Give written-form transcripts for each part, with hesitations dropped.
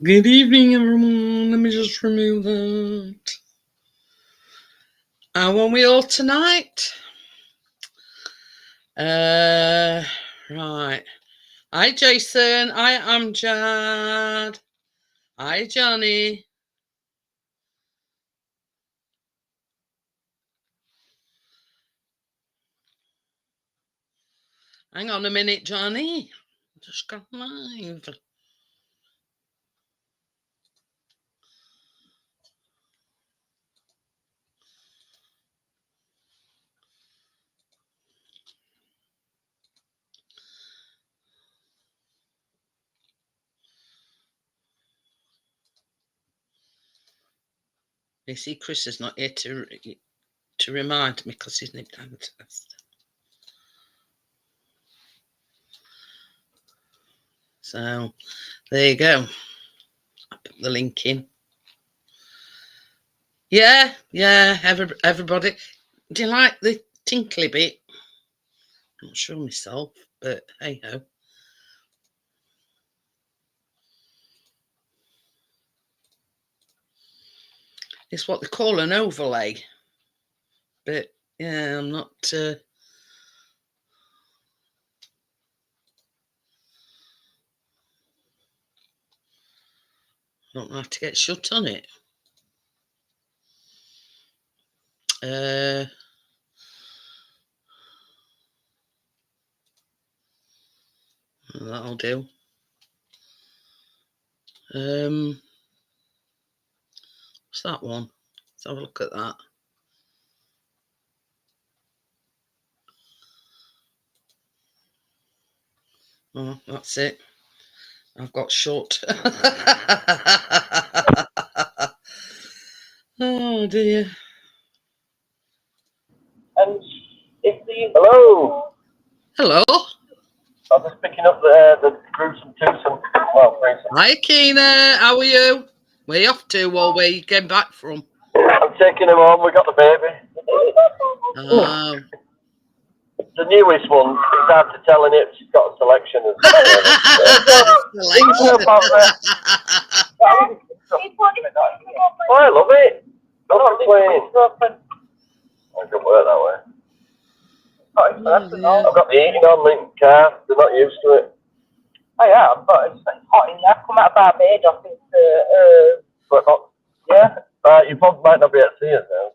Good evening, everyone. Let me just remove that. How are we all tonight? Right. Hi, Jason. Hi, Amjad. Hi, Johnny. Hang on a minute, Johnny. Just got live. You see, Chris is not here to remind me because he's nipped down the test. So there you go. I put the link in. Yeah. Everybody. Do you like the tinkly bit? I'm not sure myself, but hey ho. It's what they call an overlay. But yeah, I'm not. Don't have to get shut on it. That'll do. What's that one? Let's have a look at that. Oh, that's it. I've got shut. Oh dear. And if the hello. Hello. I'm just picking up the gruesome twosome. Well, gruesome. Hi, Keena. How are you? Where you off to, or where you came back from? I'm taking him home. We got the baby. Oh. The newest one. It's hard to tell in it. She's got a selection of. Oh, I love it. Don't complain. I can work that way. I've got the heating on in the car. They're not used to it. I am, but it's hot in there. I've come out of Barbados. It's sweatbox. Yeah. You probably might not be able to see us now.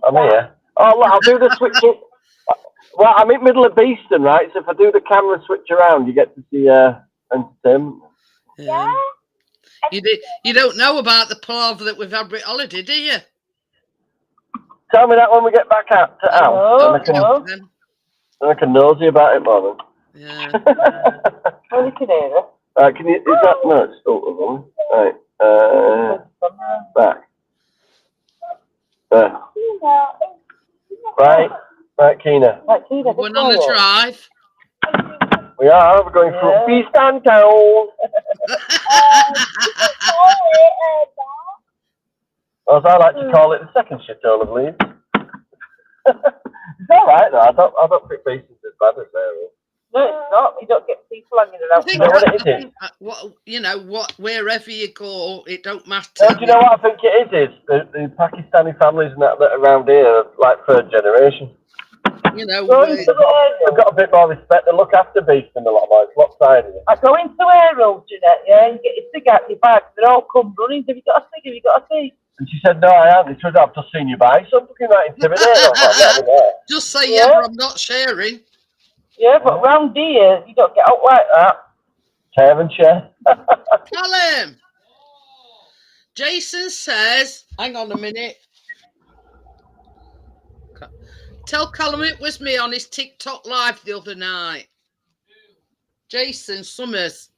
I'm here. Oh, look, I'll do the switch. Well, I'm in the middle of Beeston, right? So if I do the camera switch around, you get to see entertainment. Yeah. You don't know about the palaver that we've had with holiday, do you? Tell me that when we get back out to house. I can nosy about it more then. Yeah. Well, you can hear it. Can you? Is that no? It's still the one. Right. Back. There. Right, Keena. We're going on a drive. We are. We're going through Beeston Town. As I like to call it, the second shithole of Leeds. It's all right though. I don't think Beeston's as bad as there. No, it's not. You don't get people hanging around. You know what it is? Wherever you go, it don't matter. No, do you know what I think it is? The Pakistani families and that around here are like third generation. You know, they've got a bit more respect. They look after Beeston a lot more. It's lopsided. I go into Aero, Jeanette, yeah, and get your cig out your bag. They all come running. Have you got a cig? Have you got a cig? And she said, no, I haven't. She said, I've just seen you buy something that intimidating. Just say, yeah, but I'm not sharing. Yeah, but round here, you don't get out like that. Tear and share. Callum! Jason says, hang on a minute. Tell Callum it was me on his TikTok live the other night. Jason Summers.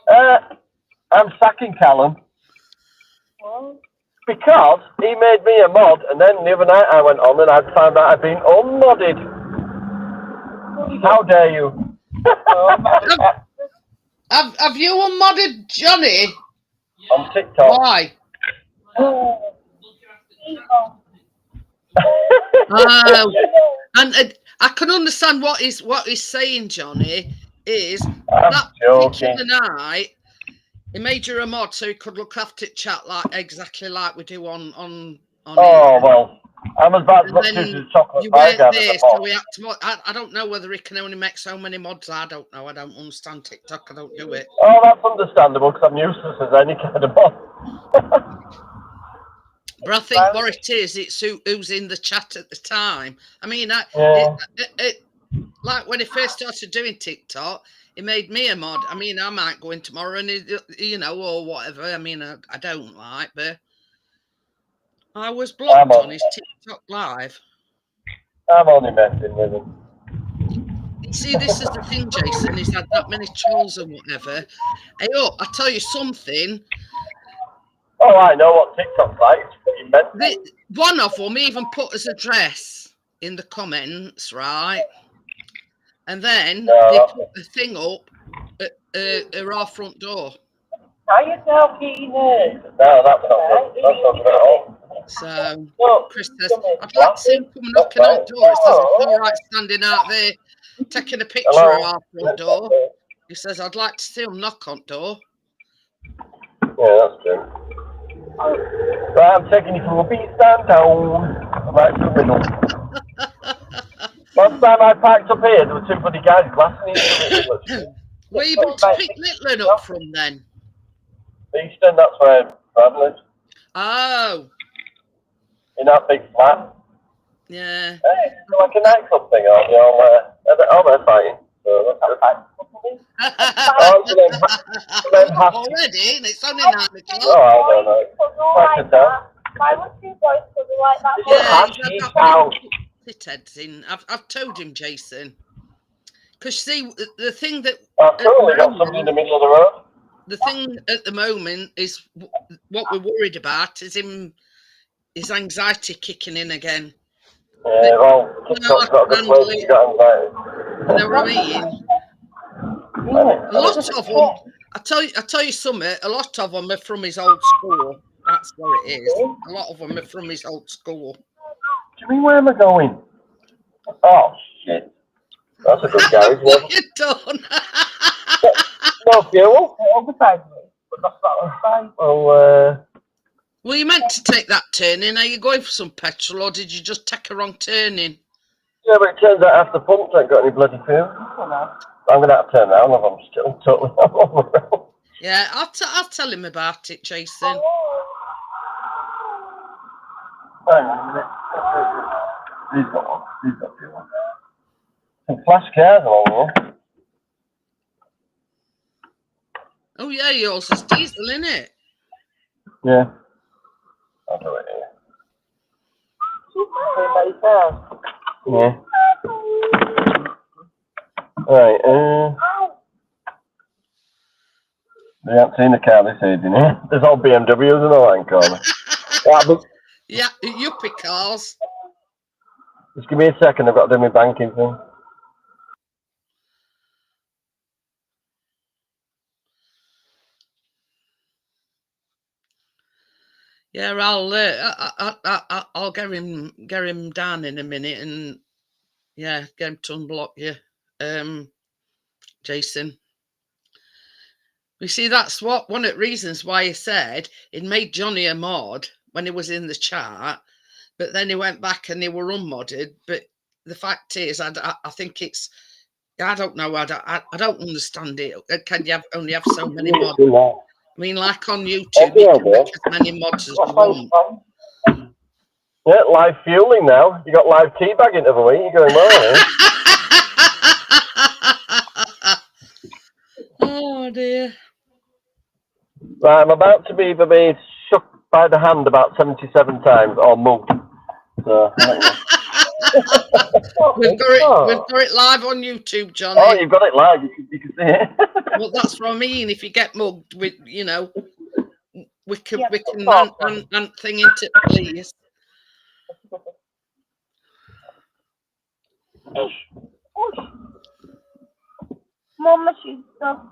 I'm sacking Callum. Because he made me a mod, and then the other night I went on and I found out I'd been unmodded. How dare you? Have you unmodded Johnny? On TikTok. Why? And I can understand what he's saying, Johnny, is that particular night He made you a mod so he could look after chat exactly like we do on Oh, here. well, I'm about as much And as then a chocolate you pie weren't guy as there, a so mod. we had to. I don't know whether he can only make so many mods. I don't know. I don't understand TikTok. I don't do it. Oh, that's understandable because I'm useless as any kind of mod. But I think what it is, it's who's in the chat at the time. I mean, Yeah. like when he first started doing TikTok, he made me a mod. I mean, I might go in tomorrow and, you know, or whatever. I mean, I don't like, but I was blocked on his TikTok live. I'm only messing with him. You see, this is the thing, Jason. He's had that many trolls and whatever. Hey, oh, I tell you something. Oh, I know what TikTok's like. It's fucking mental. One of them even put his address in the comments, right? And then they put the thing up at our front door. How yourself, Keenan? No, that's not good. That's not good at all. So Look, Chris says, I'd like to see him come knocking on the door. He says, it's all right standing out there taking a picture Hello? of our front door. He says, I'd like to see him knock on door. Yeah, that's true. Right, I'm taking you to a beach downtown. Right to the middle. Last time I parked up here, there were two bloody guys glassing each other. Where you been to pick Littlin up from then? Easton, that's where I'm travelling. Oh. In that big flat. Yeah. Hey, it's like a nightclub thing, aren't you? They're fighting. So that's good. Already? And it's only 9 o'clock. Oh, I don't know. Why would two boys could be like that? Yeah, he's had shitheads in. I've told him, Jason. Because see, the thing that I've totally got somebody in the middle of the road. The thing at the moment is what we're worried about is his anxiety kicking in again. Yeah, well, TikTok's got a good place if you got anxiety. You know what I mean? A lot of them, I tell you something, a lot of them are from his old school. That's what it is. A lot of them are from his old school. Do you mean where am I going? Oh, shit. That's a good garage. What you done? No fuel. Overtime, but that's not fine. Well, you meant to take that turning. Are you going for some petrol or did you just take a wrong turning? Yeah, but it turns out half the pumps ain't got any bloody fuel. I'm going to have to turn around if I'm still totally overwhelmed. Yeah, I'll tell him about it, Jason. Hang on a minute. He's got one. He's got fuel. Some flash cars along here. Oh, yeah, yours is diesel, isn't it? Yeah. I'll do it here. Yeah. Right, they haven't seen the car this evening, eh? There's all BMWs in the line corner. Yeah, yuppie cars. Just give me a second, I've got to do my banking thing. Yeah, I'll get him down in a minute and yeah, get him to unblock you, Jason. You see, that's one of the reasons why he said it made Johnny a mod when he was in the chat, but then he went back and they were unmodded. But the fact is, I think it's, I don't know, I don't understand it. Can you only have so many mods? I mean, like on YouTube, you can make as many mods as you want. Yeah, live fueling now. You got live teabagging the other week. You're going well, eh? Oh dear. Right, I'm about to be either shook by the hand about 77 times or mugged. So, we've got it live on YouTube, Johnny. Oh, you've got it live. You can see it. Well, that's what I mean. If you get mugged, we can and thing into please. Mama, she's stuck.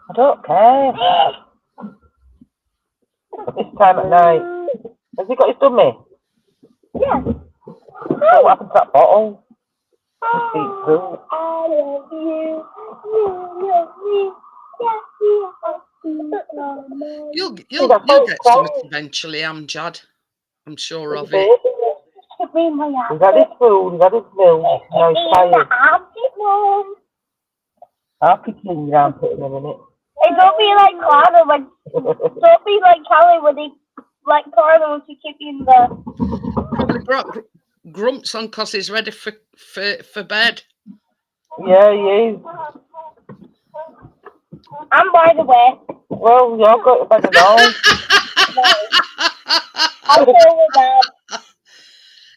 I don't care. This time at night. Has he got his dummy? Yeah. What happened to that bottle? Must be through. I love you. You love me. Yes, You'll that's get how it's something going. eventually, Amjad. I'm sure of He's it. had his food, he's had his milk, now he's tired. I'll kick him down to it in a minute. Hey, don't be like Clara when don't be like Callie when he like Clara when she kicked in the. Probably grumps on because he's ready for bed. Yeah, he is. And by the way, Well, you're going to bed and all. I'll tell you that.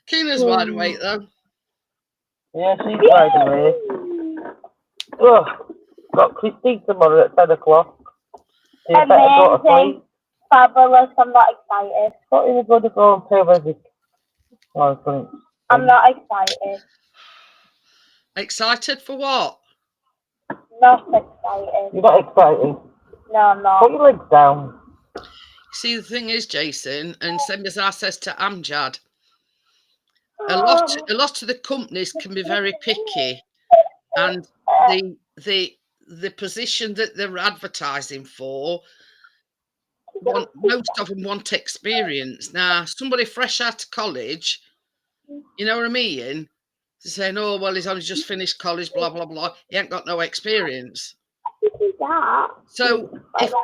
Keena's wide awake though. Yeah, she's wide awake. Ugh, got Christine tomorrow at 10 o'clock. So you better go to Amazing. sleep. Fabulous. I'm not excited. What are you going to go and play with it? Oh, I couldn't. I'm not excited. Excited for what? Not excited. You're not excited. No, I'm Put not. your legs down. See, the thing is, Jason, and same as I says to Amjad, a lot of the companies can be very picky, and the position that they're advertising for, most of them want experience. Now, somebody fresh out of college, you know what I mean? They're saying, "Oh, well, he's only just finished college, blah blah blah. He ain't got no experience." So,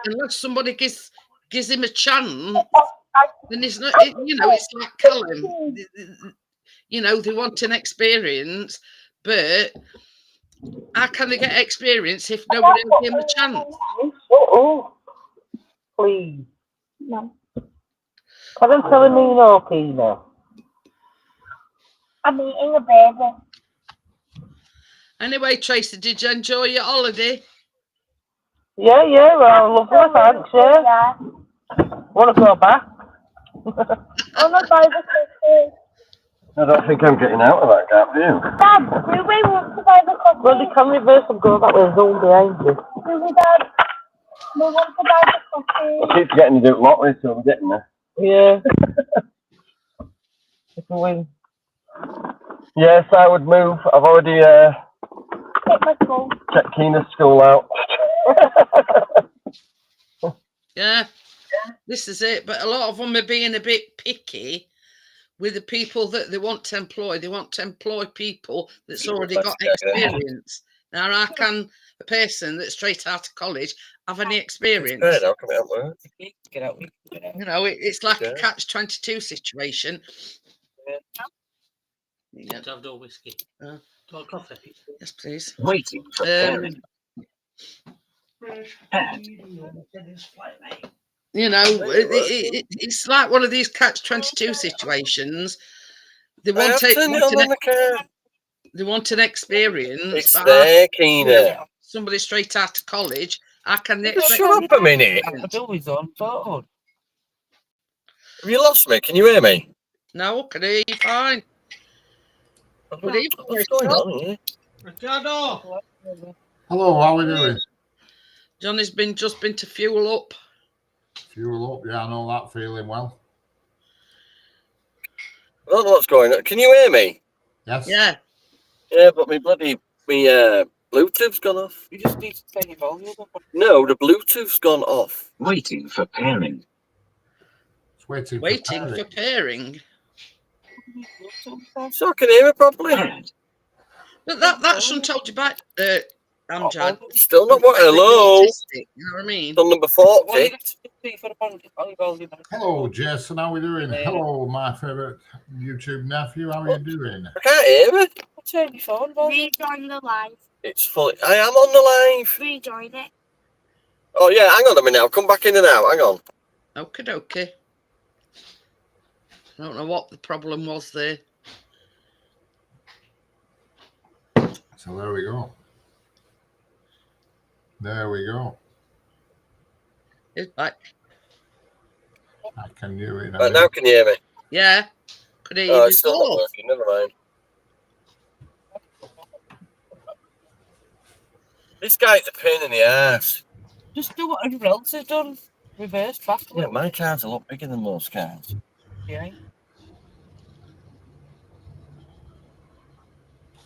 unless somebody gives him a chance, then it's not. It's like Callum. You know, they want an experience, but how can they get experience if nobody will give them a chance? Oh, please. No. Come and tell me no, Keena. I'm eating a baby. Anyway, Tracy, did you enjoy your holiday? Yeah, well, lovely, thanks, yeah. Want to go back? I'm not buy the cookies. I don't think I'm getting out of that gap, do you? Dad, do we want to buy the cookies? Well, they can reverse and go that way, there's all behind you. Do we, Dad? We want to buy the cookies. I keep forgetting to do lottery, so I'm getting there. Yeah. It's a win. Yes, I would move. I've already Take my school. checked Keena's school out. Yeah, this is it. But a lot of them are being a bit picky with the people that they want to employ. They want to employ people that's already got experience. Now, how can a person that's straight out of college have any experience? How can we help her? Get out. You know, it's like a catch-22 situation. Yeah. To have no whiskey. Do you want coffee? Yes, please. Waiting for You know, it's like one of these catch-22 situations. They want they want an experience. It's there, Keena. Somebody straight out of college. I can Shut up a minute. I've always on phone. Have you lost me? Can you hear me? No, can hear you fine. What's going on here? Ricardo! Hello, how are we doing? Johnny's just been to fuel up. Fuel up, yeah, I know that feeling well. I don't know what's going on. Can you hear me? Yes? Yeah. Yeah, but my Bluetooth's gone off. You just need to turn your volume up. No, the Bluetooth's gone off. Waiting for pairing. It's waiting For pairing. So I can hear it properly. But that shouldn't hold you back, Amjad. Still not what? Hello? You know what I mean? On number 40. Hello, Jason, how are we doing? Hello, my favourite YouTube nephew, how are you doing? I can't hear it. Turn your phone volume. Rejoin the live. It's fully. I am on the live. Rejoin it. Oh, yeah, hang on a minute. I'll come back in and out. Hang on. Okay. I don't know what the problem was there. So there we go. It's back. I can hear it. Right, now can you hear me? Yeah. Could hear you Oh, it's still not before. working. Never mind. This guy's a pain in the ass. Just do what everyone else has done. Reverse back. Yeah, my car's a lot bigger than most cars. Yeah.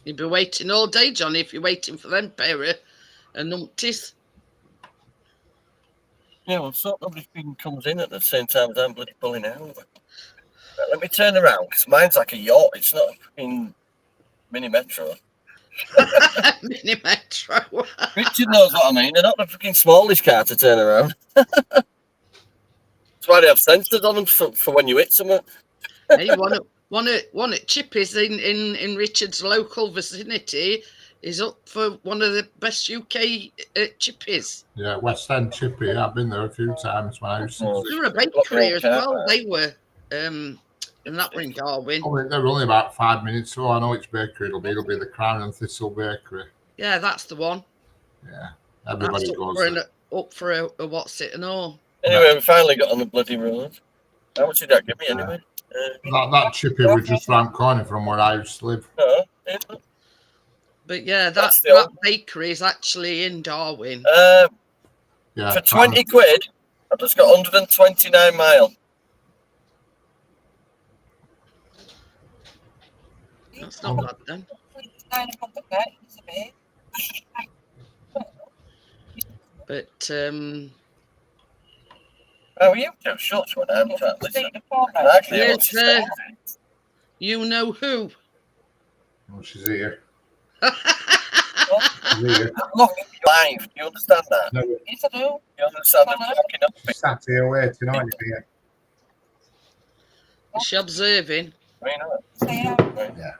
You'd be waiting all day, Johnny, if you're waiting for them pair of numpties. Yeah, well, sort of everything comes in at the same time as I'm bloody pulling out. Right, let me turn around, because mine's like a yacht. It's not a fucking mini metro. Mini Metro. Richard knows what I mean. They're not the fucking smallest car to turn around. That's why they have sensors on them for when you hit something. Hey, one at Chippy's in Richard's local vicinity is up for one of the best UK Chippy's. Yeah, West End Chippy. I've been there a few times when I used to. They were a bakery as well. They were, and that were in Darwin. They're only about 5 minutes. So I know which bakery it'll be. It'll be the Crown and Thistle Bakery. Yeah, that's the one. Yeah, everybody That's goes there. up for a what's it and all. Anyway, we finally got on the bloody road. How much did that give me anyway? That Chippy was just round the corner from where I used to live. Yeah. But yeah, That's that bakery is actually in Darwin. Yeah, For 20 quid, I've just got 129 mile. That's not bad then. But How are you two? Shut when I'm trying to listen. Actually, I want to Yes, say you know who? Oh, she's here. She's She's here. look, live. Do you understand that? No, Yes, I do. You understand the fucking up? she's sat here waiting on you here. she observing? Yeah.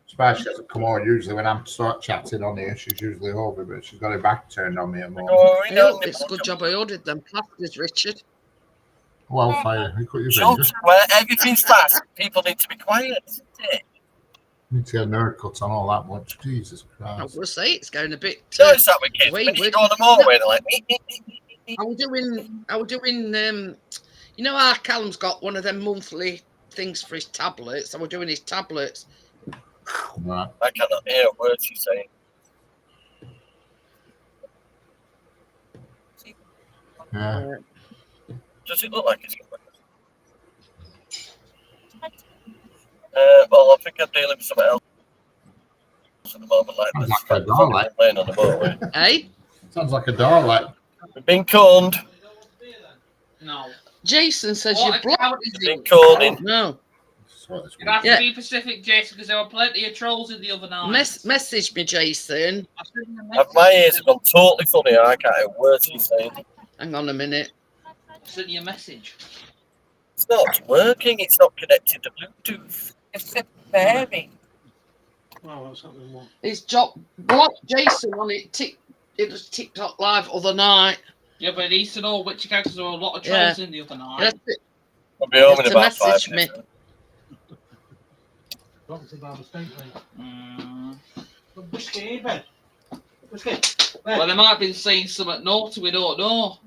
Suppose she doesn't come over. Usually when I'm start chatting on here, she's usually over, but she's got her back turned on me at the moment. Oh, it's a good job I ordered them pastas, Richard. Wildfire, you cut your Shut finger. where everything's fast. People need to be quiet. Isn't it? You need to get a haircut on all that much. Jesus I Christ. will say it's going a bit. So it's that with kids. When you go on the motorway, they're like, I was doing. You know how Callum's got one of them monthly things for his tablets. I was doing his tablets. Right. I cannot hear a word she's saying. Yeah. Does it look like it's going? Well, I think I'm dealing with something else at the moment, like Sounds this. like a Dalek. Playing on the motorway. Hey, Sounds like a Dalek. We've been conned. No. Jason says What you're black. account is We've been it? conning. No, Sort this You one. have Yeah. to be Pacific, Jason, because there were plenty of trolls in the other night. message me, Jason. I sent you a message. My ears have gone totally funny. I can't hear a word she's saying. Hang on a minute. I sent you a message. It's not working. It's not connected to Bluetooth. It's very. Oh, what's happening? What? It's blocked Jason on it. It was TikTok live other night. Yeah, but it needs to know which accounts there were a lot of trolls in the other night. Yes, it- I'll be home in Just about to 5 message minutes. Well, they might have been saying something naughty, we don't know.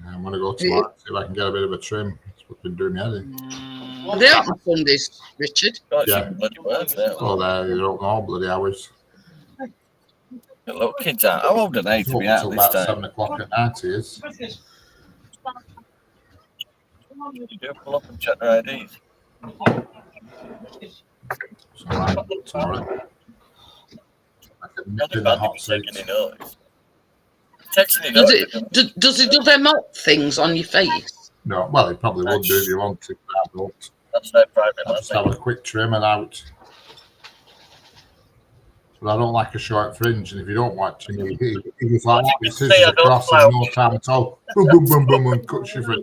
I'm going to go tomorrow and see if I can get a bit of a trim. That's what I've been doing heading. They open Sundays, Richard. Oh, it's Yeah. bloody words there. Oh, they're open all bloody hours. The little kids out. How old are they It's to open be out till this about time? 7 o'clock at night, it is. You do pull up and check their IDs. So tomorrow. I can Not nip in a the bad hot thing taking seats. any notice. Texting you Does notice. it? Does it do them up things on your face? No, well, it probably would do if you want to. But I don't. That's their private I'll just life. have a quick trim and out. But I don't like a short fringe, and if you don't watch him, he was like, You it say scissors I don't across in slouch. no time at all. Boom, boom, boom, boom, and cuts your fringe.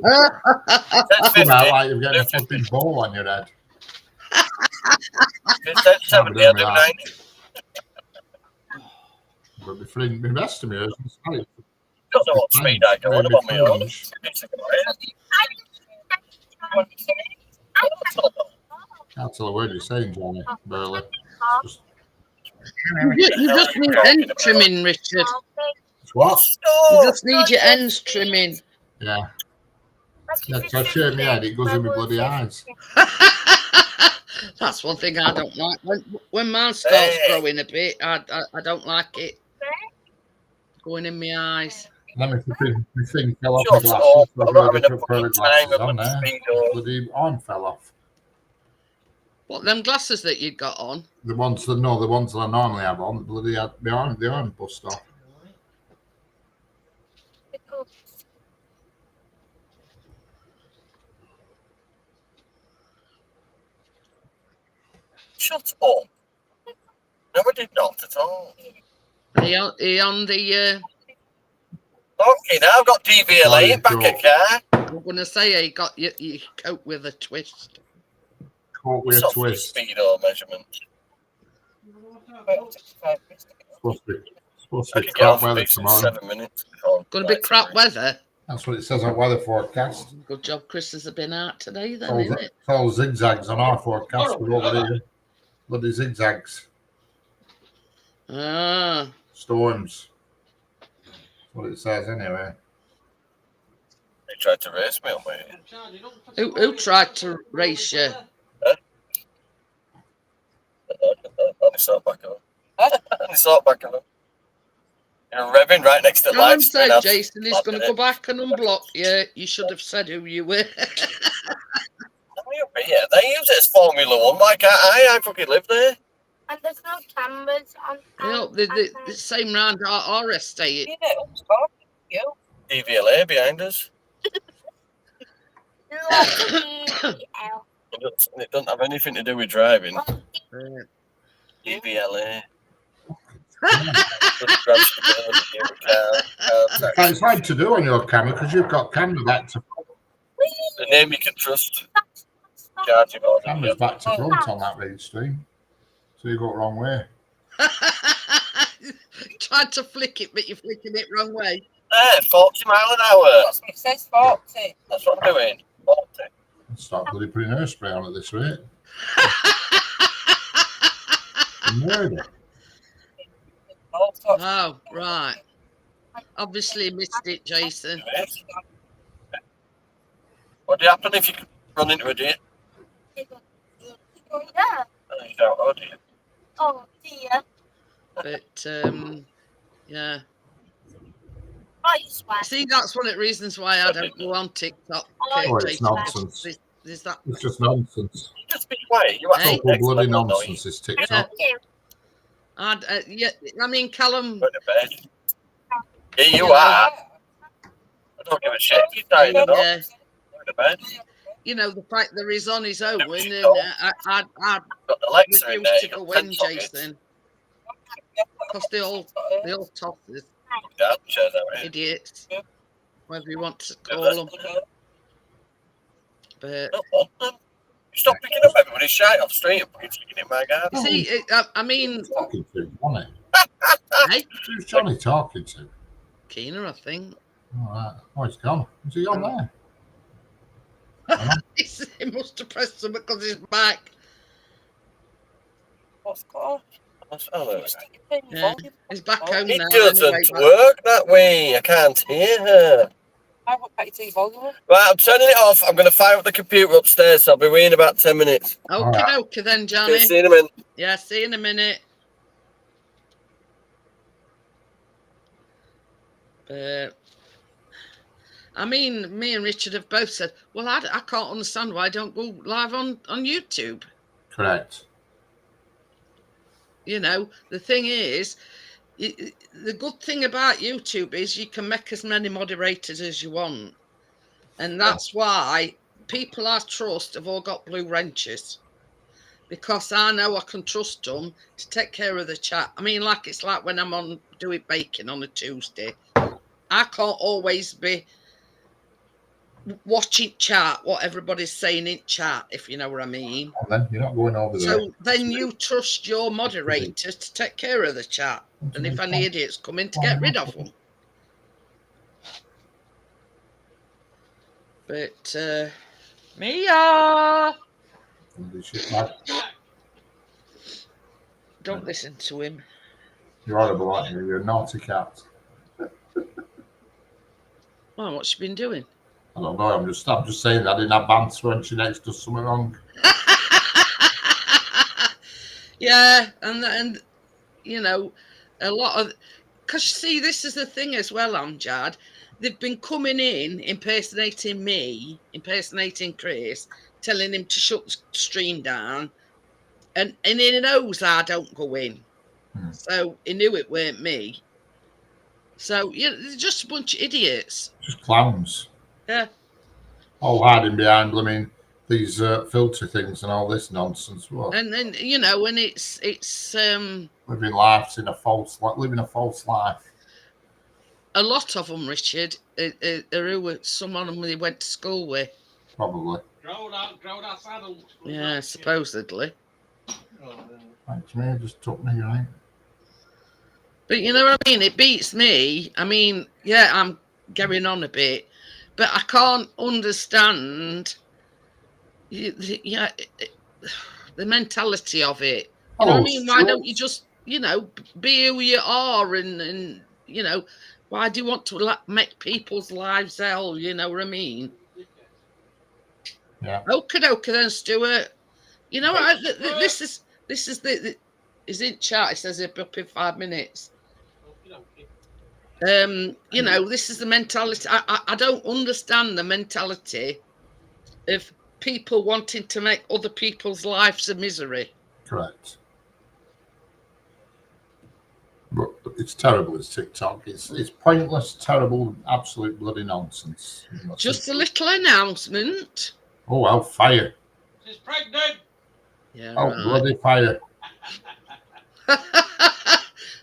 Text 50. Somehow, like you're getting a flipping bowl on your head. Text 70. I do 90. But the fringe, the rest of me is sorry. Don't know what speed I go on about my own. Can't tell a word you're saying, Johnny. Barely. Just, You just need ends trimming, Richard. what? You just need your ends trimming. Yeah. Yeah, so I shave my head, it goes in my bloody eyes. That's one thing I don't like. When mine starts Hey. growing a bit, I don't like it going in my eyes. And then my thing fell off Sure, my glasses. so So I'm not I having a put pair fucking of time glasses of on my there. speed or Bloody arm fell off. What, them glasses that you got on? The ones that I normally have on, bloody had the arm bust off. Shut up. No, I did not at all. He on the, Okay, now I've got DVLA back at car. I'm going to say he got your coat with a twist. Caught with a twist. Speed or measurement. Supposed to I be could get crap off weather in tomorrow. 7 minutes. Going to be crap weather. That's what it says on weather forecast. Good job Chris has been out today then, All, isn't it? it's all zigzags on our forecast. We're over bloody zigzags. Ah, Storms. That's what it says anyway. They tried to race me on me. who tried to race you? Only sort back up. Only sort back up. You're revving right next to Tell him lights. so, Jason, he's going to go back and unblock you. You should have said who you were. Yeah, they use it as Formula One. Why can't I? I fucking live there. And there's no cameras on. The same round our estate. DVLA behind us. L. It doesn't have anything to do with driving. DVLA. It's hard to do on your camera because you've got camera back to The name you can trust. Charging order. camera's back to front on that read stream. So you got the wrong way. Tried to flick it, but you're flicking it wrong way. 40 mile an hour. It says 40. That's what I'm doing. 40. Start bloody putting hairspray on at this rate. Murder. Oh, right. Obviously missed it, Jason. What would happen if you run into a deer? Yeah. You don't know, do you? Oh dear. But, yeah. Oh, you swear. See, that's one of the reasons why I don't go on TikTok. Oh, it's Jason. nonsense. Is that It's just nonsense. Just be quiet. You Hey. have Total bloody nonsense is TikTok. yeah, I mean, Callum. Go to bed. Yeah, you are. I don't give a shit if you're tired or not. Yeah, Go to bed. you know, the fact that he's on his own, and I'd Got the legs are in refuse there. to You go got 10 in, sockets. Jason, because they all tossers, Yeah, chairs out here. idiots, whatever you want to call them. But Don't want them. You stop picking up everybody's shite off the street and fucking sticking it in my garden. you see, I mean, Talking to Johnny. hey, Who's Johnny talking to? Keener, I think. All right. Oh, he's gone. Is he on there? He must have pressed something because he's back. What's called? Oh, Yeah, he's back home it now. doesn't anyway, but- work that way. I can't hear her. I won't back to your volume. Right, I'm turning it off. I'm going to fire up the computer upstairs. So I'll be away in about 10 minutes. Okie dokie then, Johnny. See you in a minute. Yeah, see you in a minute. But I mean, me and Richard have both said, well, I can't understand why I don't go live on YouTube. Correct. You know, the thing is, the good thing about YouTube is you can make as many moderators as you want. And that's why people I trust have all got blue wrenches. Because I know I can trust them to take care of the chat. I mean, like it's like when I'm on doing baking on a Tuesday. I can't always be watching chat, what everybody's saying in chat, if you know what I mean. And then you're not going over there. So then you trust your moderator to take care of the chat. And if any idiots come in, to get rid of them. But, Mia! Don't listen to him. You're horrible, aren't you? You're a naughty cat. Oh, what's she been doing? I don't know. I'm just saying that in advance when she next does something wrong. Yeah, and you know, a lot of, because see, this is the thing as well, Amjad. They've been coming in, impersonating me, impersonating Chris, telling him to shut the stream down, and he knows I don't go in, so he knew it weren't me. So yeah, they're just a bunch of idiots. Just clowns. Yeah. All hiding behind blooming these filter things and all this nonsense. What? And then you know, and it's Living lives in a false, living a false life. a lot of them, Richard, who some of them they went to school with. Probably. Grown ass adults. Yeah, supposedly. Thanks, me. Just took me right. But you know what I mean? It beats me. I mean, yeah, I'm going on a bit, but I can't understand. Yeah, the mentality of it. You know what I mean? Why don't you just, you know, be who you are, and you know, why do you want to make people's lives hell? You know what I mean? Yeah. Okay, then, Stuart. You know, this is the is in chat. It says it up in 5 minutes. You know, this is the mentality. I don't understand the mentality of people wanting to make other people's lives a misery. Correct. But it's terrible, it's TikTok. It's pointless, terrible, absolute bloody nonsense. Just a little announcement. Oh, well, fire. She's pregnant. Yeah, Oh, right. bloody fire.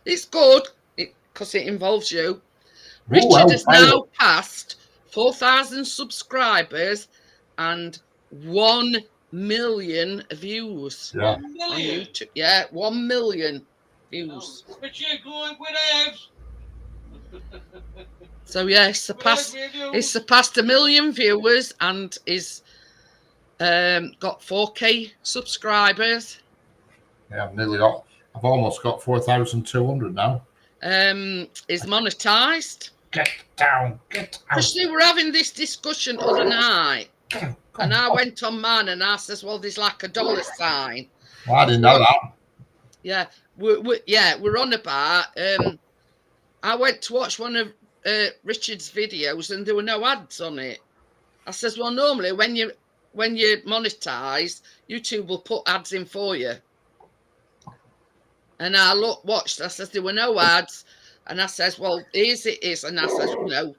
It's good because it involves you. Oh, Richard well, has fire. now passed 4,000 subscribers and 1 million views Yeah. on YouTube. Yeah, 1 million views. Richard, going with Evs. So yeah, it's surpassed 1 million viewers and is got 4K subscribers. Yeah, I've almost got 4,200 now. Is monetized. Get down, get out. Because they were having this discussion other night, and I went on mine and I says, "Well, there's like a dollar sign." Well, I didn't know that. Yeah, we're on about. I went to watch one of Richard's videos and there were no ads on it. I says, "Well, normally when you monetize, YouTube will put ads in for you." And I watched. I says there were no ads, and I says, "Well, here's it is," and I says, "You know,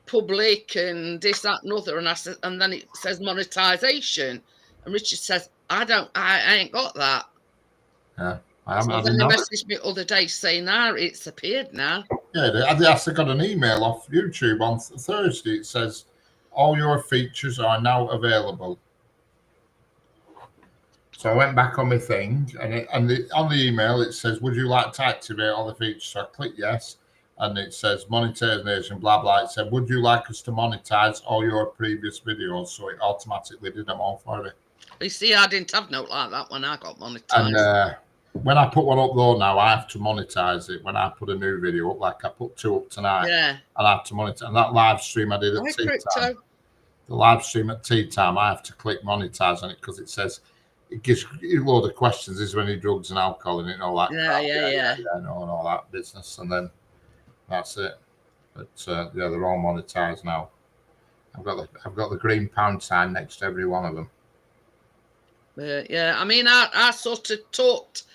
public and this, that, and other," and I said, and then it says monetization, and Richard says, "I ain't got that." Yeah, I So haven't. then he messaged me the other day saying, it's appeared now." Yeah, I actually got an email off YouTube on Thursday. It says, "All your features are now available." So I went back on my thing, and on the email it says, "Would you like to activate all the features?" So I click yes, and it says monetization, blah blah. It said, "Would you like us to monetize all your previous videos?" So it automatically did them all for me. You see, I didn't have note like that when I got monetized. And when I put one up though now, I have to monetize it. When I put a new video up, like I put 2 up tonight, yeah, and I have to monetize. And that live stream I did at tea time, the live stream at tea time, I have to click monetize on it because it says it gives you a load of questions. Is there any drugs and alcohol in it and all that? Yeah. And all that business, and then that's it. But yeah, they're all monetized now. I've got the green pound sign next to every one of them. Yeah, I mean, I sort of talked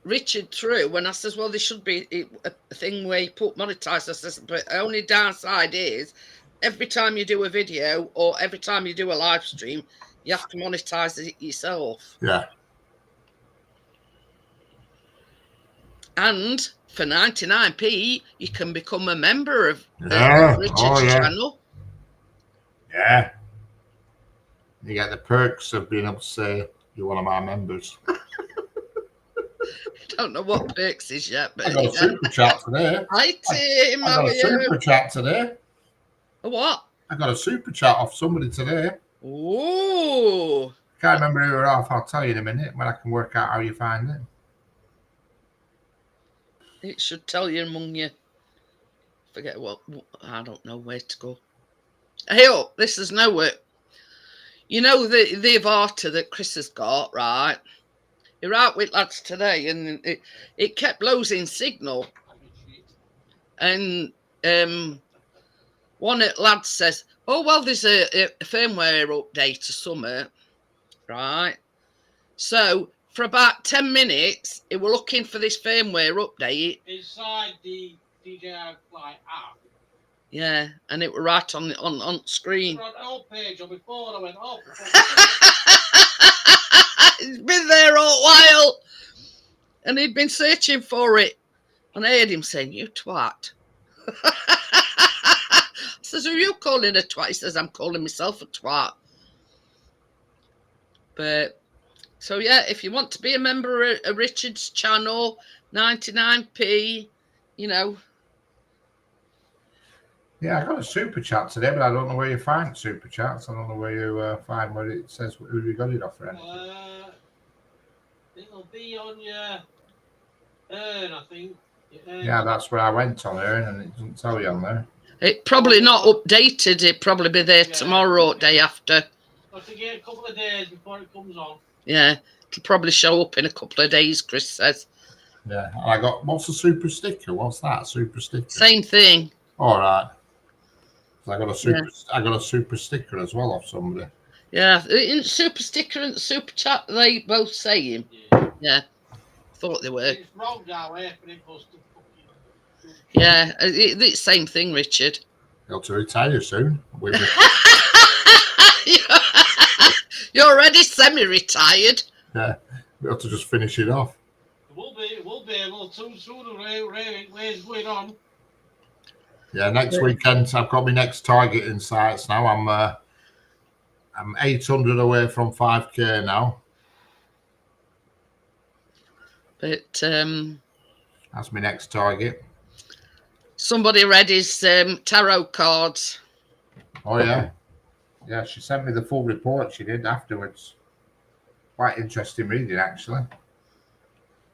Richard through when I says, "Well, there should be a thing where you put monetize." I says, "But the only downside is every time you do a video or every time you do a live stream, you have to monetize it yourself." Yeah. And for 99p, you can become a member of yeah. Richard's channel. Yeah. You get the perks of being able to say you're one of my members. Don't know what perks is yet, but I got a super chat today. Hi, Tim. I got a super chat today. A what? I got a super chat off somebody today. Ooh. Can't remember who we're off. I'll tell you in a minute when I can work out how you find it. It should tell you among you. Forget what. I don't know where to go. Hey, up. This is nowhere. You know the Avata that Chris has got, right? You're out with lads today, and it kept losing signal. And one of the lads says, "Oh, well, there's a firmware update or something," right? So for about 10 minutes, we were looking for this firmware update. Inside the DJI Fly app. Yeah, and it were right on screen. Right, whole page on my phone. I went, oh, It's been there all while, and he'd been searching for it, and I heard him saying, "You twat." I says, "Are you calling a twat?" He says, "I'm calling myself a twat." But so yeah, if you want to be a member of Richard's channel, 99p, you know. Yeah, I got a super chat today, but I don't know where you find super chats. I don't know where you find where it says who you got it off for. It'll be on your Earn, I think. Yeah, that's where I went on Earn, and it doesn't tell you on there. It probably not updated. It probably be there tomorrow or day after. Got to get a couple of days before it comes on. Yeah, it'll probably show up in a couple of days, Chris says. Yeah, and I got, what's a super sticker? What's that? Super sticker? Same thing. All right. I got a super. I got a super sticker as well off somebody. Yeah, in super sticker and super chat, they both same. Yeah, thought they were. It's wrong that way, but it goes to fucking. Yeah, it's same thing, Richard. Got to retire soon. You're already semi-retired. Yeah, we have to just finish it off. We'll be able to sooner where's going on. Yeah, next weekend I've got my next target in sights now. I'm 800 away from 5k now. But that's my next target. Somebody read his tarot cards. Oh yeah, yeah. She sent me the full report. She did afterwards. Quite interesting reading, actually.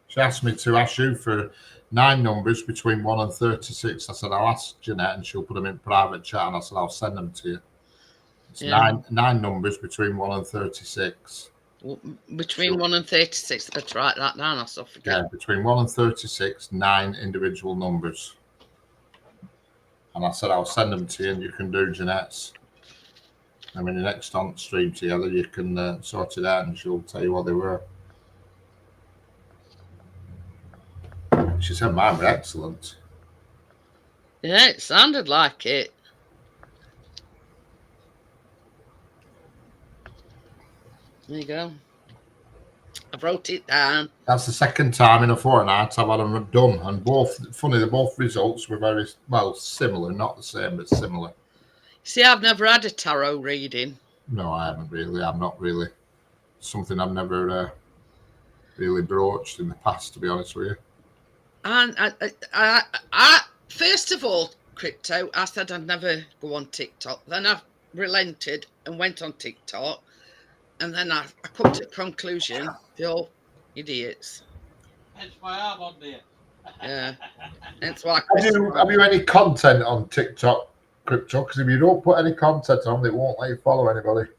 She asked me to ask you for 9 numbers between 1 and 36. I said I'll ask Jeanette, and she'll put them in private chat. And I said I'll send them to you. It's nine numbers between 1 and 36. Between 1 and 36. Let's write that down. I still forget. Yeah, between 1 and 36, 9 individual numbers. And I said I'll send them to you, and you can do Jeanette's. And when the next on stream together, you can sort it out, and she'll tell you what they were. She said mine were excellent. Yeah, it sounded like it. There you go. I wrote it down. That's the second time in a fortnight I've had them done, and both, funny, the both results were very, well, similar, not the same, but similar. See, I've never had a tarot reading. No, I haven't really. I'm not really. Something I've never really broached in the past, to be honest with you. And I first of all, Crypto, I said I'd never go on TikTok. Then I relented and went on TikTok. And then I come to the conclusion, you're idiots. That's why I'm on there. Yeah. That's why. Have you any content on TikTok, Crypto? Because if you don't put any content on, it won't let you follow anybody.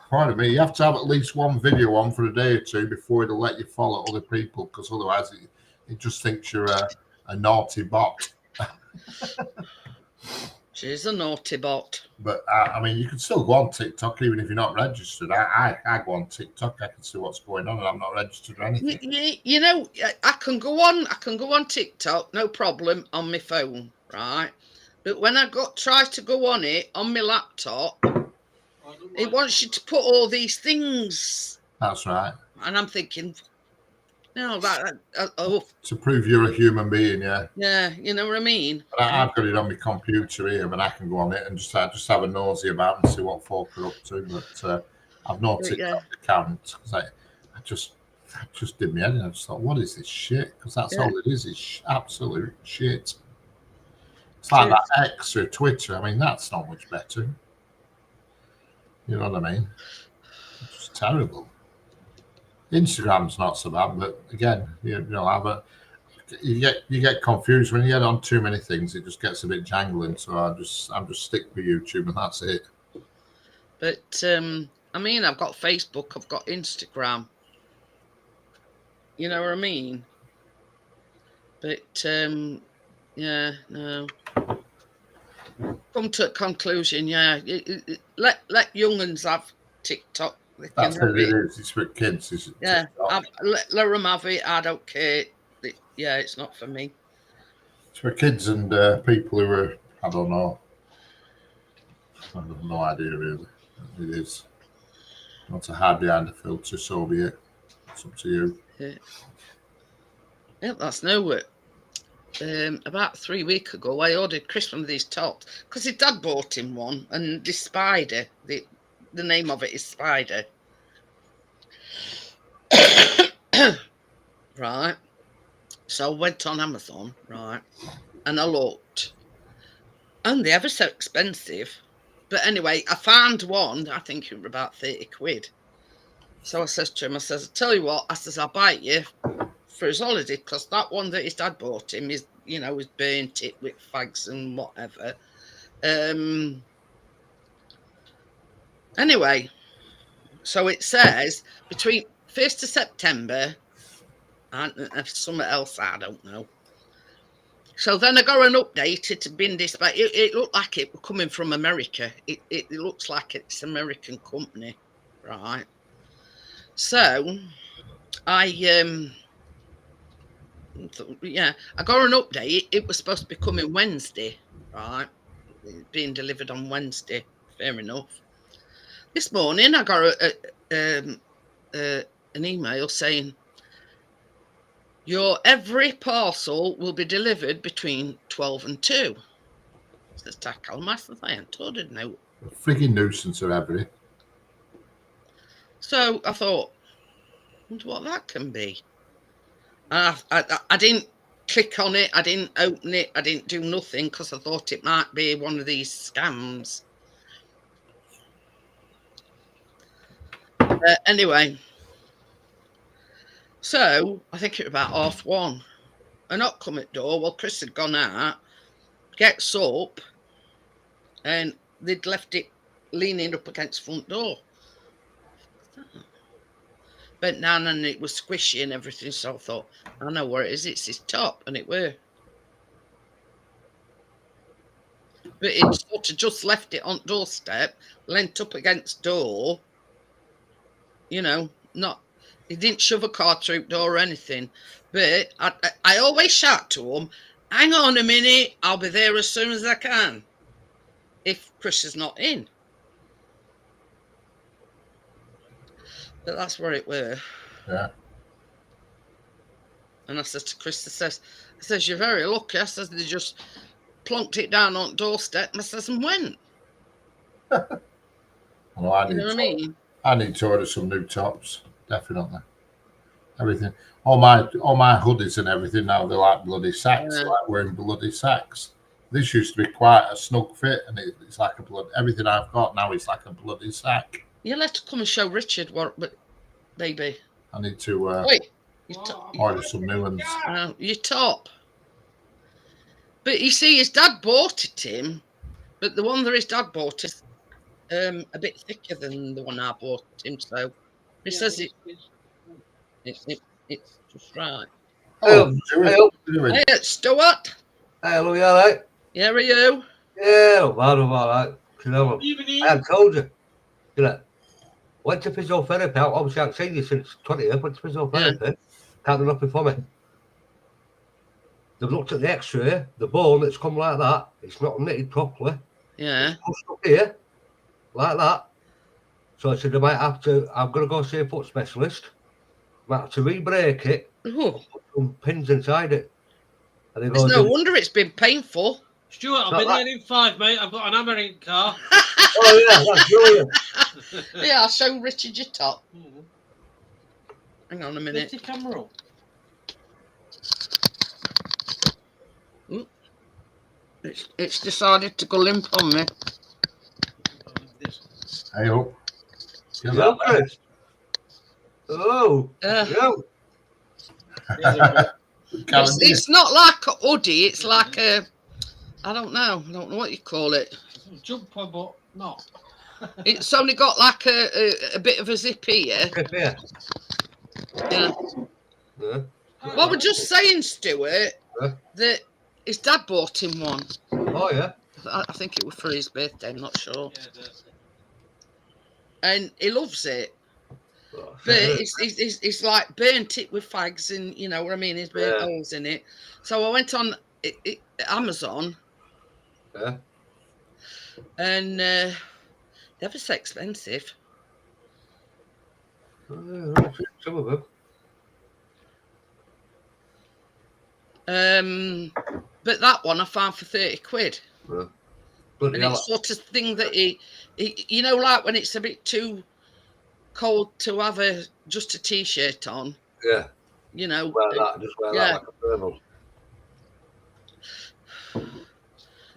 Pardon me. You have to have at least one video on for a day or two before it'll let you follow other people, because otherwise it just thinks you're a naughty bot. She's a naughty bot. But I mean, you can still go on TikTok even if you're not registered. I go on TikTok. I can see what's going on, and I'm not registered or anything. You know, I can go on TikTok, no problem, on my phone, right? But when I try to go on it on my laptop, it wants you to put all these things. That's right. And I'm thinking, no, to prove you're a human being, yeah. Yeah, you know what I mean? But I've got it on my computer here, and I can go on it and just have a nosy about and see what folk are up to. But I've no TikTok account, because I just did my head in. I just thought, what is this shit? Because that's all it is. It's absolute shit. It's like that X or Twitter. I mean, that's not much better. You know what I mean? It's just terrible. Instagram's not so bad, but again, you get confused when you get on too many things. It just gets a bit jangling. So I'm just stick with YouTube, and that's it. But I mean, I've got Facebook, I've got Instagram. You know what I mean? But yeah, no. Come to a conclusion, yeah. Let young'uns have TikTok. That's what it is. It's for kids. Yeah, let them have it. I don't care. Yeah, it's not for me. It's for kids and people who are, I don't know. I have no idea really. It is. Not to hide behind a filter, so be it. It's up to you. Yeah, that's no work. About 3 weeks ago, I ordered Chris one of these tops because his dad bought him one, and this Spider, the name of it is Spider. Right. So I went on Amazon, right, and I looked, and they're ever so expensive. But anyway, I found one, I think it was about 30 quid. So I says to him, I says, I tell you what, I says, I'll buy it you for his holiday, because that one that his dad bought him is, you know, was burnt it with fags and whatever. Anyway, so it says between 1st of September and something else, I don't know. So then I got an update. It had been dispatched. It looked like it was coming from America. It looks like it's an American company, right? So I got an update. It was supposed to be coming Wednesday, right? Being delivered on Wednesday. Fair enough. This morning I got an email saying your every parcel will be delivered between 12 and 2. Says Tackle Master. I ain't told it now. Frigging nuisance of every. So I thought, wonder what that can be. And I didn't click on it. I didn't open it. I didn't do nothing because I thought it might be one of these scams. Anyway, so I think it was about 1:30. A knock come at door. Well, Chris had gone out, gets up, and they'd left it leaning up against the front door. Bent down and it was squishy and everything, so I thought, I know where it is. It's his top, and it were. But it sort of just left it on doorstep, leant up against door. You know, not. He didn't shove a car through the door or anything. But I always shout to him, hang on a minute, I'll be there as soon as I can. If Chris is not in. But that's where it were. Yeah. And I said to Chris, I says, you're very lucky. I says, they just plonked it down on the doorstep. I says, and went. Well, you know what I mean? I need to order some new tops. Definitely. Everything. All my hoodies and everything now, they're like bloody sacks. Yeah. Like wearing bloody sacks. This used to be quite a snug fit, and it's like a blood. Everything I've got now is like a bloody sack. You'll have to come and show Richard what, but baby. I need to Wait, order some new ones. Your top. But you see, his dad bought it him, but the one that his dad bought is a bit thicker than the one I bought him. So he says it's just right. Oh, Hey, Stuart. Hello, you alright? Yeah, are you? Yeah, I'm alright. You know, I have told you. You know, went to physiotherapy. Obviously, I haven't seen you since 20th. Went to physiotherapy. Can't do nothing for me. They've looked at the x-ray. The bone that's come like that, it's not knitted properly. Yeah. It's pushed up here, like that. So I said, I might have to, I'm going to go see a foot specialist. Might have to re-break it. Ooh. Put some pins inside it. And It's no wonder it's been painful. Stuart, I'll be there in 5, mate. I've got an hammer in the car. Oh, yeah, that's brilliant. Yeah, I'll show Richard your top. Hang on a minute. Lift your camera up. It's decided to go limp on me. Hey, up. Yeah, Chris. Oh, yeah. It's not like a hoodie. It's like a, I don't know what you call it. Jumper, but not. It's only got like a bit of a zip here. Yeah. Yeah. Yeah. Well, we're just saying, Stuart, that his dad bought him one. Oh, yeah. I think it was for his birthday. I'm not sure. Yeah, and he loves it. Oh, But he's like burnt it with fags, and you know what I mean. He's burnt holes in it. So I went on Amazon, Yeah. and they're ever so expensive. Some of them. But that one I found for 30 quid. Yeah. Bloody And hell. it's sort of thing that he, you know, like when it's a bit too cold to have just a t-shirt on, Yeah. you know. Wear that. Just wear Yeah. that like a thermal.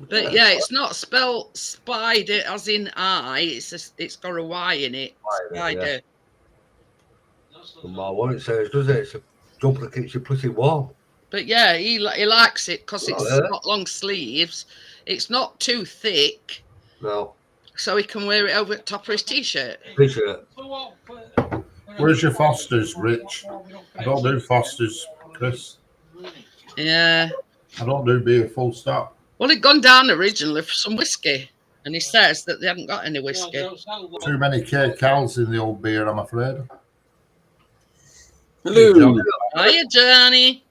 But yeah, it's not spelled spider as in eye. It's got a Y in it. Spider. My what it says, does it? It's a jumper that keeps you pretty warm. But yeah, he likes it because it's yeah. got long sleeves. It's not too thick, No. so he can wear it over the top of his t-shirt. T-shirt. Where's your Fosters, Rich? I don't do Fosters, Chris. Yeah. I don't do beer, full stop. Well, he'd gone down originally for some whiskey, and he says that they haven't got any whiskey. Too many Kate Cowles in the old beer, I'm afraid. Hello. Hiya, Johnny.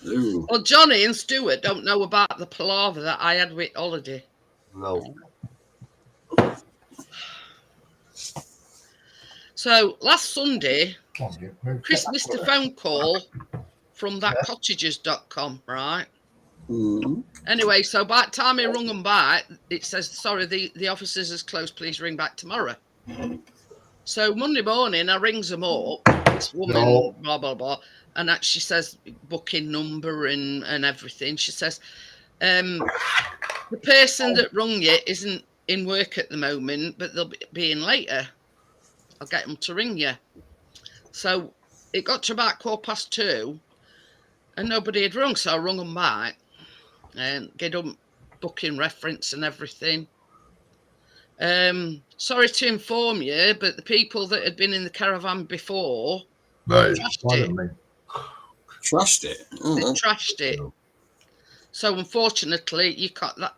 Hello. Well, Johnny and Stuart don't know about the palaver that I had with Holiday. No. So last Sunday, Chris missed a phone call from that cottagers.com, right? Mm. Anyway, so by the time he rung them back, it says, sorry, the offices is closed, please ring back tomorrow. So Monday morning, I rings them up, this woman, blah, blah, blah, and she says booking number and everything. She says, the person that rung you isn't in work at the moment, but they'll be in later. I'll get them to ring you. So it got to about 2:15 and nobody had rung, so I rung them back and get them booking reference and everything. Sorry to inform you, but the people that had been in the caravan before trashed it. Trashed it. Oh, They trashed it. So unfortunately, you can't go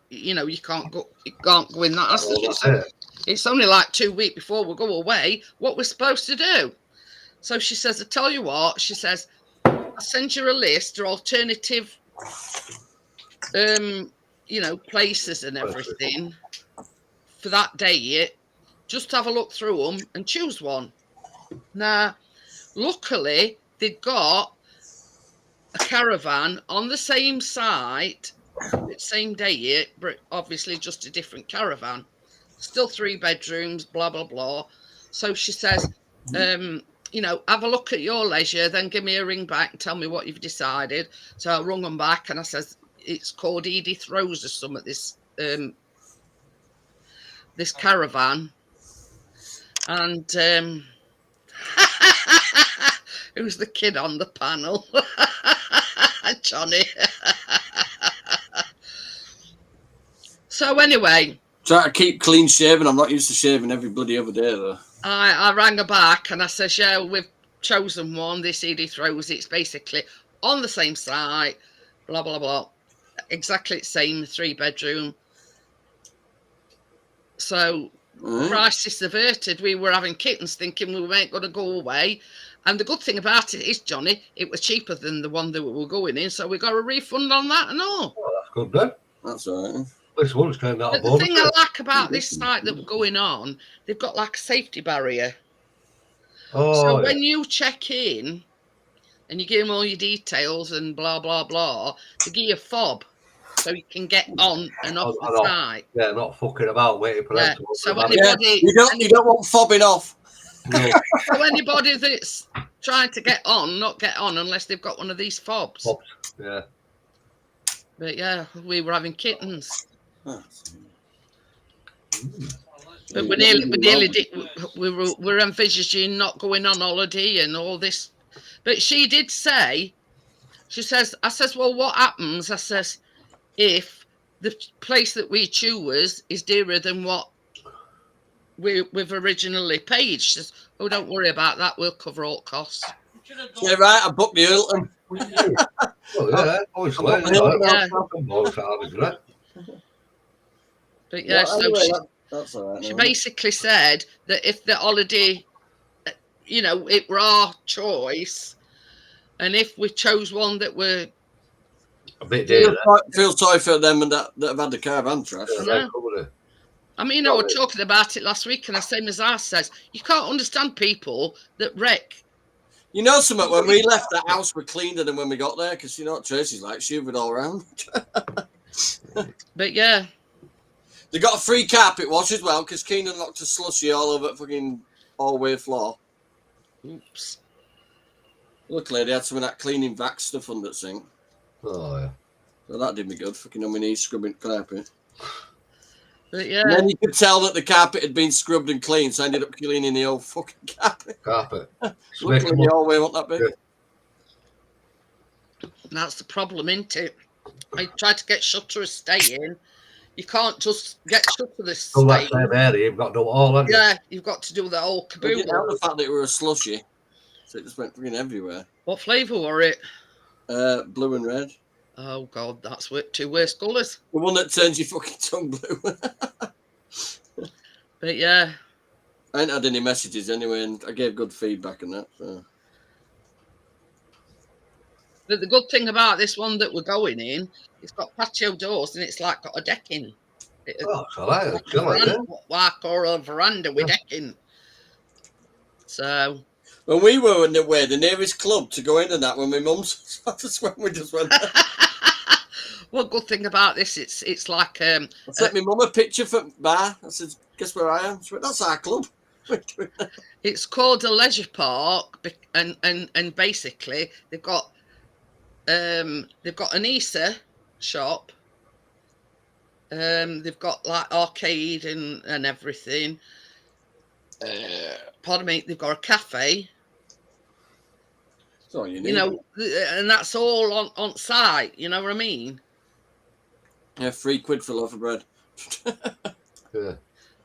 in that. I said, it's only like 2 weeks before we go away. What we're supposed to do? So she says, I tell you what. She says, I'll send you a list of alternative, places and everything for that day. Just have a look through them and choose one. Now, luckily, they'd got a caravan on the same site, same day, but obviously just a different caravan. Still 3 bedrooms, blah, blah, blah. So she says, have a look at your leisure, then give me a ring back and tell me what you've decided. So I rung them back and I says, it's called Edith Rose or something, this caravan. And who's the kid on the panel? Johnny. So anyway, try to keep clean shaven. I'm not used to shaving every bloody other day though. I rang her back and I said, yeah, we've chosen one, this Edith Rose. It's basically on the same site, blah, blah, blah. Exactly the same, 3 bedroom. So crisis averted. We were having kittens thinking we weren't going to go away. And the good thing about it is, Johnny, it was cheaper than the one that we were going in. So we got a refund on that and all. Oh, that's good then. That's all right. This one's turned out But the thing I like about this site that we're going on, they've got like a safety barrier. So when you check in and you give them all your details and blah, blah, blah, they give you a fob so you can get on and off the site. Yeah, not fucking about waiting for them to So anybody, you don't want fobbing off. No. So anybody that's trying to get on, not get on unless they've got one of these fobs. Yeah. But yeah, we were having kittens. But we nearly did. We were envisaging not going on holiday and all this. But she did say, I says, well, what happens? I says, if the place that we choose is dearer than what we've originally paid. She says, oh, don't worry about that. We'll cover all costs. Yeah, right. I booked the Hilton. But yeah, so anyway, that's all right. she basically said that if the holiday, it were our choice, and if we chose one that were A bit there. Feel sorry for them and that have had the caravan trash. I mean, I was talking about it last week, and the same as I says, you can't understand people that wreck. You know something, when we left, that house were cleaner than when we got there, because you know what Tracy's like, she hovered all around. But yeah. They got a free carpet wash as well, because Keenan knocked a slushy all over the fucking hallway floor. Oops. Luckily, they had some of that cleaning vac stuff under the sink. Oh, yeah. So that did me good, fucking on my knees scrubbing carpet. But yeah. And then you could tell that the carpet had been scrubbed and cleaned, so I ended up cleaning the old fucking carpet. Luckily, the hallway wasn't that big. That's the problem, isn't it? I tried to get Shutter's stay in. You can't just get Shutter's stay. Oh, that same area, you've got to do it all, haven't you? Yeah, you've got to do the whole But you know caboodle. the fact that it were a slushy, so it just went fucking everywhere. What flavour were it? Blue and red. Oh, God, that's two worst colours. The one that turns your fucking tongue blue. But yeah. I ain't had any messages anyway, and I gave good feedback on that. So. But the good thing about this one that we're going in, it's got patio doors and it's like got a decking. Oh, so that Like is good, or a veranda with decking. So. When we were in the way, the nearest club to go in and that when my mum's, that's when we just went there. One good thing about this, it's like I sent my mum a picture from bar. I said, "Guess where I am?" She went, "That's our club." It's called a leisure park, and basically they've got an ISA shop. They've got like arcade and everything. Pardon me, they've got a cafe. That's all you need. You know, and that's all on site. You know what I mean? Yeah, £3 for a loaf of bread. Yeah.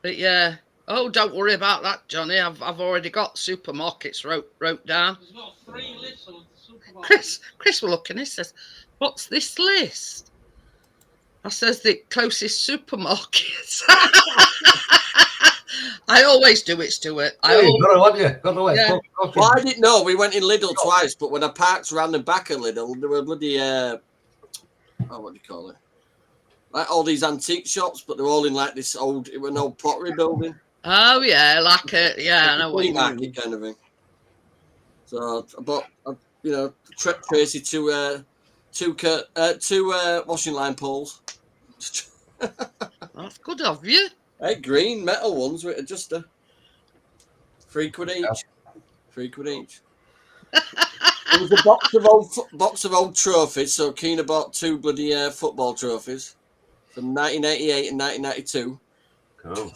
But yeah. Oh, don't worry about that, Johnny. I've already got supermarkets wrote down. There's not 3 lists on the supermarket. Chris will look and he says, "What's this list?" I says the closest supermarkets. I always do it, Stuart. Got to wait. Yeah. Well, I didn't know. We went in Lidl twice, but when I parked around the back of Lidl, there were bloody what do you call it? Like all these antique shops, but they're all in like this old, it was an old pottery building. Oh yeah, like I know what Flea you market mean. kind of thing. So I bought, Tracy two washing line poles. That's good of you. Hey, green metal ones with adjuster. £3 each. £3 each. There was a box of old trophies. So Keena bought 2 bloody football trophies from 1988 and 1992. Cool.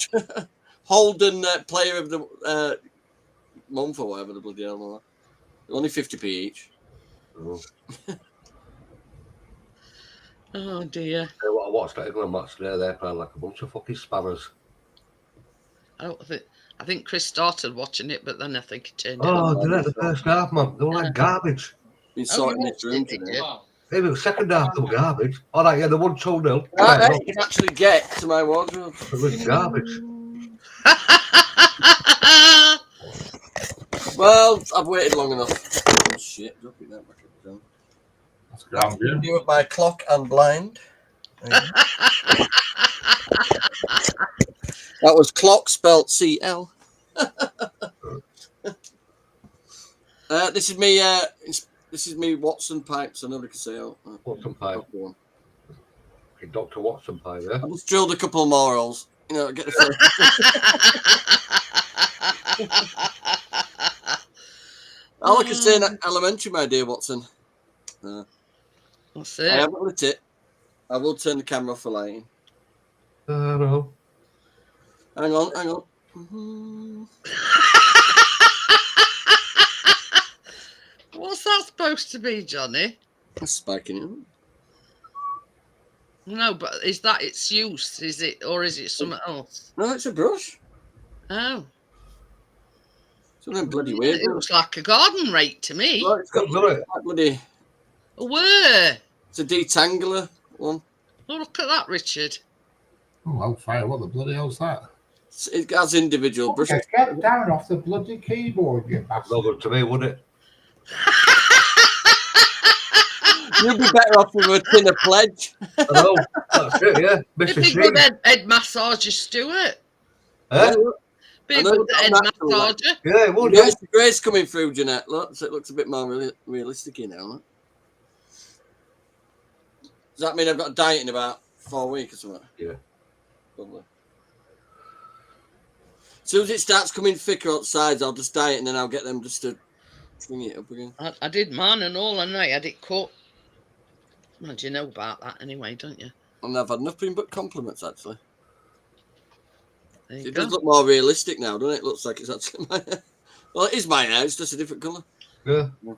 Holden player of the month or whatever the bloody hell are. Only 50p each. Oh. Oh dear. What I watched that England match today, they're playing like a bunch of fucking spammers. I think Chris started watching it, but then I think he turned it Oh, off. did the first half, man? They were like garbage. Been sorting you this room watched it, today. did Wow. Maybe the second half, they were garbage. All right, yeah, they won 2-0. Right, you can actually get to my wardrobe. It was garbage. Well, I've waited long enough. Oh, shit, drop it that back up down. That's grand, yeah. Do it by clock and blind. That was clock spelt CL. This is me. This is me. Watson pipes. I never can say out. Watson pipe. Dr. Watson pipe, yeah? I just drilled a couple more holes. You know, get the first. All I can say in elementary, my dear Watson. That's I it. haven't lit it. I will turn the camera off for lighting. No. Hang on. What's that supposed to be, Johnny? That's spiking it. No, but is that its use? Is it, or is it something else? No, it's a brush. Oh, Something bloody weird. it looks like a garden rake to me. Well, it's got bloody. Oh, where? It's a detangler one. Oh, look at that, Richard. Oh, hellfire, what the bloody hell's that? It has individual brushes. Get down off the bloody keyboard, you bastard. No good to me, would it? You'd be better off with a tin of Pledge. I know. That's it, yeah. It'd Mr. be good Sheen. head massager, Stuart. Eh? Be I a know good it's not head natural, like. massager. Yeah, it would. Yeah, Yeah. it's the grace coming through, Jeanette. Look, so it looks a bit more realistic now. Look. Does that mean I've got to diet in about 4 weeks or something? Yeah. Probably. As soon as it starts coming thicker on sides, I'll just diet and then I'll get them just to swing it up again. I did mine and all, and I had it cut. Well, do you know about that anyway, don't you? And I've had nothing but compliments, actually. There you It go. does look more realistic now, doesn't it? It looks like it's actually my hair. Well, it is my hair, it's just a different colour. Yeah. Well,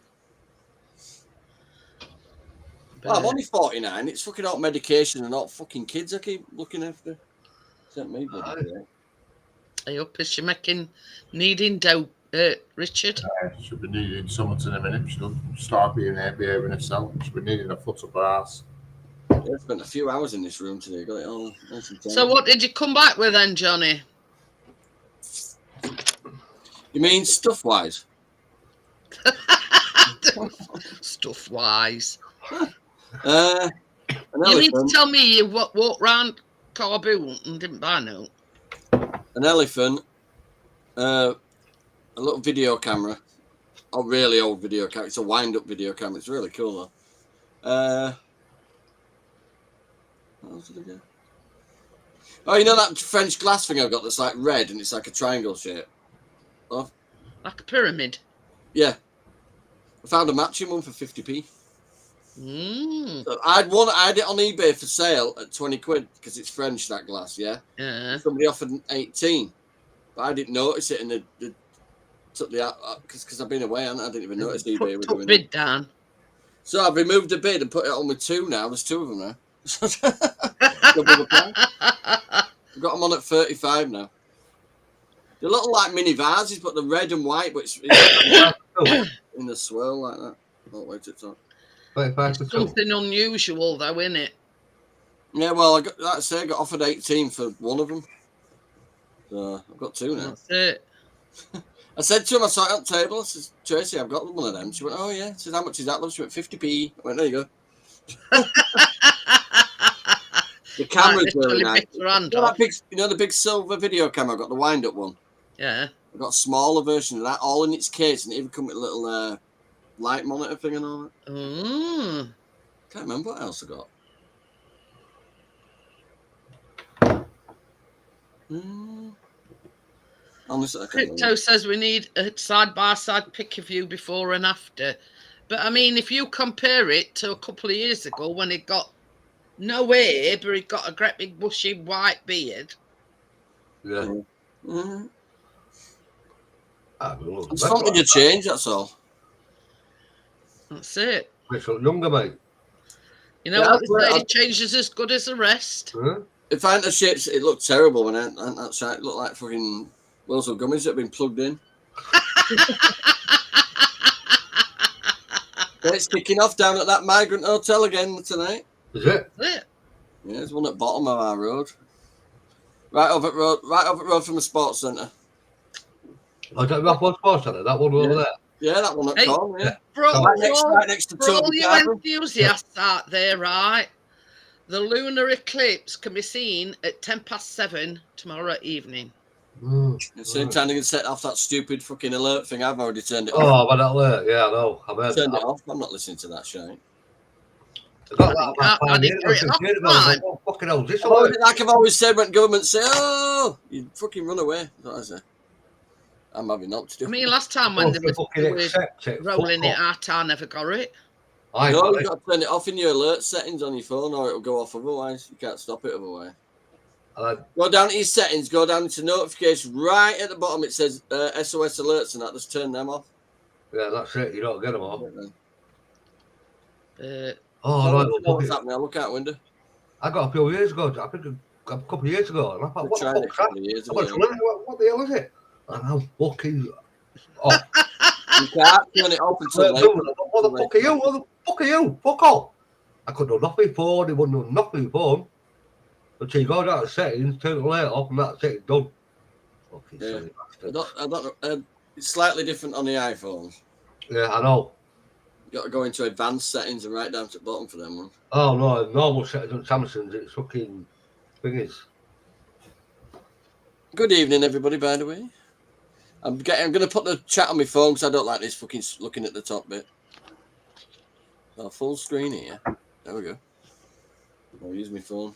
I'm only 49. It's fucking all medication and all fucking kids I keep looking after. Except me, bloody hell. Hey, up, is she needing dough, Richard? She'll be needing someone in a minute. She'll start behaving herself. She'll be needing a foot up her ass. Yeah, I spent a few hours in this room today. Got it all nice and So what did you come back with then, Johnny? You mean stuff-wise? Stuff-wise. An You need to elephant. tell me you walked round Corboot and didn't buy no. An elephant. A little video camera. A really old video camera. It's a wind-up video camera. It's really cool, though. What else did I get? Oh, you know that French glass thing I've got that's like red and it's like a triangle shape? Oh, Like a pyramid. yeah. I found a matching one for 50p. Mm. So I had it on eBay for sale at 20 quid because it's French, that glass, yeah? Yeah. Somebody offered 18, but I didn't notice it and they took the because I've been away and I didn't even notice eBay were Put doing bid it. down. So I've removed the bid and put it on with 2 now. There's 2 of them now. Double the price. I've got them on at 35 now. They're little like mini vases, but they're red and white, but it's in a swirl like that. Oh, wait, it's on. It's something unusual though, isn't it? Yeah, well, I got offered 18 for one of them. So I've got 2 now. That's it. I said to him, I saw it on the table. I said, Tracy, I've got one of them. She went, oh yeah. I said, how much is that? She went, 50p. I went, there you go. The camera's really nice. You know the big silver video camera? I got the wind-up one. Yeah. I got a smaller version of that, all in its case, and it even come with a little light monitor thing and all that. Mm. Can't remember what else I got. Honestly, I can't Crypto remember. says we need a side-by-side pic of you before and after. But I mean, if you compare it to a couple of years ago when he got no hair, but he got a great big bushy white beard. Yeah. Mm-hmm. I mean, look, It's something to change, that's all. That's it. Makes you look younger, mate. You know Yeah, what that's they right. say, change is as good as the rest. Huh? If I hadn't have shapes, it looked terrible when that's right. It looked like fucking wheels of gummies that have been plugged in. Well, it's kicking off down at that migrant hotel again tonight. Is it? That's it. Yeah, there's one at the bottom of our road. Right over at road from the sports centre. Oh, is that Rathbone Sports Centre? That one over there? Yeah, that one at Hey, Corn, yeah. For all, Right next to for all Toby you Carver. enthusiasts out there, right? The lunar eclipse can be seen at 7:10 tomorrow evening. Mm. At the same time, they can set off that stupid fucking alert thing. I've already turned it off. Oh, but that late. Yeah, I know. I've heard Turned it that. off. I'm not listening to that shit. I got that about I 5 didn't years turn it ago, off, 6 years ago. I was like, oh, fucking hell, is this Oh, alert? like I've always said when government say, oh, you fucking run away. That's what I say. I'm having not to do. I mean, last time when Supposed to fucking they were accept it. rolling Fuck it out, I never got it. off. I No, got you've it. got to turn it off in your alert settings on your phone or it'll go off otherwise. You can't stop it otherwise. Go down to your settings, go down to notifications. Right at the bottom it says SOS alerts and that. Just turn them off. Yeah, that's it. You don't get them all. Oh, right. What's happening? I'll look out the window. I got a few years ago. I think a couple of years ago. And I thought, We what tried the it a fuck's couple that? of years I went, ago. what the hell is it? And I'm fucking off. You can't turn it off until later. What the fuck are you? What the fuck are you? Fuck off. I could do nothing phone. It wouldn't do nothing phone. Until you go down to settings, turn the light off, and that's it. Done. Fucking Yeah. silly bastard. I don't know. It's slightly different on the iPhones. Yeah, I know. got to go into advanced settings and right down to the bottom for them one. Oh no, normal settings on Samsung's. It's fucking thingies. Good evening, everybody. By the way, I'm going to put the chat on my phone because I don't like this fucking looking at the top bit. Oh, full screen here. There we go. I'll use my phone.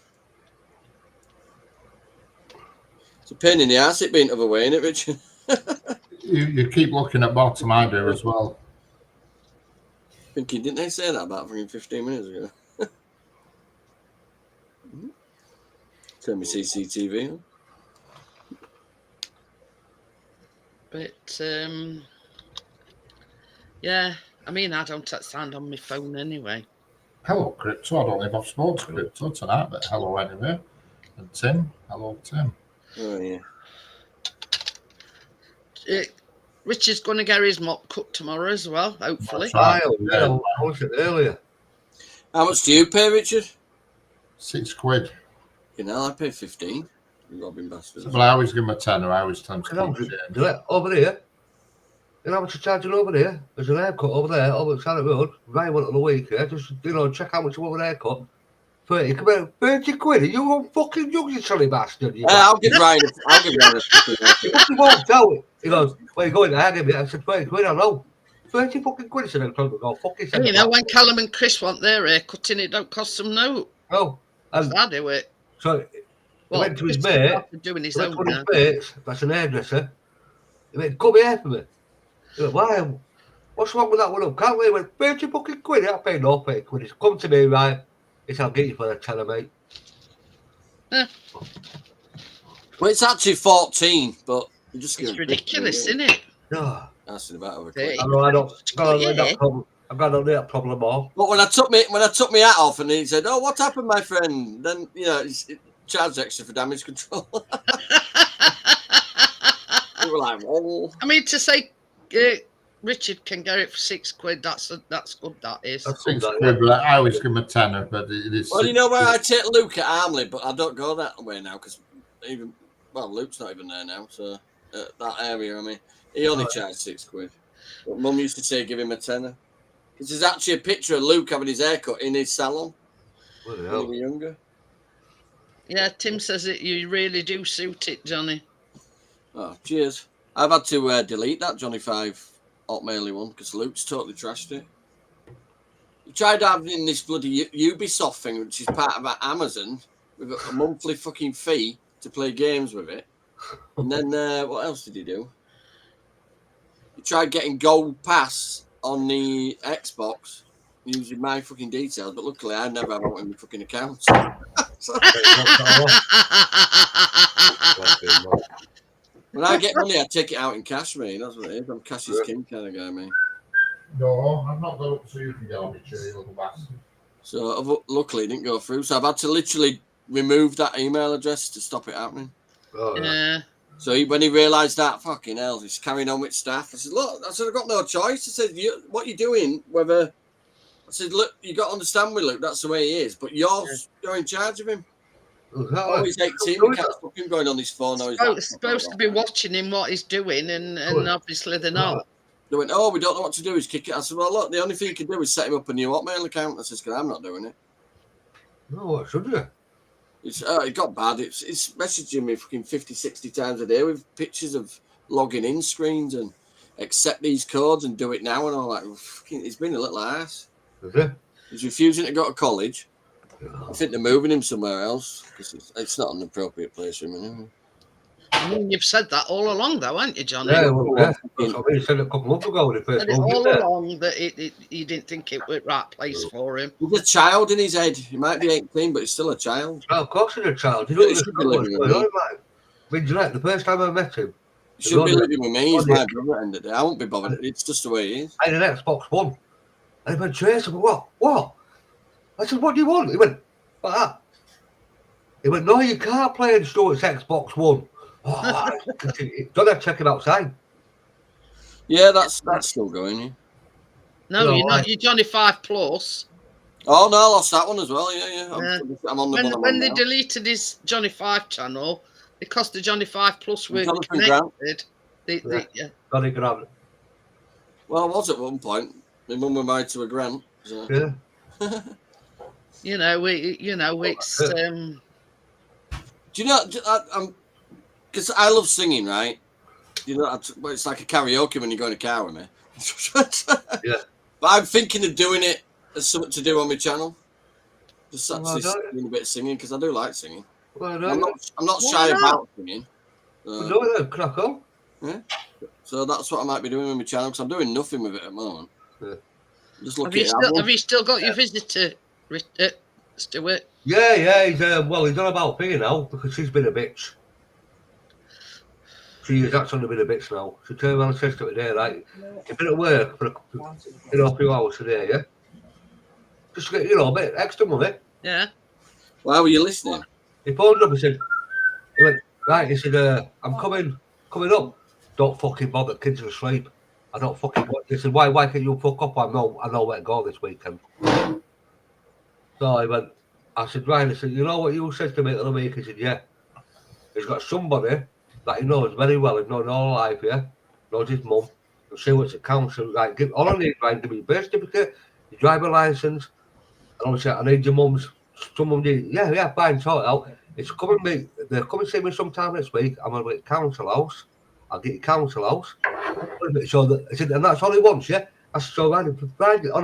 It's a pain in the ass it being the other way, isn't it, Richard? You keep looking at bottom, I do as well. Thinking, didn't they say that about 15 minutes ago? Turn my CCTV on. But yeah, I mean, I don't sound on my phone anyway. Hello, Crypto. I don't know if I've spoken to Crypto tonight, but hello anyway. And Tim. Hello, Tim. Oh, yeah. Richard's going to get his mop cut tomorrow as well, hopefully. That's right. I watched it earlier. How much do you pay, Richard? £6. You know, I pay 15. You robbing bastards. But I always give him a tenner. I always tell him to keep change. Over here. You know how much you're charging over here? There's an haircut over there, over the side of the road. Ryan went on the week here. Just, check how much you want an haircut. 30, come here, 30 quid. Are you on fucking young, you silly bastard? I'll give Ryan a He walked out. He goes, where you going? I give you. I said, 30 quid, I know. 30 fucking quid. He said, I'm trying to go, fuck it. You know, when Callum and Chris want their hair cutting, it don't cost them no. No. And I do it. so he went to his Chris mate. after doing his Went own to one hair. of his mates, that's an hairdresser. He went, come here for me. He went, why? What's wrong with that one up? Can't we? He went, 30 fucking quid. I paid no 30 quid. He's come to me, right? He said, I'll get you for the tenner, mate. Well, it's actually 14, but you just It's ridiculous, isn't it? No. That's about over. Hey. I know I don't have that problem. I've got that problem more. But when I took my hat off and he said, "Oh, what happened, my friend?" Then it charged extra for damage control. We were like, "Oh." I mean, to say Richard can get it for £6. That's good. That is. That's £6, good, that, but I always give him a tenner. But it is. Well, you know where I take Luke at Armley, but I don't go that way now because Luke's not even there now. So that area, I mean, he only charged £6. But Mum used to say, "Give him a tenner." This is actually a picture of Luke having his haircut in his salon when he was younger. Yeah, Tim says that you really do suit it, Johnny. Oh, cheers. I've had to delete that Johnny 5 Hotmail one because Luke's totally trashed it. He tried having this bloody Ubisoft thing, which is part of Amazon, with a monthly fucking fee to play games with it. And then what else did he do? He tried getting Gold Pass on the Xbox using my fucking details, but luckily I never have out in my fucking account. When I get money, I take it out in cash, mate. That's what it is. I'm cash is king kind of guy, mate. No, I've not got up so you can get on me, you little bastard. So luckily it didn't go through. So I've had to literally remove that email address to stop it happening. Oh, Yeah. So when he realised that, fucking hell, he's carrying on with stuff. I said, look, I've got no choice. I said, what you doing? I said, look, you got to understand me, Luke. That's the way he is. But you're in charge of him. Oh, he's 18. We can't stop him going on his phone. Supposed to be watching him what he's doing, and obviously they're not. They went, oh, we don't know what to do. He's kick it. I said, well, look, the only thing you can do is set him up a new Hotmail account. I said, because I'm not doing it. no, what should you? It got bad. It's messaging me fucking 50, 60 times a day with pictures of logging in screens and accept these codes and do it now and all that. Fucking, he's been a little ass. Is it? He's refusing to go to college. I think they're moving him somewhere else because it's not an appropriate place for him anyway. I mean, you've said that all along, though, haven't you, Johnny? Yeah, well, yeah. That's what we said a couple of months ago when he first Said it moved all in there. along that you didn't think it was the right place for him. He's a child in his head. He might be 18, but he's still a child. Oh, of course he's a child. You Yeah, don't he should understand be what's living going with on, me. man. I mean, Jeanette, the first time I met him, He should be Ronnie- living with me. He's Ronnie- my brother at the end of the day. I won't be bothered. It's just the way he is. I had an Xbox One. And he went, Trace, I went, what? What? I said, what do you want? He went, what that? He went, no, you can't play and store it's Xbox One. Oh, don't have to check him outside. Yeah, that's still going. Yeah. No, No, you're not. You're Johnny 5 Plus. Oh no, I lost that one as well. Yeah. I'm on the one I'm When on they now. deleted his Johnny 5 channel, because the Johnny 5 Plus were Jonathan Grant. connected, yeah. Got it, grab it. Well, I was at one point. My mum was married to a Grant. So. Yeah. It's Do you know? Because I love singing, right? You know, it's like a karaoke when you go in a car with me. Yeah. But I'm thinking of doing it as something to do on my channel. Just Well, actually don't doing a bit of singing because I do like singing. Well, I'm not Why shy not? about singing. no, no, crack on. So that's what I might be doing with my channel because I'm doing nothing with it at the moment. Yeah. Just have looking you at still have you still got your visitor, Stuart? Yeah, he's he's on about me now because she's been a bitch. She has actually been a bitch now. She turned around and says to me today, right, you've been at work for a few hours today, yeah? Just to get, a bit extra money. Yeah. Why were you listening? He phoned up and said, he went, right, he said, I'm coming up. Don't fucking bother, kids are asleep. I don't fucking want. He said, why can't you fuck up? I know where to go this weekend. So I said, right, I said, you know what you said to me the other week? He said, yeah. He's got somebody that he knows very well, he's known all life, yeah? Knows his mum. And see what's at council. Like, all I need, right, give me your birth certificate, your driver license, and obviously I need your mum's. Someone did, yeah, fine, sort it out. It's coming me. They're coming to see me sometime next week. I'm gonna be at council house. I'll get your council house. So that I said, and that's all he wants, yeah. That's so right.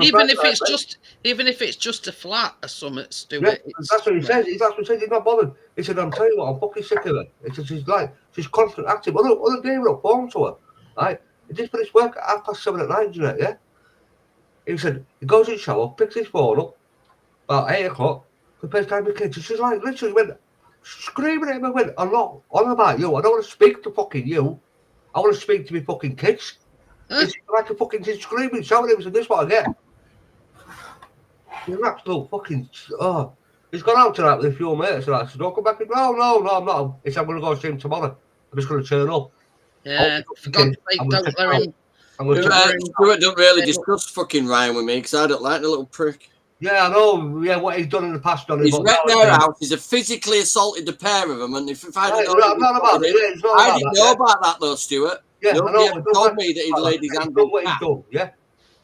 Even if it's just a flat or something, Stuart. Yeah, that's what he says. That's what he says. He's not bothered. He said, "I'm telling you what, I'm fucking sick of it." He said, she's constant active. Other day we're up phone to her, right? He just finished work at 7:30 at night, you know, yeah. He said he goes in the shower, picks his phone up about 8 o'clock. Prepares time with kids. She's like literally went screaming at him. I went, "I'm not on about you. I don't want to speak to fucking you. I want to speak to me fucking kids." It's like a fucking screaming, shouting at him. So this is what I get. He's an absolute fucking. Oh, he's gone out tonight with a few mates. And I said, "Don't come back." No, I'm not. He said, "I'm going to go see him tomorrow. I'm just going to turn up." Yeah, for God's sake, don't let him. Stuart don't really discuss fucking Ryan with me because I don't like the little prick. Yeah, I know. Yeah, what he's done in the past. He's wrecked their house. He's physically assaulted the pair of them. And if I didn't know, I didn't know about that though, Stuart. Yeah, nobody ever told me that he'd laid his hand on what he's done. Yeah,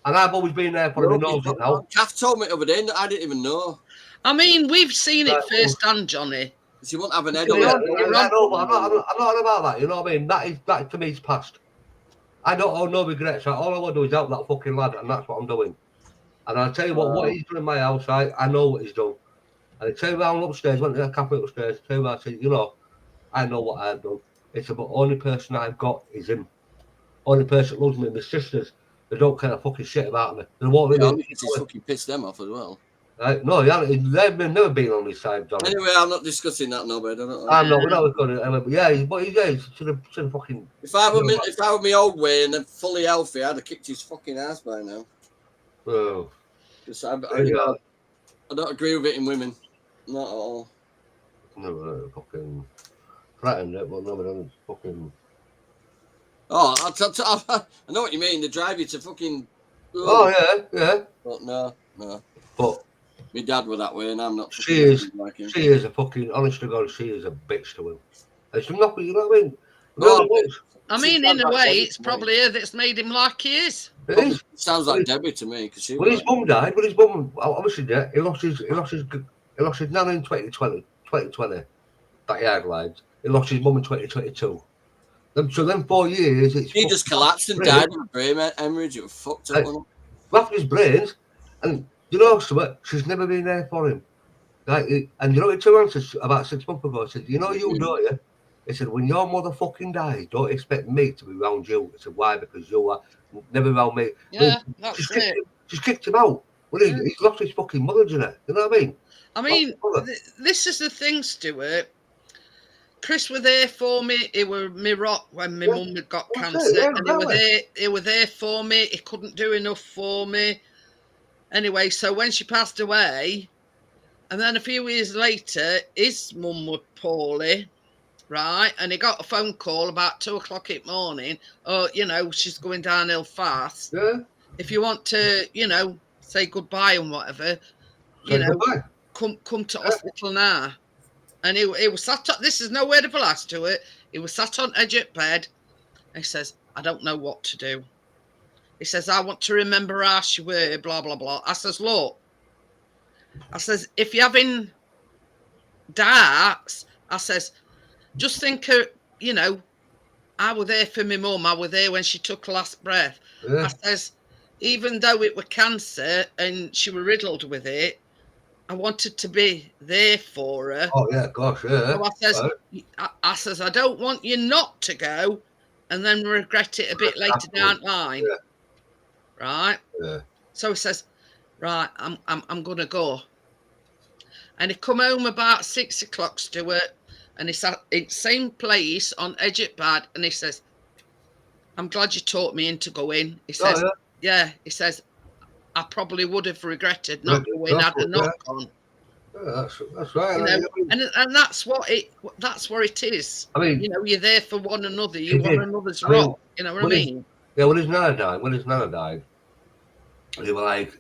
and I've always been there for him. He knows it now. Kath told me the other day that I didn't even know. I mean, we've seen it firsthand, Johnny. Because he won't have an head on it. I know, but I'm not about that. You know what I mean? That to me is past. I don't owe no regrets. All I want to do is help that fucking lad, and that's what I'm doing. And I'll tell you what he's done in my house, I know what he's done. And I turned around upstairs, went to the cafe upstairs, turned around and said, I know what I've done. It's about the only person I've got is him. Only person that loves me, my sisters, they don't care a fucking shit about me. They won't really. He's fucking pissed them off as well. No, they've never been on his side, Johnny. Anyway, I'm not discussing that, no, but I'm not. We're not going to. Yeah, he should have fucking. If I were my old way and fully healthy, I'd have kicked his fucking ass by now. Oh. I don't agree with it in women, not at all. Never fucking threatened it, but never done fucking. Oh, I know what you mean. They drive you to fucking. Oh yeah. But no. But my dad was that way, and I'm not. She is a fucking. Honest to God, she is a bitch to him. It's not. You know what I mean? No, I mean, in a way, it's probably her that's made him like he is. It is. Sounds like Debbie to me. Because when his mum died, obviously, yeah, he lost his nan in 2020. That he idolized. He lost his mum in 2022. So then 4 years, he just collapsed and died of a brain hemorrhage. It was fucked up. Left his brains, and you know something? She's never been there for him. Like, and you know, he turned around about 6 months ago. He said, "You know, you don't you?" He said, "When your mother fucking dies, don't expect me to be around you." I said, "Why? Because you are never around me." Yeah, that's it. She's kicked him out. Well, he's lost his fucking mother, you know what I mean? I mean, this is the thing, Stuart. Chris were there for me. He were me rock when my mum had got cancer, and he were there for me. He couldn't do enough for me. Anyway, so when she passed away, and then a few years later, his mum was poorly, right? And he got a phone call about 2 o'clock in the morning. Oh, she's going downhill fast. Yeah. If you want to, say goodbye and whatever, come to hospital now. And he was sat on, this is no word of a lie to it. He was sat on edge of bed. And he says, "I don't know what to do." He says, I want to remember how she were, blah, blah, blah. I says, look, I says, if you're having darts, I says, just think of, you know, I were there for my mum. I were there when she took her last breath. Yeah. I says, even though it were cancer and she were riddled with it, I wanted to be there for her. Oh yeah, gosh, yeah. So I says, Right. I says, I don't want you not to go and then regret it a bit later down the line. Yeah. Right? Yeah. So he says, right, I'm gonna go. And he come home about 6 o'clock, Stuart, and he sat in the same place on edge of bed, and he says, I'm glad you taught me into going. He says, Oh, yeah, he says, I probably would have regretted not Yeah, going had a yeah. knock on. Yeah, that's right. You know, and that's what it is. I mean, You know, you're there for one another. You He want did. another's I mean, rock. You know what I when he- mean? yeah, when his nana died, they were like,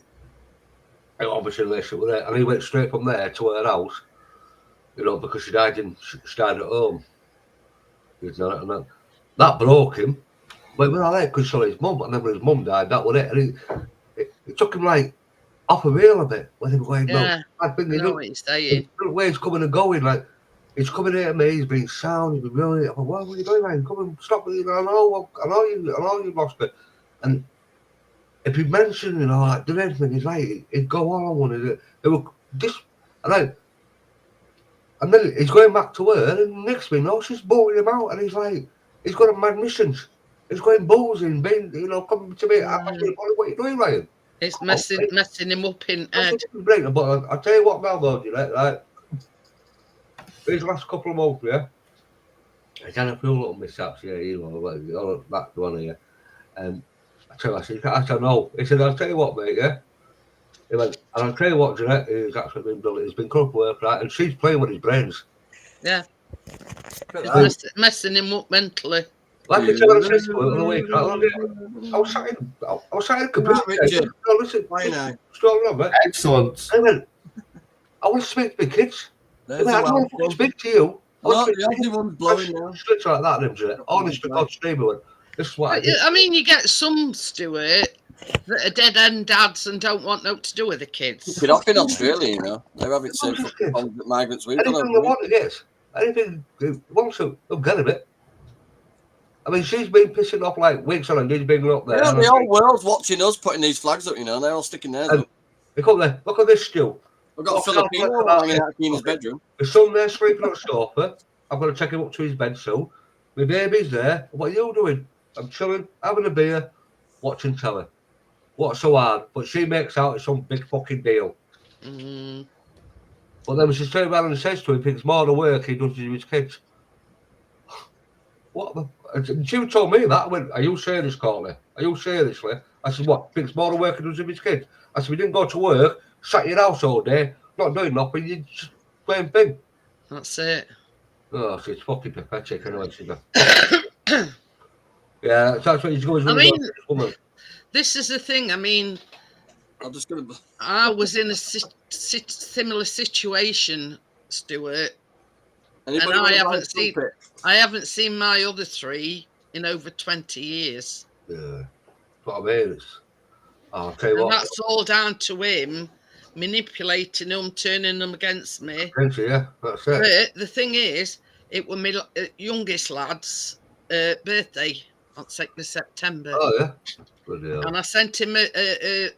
obviously relationship with her, and he went straight from there to her house, you know, because she died at home. His nana, and that broke him. But when I like, because saw his mum, and then when his mum died, that was it. And it took him like off a reel a bit when he was going, Yeah, I think I know what you're saying. the way he's coming and going, like, he's coming here to me, he's being sound, he's been really, I thought, what are you doing, man? Come and stop me, I know you lost it. And if he mentioned, you know, like, did anything, he's like, he'd go on one, it would just, and then he's going back to her, and next thing, no, she's booting him out, and he's like, he's got a mad missions. He's going boozing, being, you know, coming to me, what are you doing, Ryan? It's messing him up in head. But I'll tell you what now, though, right? These last couple of months, yeah, he's had a few little mishaps, yeah, you know, all that one here. And I said, no. He said, I'll tell you what, mate, yeah. He went, and I'll tell you what, Jeanette, he's actually been brilliant. He's been corrupt work, right? And she's playing with his brains. Yeah. Right. Messing him up mentally. Like I said, I said to her on the week, I was sat in the computer. Richard. No, listen, Why now? strolling on, mate. Excellent. I went, I want to speak to my kids. I There's don't a want to speak to you. I Oh, want to speak the to you. other one's blowing now. Switch like that, then, Jeanette. Honest to God, stream it. This is what I did. I mean, you get some, Stuart, that are dead end dads and don't want no to do with the kids. Been off in Australia, you know. They're having same Who's fucking problems that migrants we've got. Anything they want to get. Anything they want to, they'll get a bit. I mean, she's been pissing off like weeks on end. He's been up there. Yeah, the whole world's watching us putting these flags up, you know. They're all sticking theirs And- up. Look up there. Look at this still. We've got a Oh, Filipino God, hanging out in his bedroom. The son there sleeping on the sofa. I'm going to take him up to his bed soon. My baby's there. What are you doing? I'm chilling, having a beer, watching telly. What's so hard? But she makes out it's some big fucking deal. Mm. But then she turns around and says to him, it's more the work he does with his kids. What the? And she told me that. I went, are you serious, Courtney? Are you seriously? I said, what? It's more the work he does with his kids. I said, we didn't go to work, sat in your house all day, not doing nothing, you just same thing. That's it. Oh, she's fucking pathetic anyway, she's a... Yeah, that's what he's going I mean, this woman. this is the thing. I mean, I'm just going to. I was in a similar situation, Stuart. Anybody And want I to buy haven't seen- trumpet? I haven't seen my other three in over 20 years. Yeah, that's what I mean. It's, I'll tell you And what. that's all down to him manipulating them, turning them against me. Yeah, that's it. But the thing is, it was my youngest lad's birthday on 2nd of September. Oh, yeah. Bloody hell. And I sent him a happy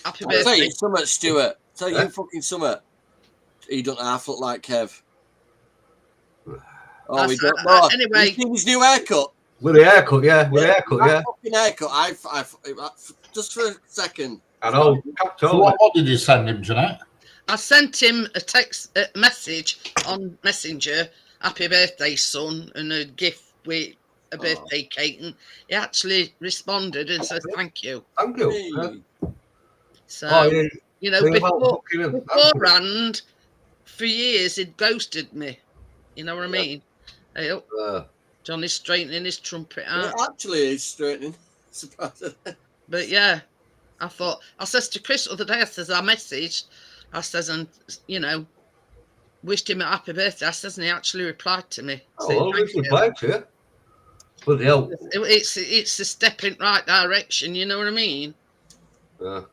I'll tell birthday. you something, Stuart. Tell Huh? you fucking something. He don't half look like Kev. Oh, we That's- don't know. anyway. You seen his new haircut? With a haircut, yeah. With a haircut, That yeah. fucking haircut. I just for a second. I know. So what did you send him, Jeanette? I sent him a message on Messenger, happy birthday, son, and a gift with a birthday cake. And he actually responded and said, thank you. Thank you. Hey. Yeah. So, Oh, yeah. you know, Think about beforehand, for years, he'd ghosted me. You know what I mean? Hey, oh, Johnny's straightening his trumpet out. It actually is straightening. Surprisingly. But yeah, I says to Chris the other day, I says, I messaged, I says, and, you know, wished him a happy birthday. I says, and he actually replied to me. Oh, saying, well, thank this you. is bad, yeah. Bloody hell. It's a step in right direction. You know what I mean? Bloody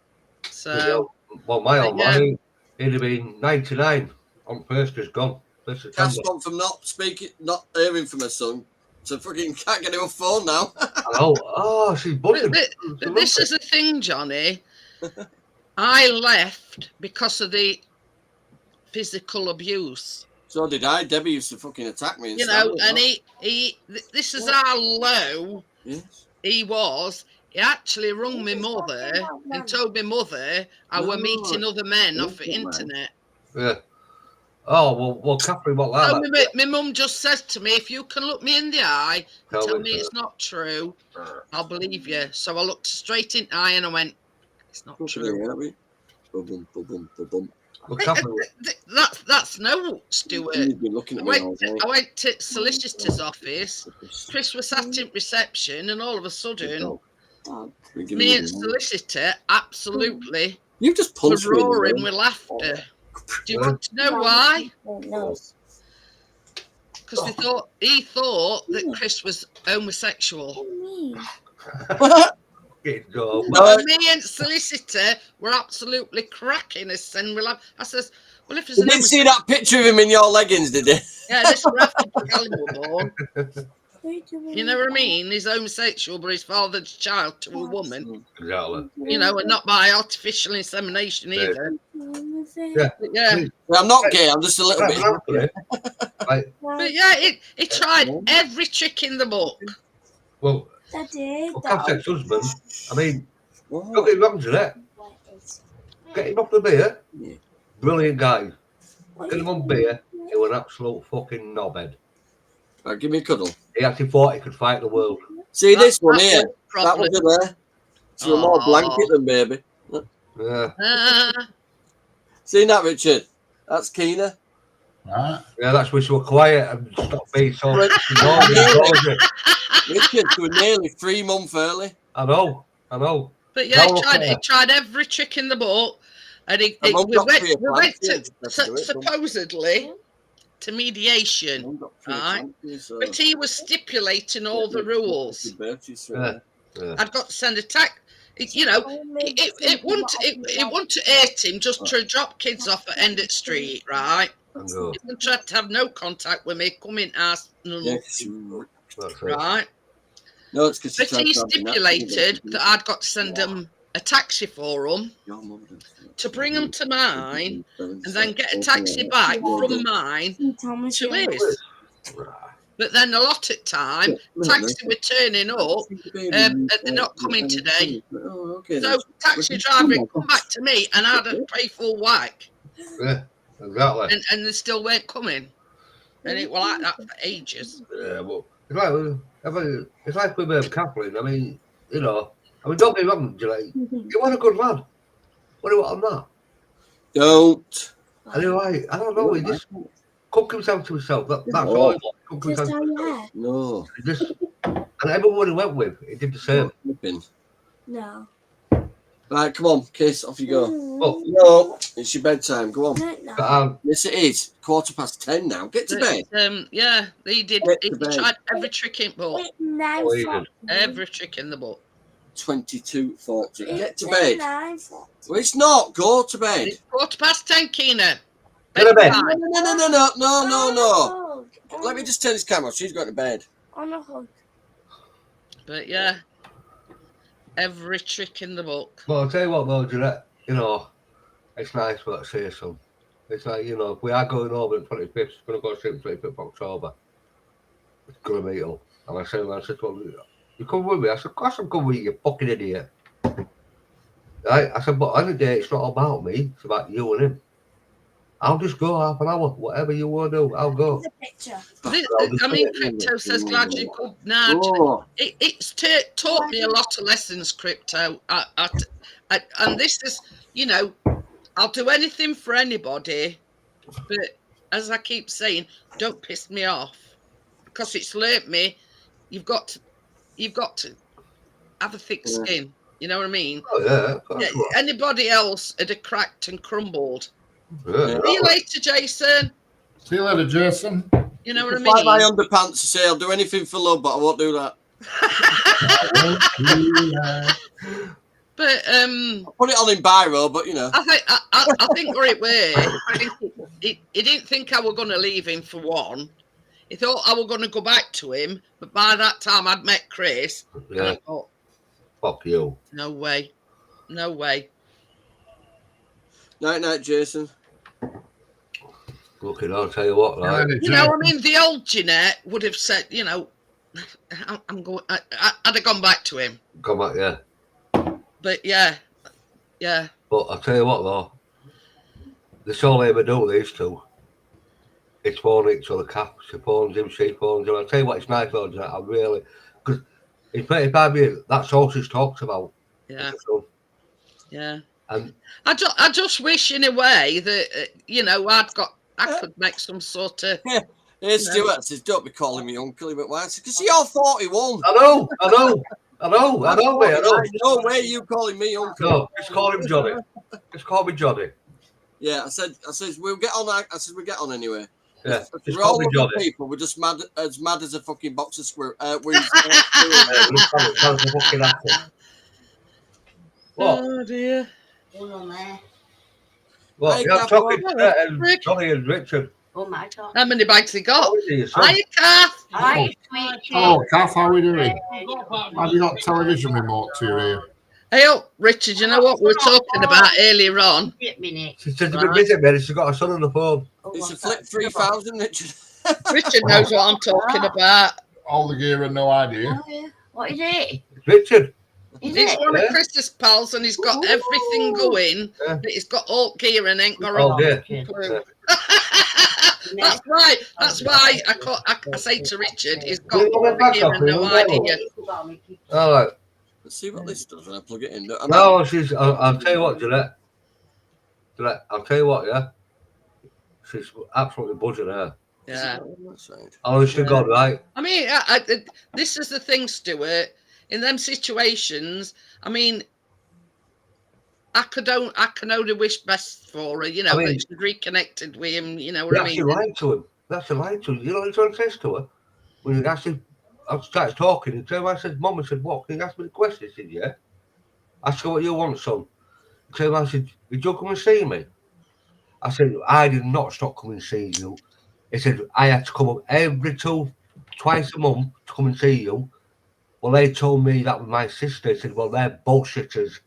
So hell. Well, my old yeah. man, he'd have been 99 on first has gone. First Cass September. gone from not hearing from her son to fucking can't get him a phone now. Oh, she's buzzing. But this is the thing, Johnny. I left because of the physical abuse. So did I. Debbie used to fucking attack me. And You know, and this is how low Yes. he was. He actually rung my mother and told my mother I were meeting other men off the internet. Yeah. Oh, well, Catherine, what like So that? my mum just says to me, if you can look me in the eye and Tell tell me me it's not true, I'll believe you. So I looked straight in the eye and I went, it's not true. Well, Catherine, That's no, Stuart. You've been looking I at me all went, day. I went to solicitor's office. Chris was sat in reception, and all of a sudden, me and solicitor absolutely You just were punched me. in the roaring room. with laughter. Do you want to know why? No. Because he thought that Chris was homosexual. get go. Well, me and solicitor were absolutely cracking us, and we're like, I says, well, if there's You an didn't see that picture of him in your leggings, did you? yeah, this was after Callum was born. You know what I mean? He's homosexual, but he's fathered a child to a woman. Exactly. You know, and not by artificial insemination either. Yeah. But yeah, Well, I'm not gay. I'm just a little bit. but yeah, he tried every trick in the book. Well, Daddy, Catherine's husband, I mean, What? don't get me wrong, Jeanette. Get him off the beer. Yeah. Brilliant guy. Get him on beer. He was an absolute fucking knobhead. Right, give me a cuddle. He actually thought he could fight the world. See this one That's here? the That problem. one there. It's a more Oh. blanket than baby. Yeah. Seen that, Richard? That's Keena. Right. Yeah, that's why she was quiet and stopped being so Right. noisy. Richard, you were nearly 3 months early. I know. But yeah, No, he tried every trick in the book, and I've got we went to to supposedly to mediation, right? But he was stipulating all the rules. Yeah. I'd got to send a tax. You know, it wouldn't hurt him just to drop kids off at End of Street, right? And go. He wouldn't have to have no contact with me, come in, ask, That's it. right? No, it's because But he stipulated that I'd got to send him a taxi for him to bring him to mine, and then get a taxi back from mine to his. But then a lot of time, taxi were turning up, and they're not coming today. Oh, okay. So taxi driver would come back to me, and I'd have to pay full whack, Yeah, exactly. and they still weren't coming. And it was like that for ages. Yeah, well, it's like with Kathleen. I mean, you know, don't get me wrong, Julie. You want a good lad. What do you want on that? Don't. And you're like, I don't know, he just cook himself to himself. That's all. Cook himself to himself. No. He just, and everyone he went with, he did the same. Flipping. No. Right, come on, kiss, off you go. Oh, No, it's your bedtime. Go on. No. Yes, it is. 10:15 now. Get to bed. Yeah, he did. Get He to bed. tried every trick in the book. It's 9 Oh, he did. Every trick in the book. 22:40. Get to bed. 9:40. Well, it's not. Go to bed. It's 10:15, Keena. Go to bed. Bedtime. No. Let me just turn this camera. She's going to bed. On a hug. But yeah, every trick in the book. Well, I'll tell you what, though, Jeanette, you know, it's nice what I say, son. It's like, you know, if we are going over the 25th, it's going to go straight to 25th of October. It's going to meet up. And I said, well, you come with me? I said, of course I'm coming with you, you fucking idiot. Right? I said, but on the day, it's not about me, it's about you and him. I'll just go half an hour, whatever you want to do, I'll go. The picture. I mean, Crypto says glad you could. Nah, Oh, it's taught me a lot of lessons, Crypto. And this is, you know, I'll do anything for anybody, but as I keep saying, don't piss me off, because it's learnt me. You've got to have a thick skin. You know what I mean? Oh, yeah. That's right. Anybody else would have cracked and crumbled. Yeah. See you later, Jason. See you later, Jason. You know what I Like my mean? underpants to say, I'll do anything for love, but I won't do that. But Put it on in biro, but you know. I think where it were, he didn't think I were going to leave him for one. He thought I were going to go back to him, but by that time I'd met Chris. And I Yeah. thought, Fuck you. no way, no way. Night, night, Jason. Looking, I'll tell you what, right? You know, I mean, the old Jeanette would have said, you know, I'm going. I'd have gone back to him. Come back, yeah. But yeah. But I'll tell you what, though. This all they ever do, these two. It's phone each other, Cap. She phones him, she phones him. I'll tell you what, it's nice, though, Jeanette. I really. Because in 35 years, that's all she's talked about. Yeah. And I just wish, in a way, that you know, I could make some sort of. Hey, Stuart says, don't be calling me uncle. He went, why? Because you're 41. I know, mate, I know. No way you calling me uncle. No, just call him Johnny. Just call me Johnny. Yeah, I said, we'll get on. I said, we'll get on anyway. Yeah, If just we're call all me other Johnny. people. We're just mad as a fucking box of squirrels. What? Oh dear. What? Hey, You're Kath, talking what? to Johnny and Richard. Oh my God. How many bags he got? How is he, son? Hiya, Kath. Hi, sweet Oh, Kath, how are we doing? Have you got television remote to your ear? Hey, up, Richard. You know what we were talking about earlier on? She said to be busy, man. She's got her son on the phone. It's a Flip 3000, Richard. Richard knows what I'm talking about. All the gear and no idea. What is it? Richard. He's one of Chris's pals, and he's got everything going. Yeah. But he's got alt gear and ain't got Oh, a dear. clue. That's right. That's why I say to Richard, he's got We'll all go back the gear up, and no we'll go. idea. All right. Let's see what this does when I plug it in. No, I'll tell you what, Jeanette. I'll tell you what, yeah. She's absolutely buzzing her. Yeah. Honest to God, right? I mean, this is the thing, Stuart. In them situations, I mean, I can only wish best for her. You know, I mean, that she's reconnected with him. You know what That's I the mean? lie to him. That's the lie to him. You know what he's trying to say to her? When he actually, I started talking, and I said, Mum, I said, what? Can you ask me the question? He said, yeah. Ask her what you want, son. I said, did you come and see me? I said, I did not stop coming and see you. He said, I had to come up twice a month to come and see you. Well, they told me that was my sister. He said, well, they're bullshitters.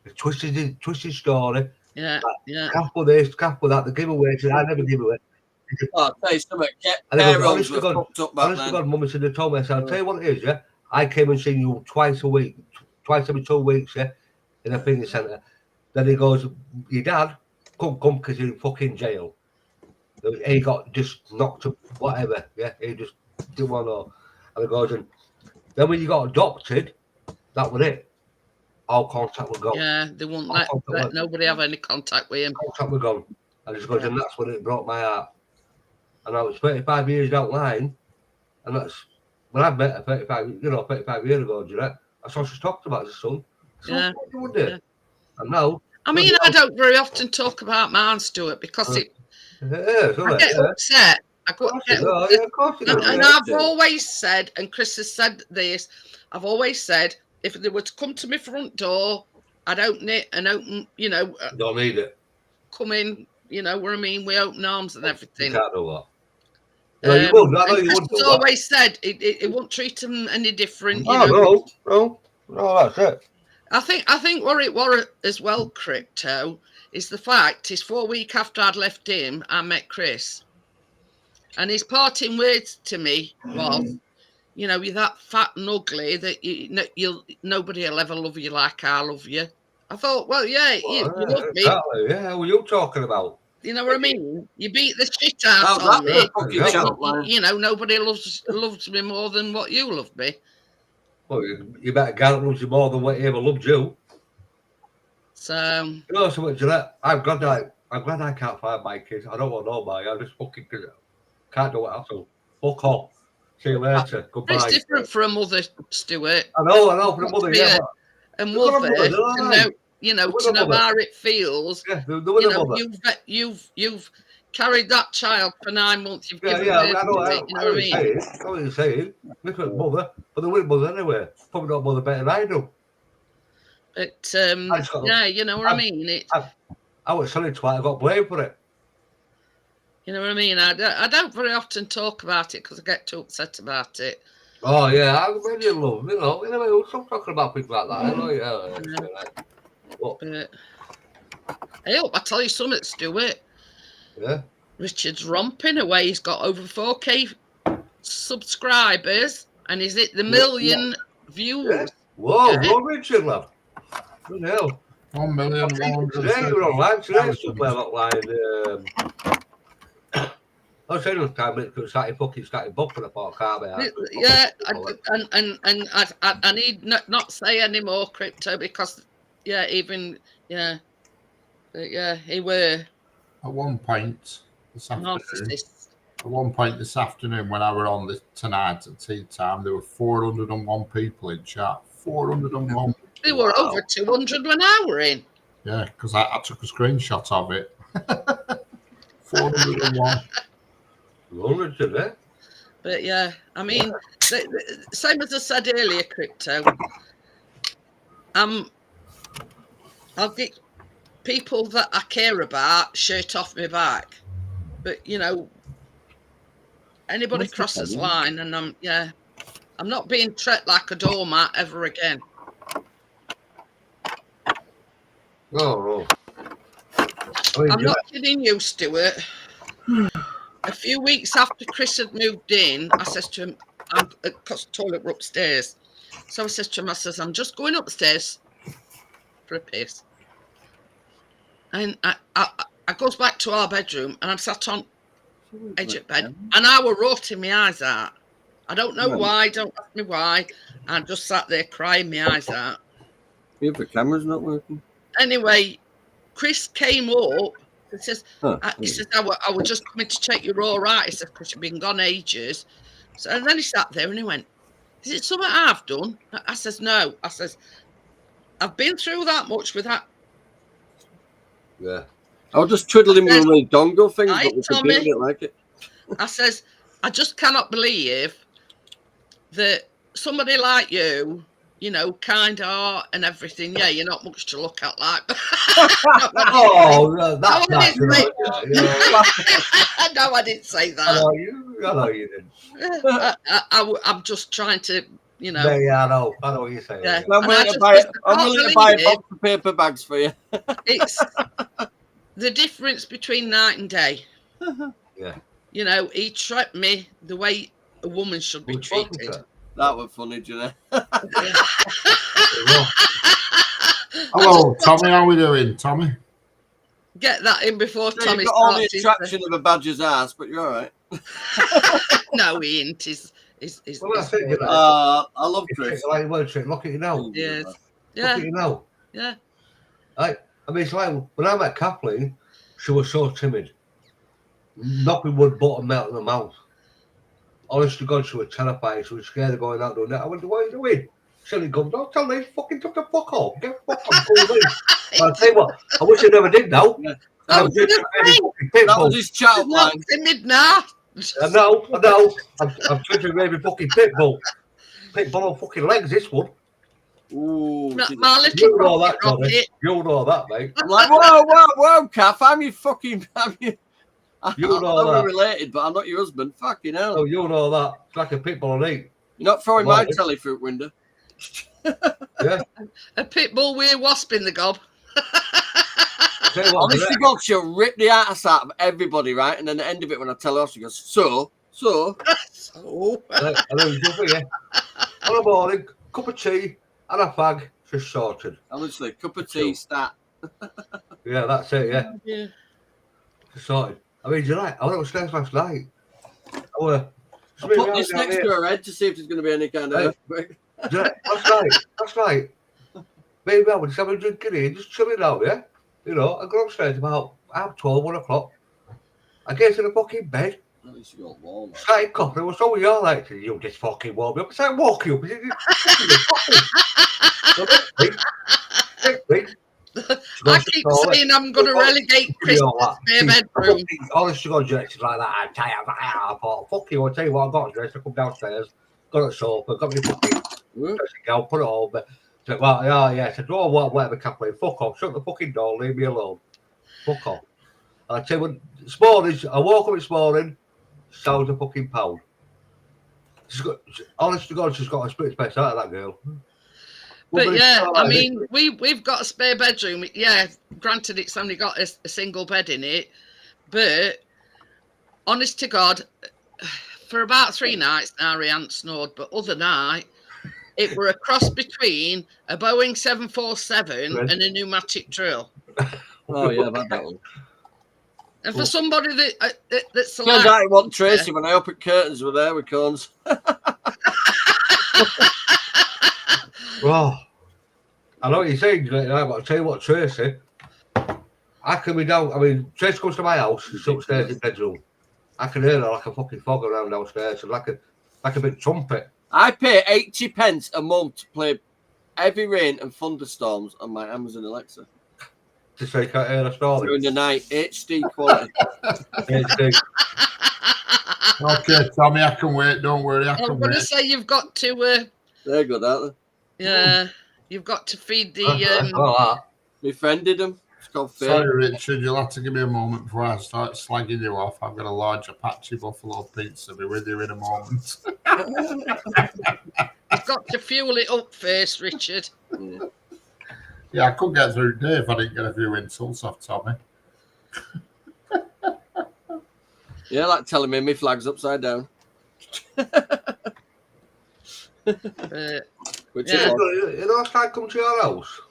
They twisted story. Yeah, yeah. Calf with this, calf with that. They give away. He said, I never give away. Oh, I'll tell you something. And I Care go, homes were fucked up back honest to then. God, Mum said, they told me. I said, I'll tell you what it is, yeah? I came and seen you twice a week, twice every 2 weeks, yeah, in a fitness centre. Then he goes, your dad, come, because he's in fucking jail. He got just knocked up, whatever, yeah? He just didn't want to know. And he goes, and then when you got adopted, that was it. All contact was gone. Yeah, they won't let nobody have any contact with him. Contact was gone. And he goes, and that's when it broke my heart. And I was 35 years down the line, and that's when I met her 35 years ago, Jeanette. That's what she's talked about as a son. Yeah. Yeah. And now, I mean, I don't very often talk about mine, Stuart, because I get upset. I get upset. And I've always said, and Chris has said this, I've always said, if they were to come to my front door, I'd open it and you know. Don't need it. Come in, you know what I mean? We open arms and everything. You can't do that. No, you would. I know you Chris would. has always said it won't treat them any different. You Oh, know? no, that's it. I think what it was as well, Crypto, is the fact is 4 weeks after I'd left him, I met Chris. And his parting words to me was, you know, you're that fat and ugly that nobody will ever love you like I love you. I thought, well, yeah, you love me. Exactly. Yeah, what are you talking about? You know what I mean? You beat the shit out of me. You know, nobody loves me more than what you love me. Well, you bet a guy that loves you more than what he ever loved you. So you know, so much of that. I'm glad I can't find my kids. I don't want nobody. I just fucking can't do it at all. Fuck off. See you later. Goodbye. it's different for a mother, Stuart. I know for a mother, yeah. A mother to know, you know, to know how it feels. Yeah, You know, you've carried that child for 9 months. You've Yeah, given yeah, birth I know, to I it, you know what I mean? I know what you're saying. Look at mother, but they weren't mother anyway. Probably not mother better than I do. But just got- yeah, you know what I mean. I was selling twat, I got blamed for it. You know what I mean. I don't very often talk about it because I get too upset about it. Oh yeah, I'm really in love, you know. Anyway, stop talking about people like that. I know, yeah. What? But I hope I tell you something, Stuart. Yeah. Richard's romping away. He's got over 4K subscribers and he's hit the million views. Yeah. Whoa, Yeah. whoa, Richard, love. Good hell. 1,100,000. Today you're online, today somewhere online. I was saying last time it was starting bumping apart, can't I? Yeah, and I need not say any more crypto because but yeah, he were At one point this afternoon, narcissist. at one point this afternoon when I were on this tonight at tea time, there were 401 people in chat. 401. They were over 200 when I were in. Yeah, because I took a screenshot of it. 401. But yeah, I mean, same as I said earlier, crypto. I'll get people that I care about shirt off my back, but you know, anybody crosses line, and I'm not being treated like a doormat ever again. Oh. I'm not kidding you, Stuart. A few weeks after Chris had moved in, I says to him, because the toilet were upstairs. So I says to him, I says, I'm just going upstairs for a piss. And I goes back to our bedroom and I'm sat on edge of bed and I were rotting my eyes out. I don't know why, don't ask me why. I just sat there crying my eyes out. Yeah, the camera's not working. Anyway, Chris came up. He says, I was just coming to check you're all right. He said, because you've been gone ages. So, and then he sat there and he went, is it something I've done? I says, no. I says, I've been through that much with that. Yeah. I was just twiddling with my dongle thing, Hi, but we could Tommy. do it like it. I says, I just cannot believe that somebody like you, you know, kind heart and everything. Yeah, you're not much to look at, like. That's nice. No, I didn't say that. I know you didn't. I'm just trying to, you know. Yeah, I know what you're saying. Yeah. I'm willing to buy a box of paper bags for you. It's the difference between night and day. Yeah. You know, he treated me the way a woman should be treated. That was funny, Jenna. Hello, Tommy. How we doing, Tommy? Get that in before Yeah, Tommy you've got all the starts his- attraction of a badger's ass, but you're all right. No, he ain't. He's Well, I think I love Chris. Like, look at you now. yes. Look Yeah. at you now. Yeah. I mean, it's like when I met Kathleen, she was so timid. Nothing would but a melt in her mouth. Honest to God, she was terrified. She was scared of going out doing that. I went, what are you doing? She said, don't tell me, fucking took the fuck off. Get fuck on. I'll tell you what, I wish I never did now. Yeah. That was his child not line. timid now. I know. I'm trying to grab a fucking pitbull. Pitbull on fucking legs, this one. Ooh, My little You know that, rocket. Johnny. You know that, mate. I'm like, whoa, Kath, I'm your fucking. You know we're that. related, but I'm not your husband. Fucking hell. Oh, you know that. It's like a pitbull on eight. You're not throwing my Right. telly through the window. Yeah. A pit bull with a wasp in the gob. Tell you what, Honest to God, she'll rip the ass out of everybody, right? And then at the end of it, when I tell her off, she goes, so. So, and then you go, yeah. On a morning, cup of tea and a fag, just sorted. Honestly, cup of tea, stat. Yeah, that's it, yeah. yeah. Just sorted. I mean, you're right. I went upstairs last night. I put this next to her head to see if there's going to be any kind of earthquake. Last night. Maybe I was having a drink in here, just chilling out, yeah? You know, I got upstairs about 12:30, 1 o'clock. I get to the fucking bed. At least you got warm. Started coughing. What's wrong with you? Like, you just fucking warm me up. I started walking up. Next week, she I keep saying I'm going to relegate Chris to the spare bedroom. Honest to God, dresses like that. I thought, fuck you, I'll tell you what, I got dressed. I come downstairs, got a sofa, got me fucking dressing gown, put it over. Said, well, yeah. I said, oh, whatever, Kathleen, fuck off. Shut the fucking door, leave me alone. Fuck off. I tell you what, this morning, I woke up this morning, sounds a fucking pound. Honest to God, she's got a split space out of that girl. But yeah, I mean, we've got a spare bedroom. Yeah, granted, it's only got a single bed in it. But honest to God, for about 3 nights now, Rianne snored. But other night, it were a cross between a Boeing 747 and a pneumatic drill. Oh yeah, about that one. And for somebody that's Turned out it wasn't Tracy when I opened curtains with there with cones. Well, I know what you're saying, but I'll tell you what, Tracy, I can be down. I mean, Tracy comes to my house, she's upstairs in the bedroom. I can hear her like a fucking fog around downstairs, like a big trumpet. I pay 80 pence a month to play Heavy Rain and Thunderstorms on my Amazon Alexa. Just so you can't hear a story. During the night, HD quality. HD. Okay, Tommy, I can wait. Don't worry, I I'm can going to wait. say you've got to. They're good, aren't Yeah, you've got to feed the. they? Befriended them. It's called Fair. Sorry, Richard, you'll have to give me a moment before I start slagging you off. I've got a large Apache Buffalo pizza. Be with you in a moment. You've got to fuel it up first, Richard. Yeah, I could get through today if I didn't get a few insults off Tommy. Yeah, like telling me my flag's upside down. Which Yeah. You know, last time I come to your house.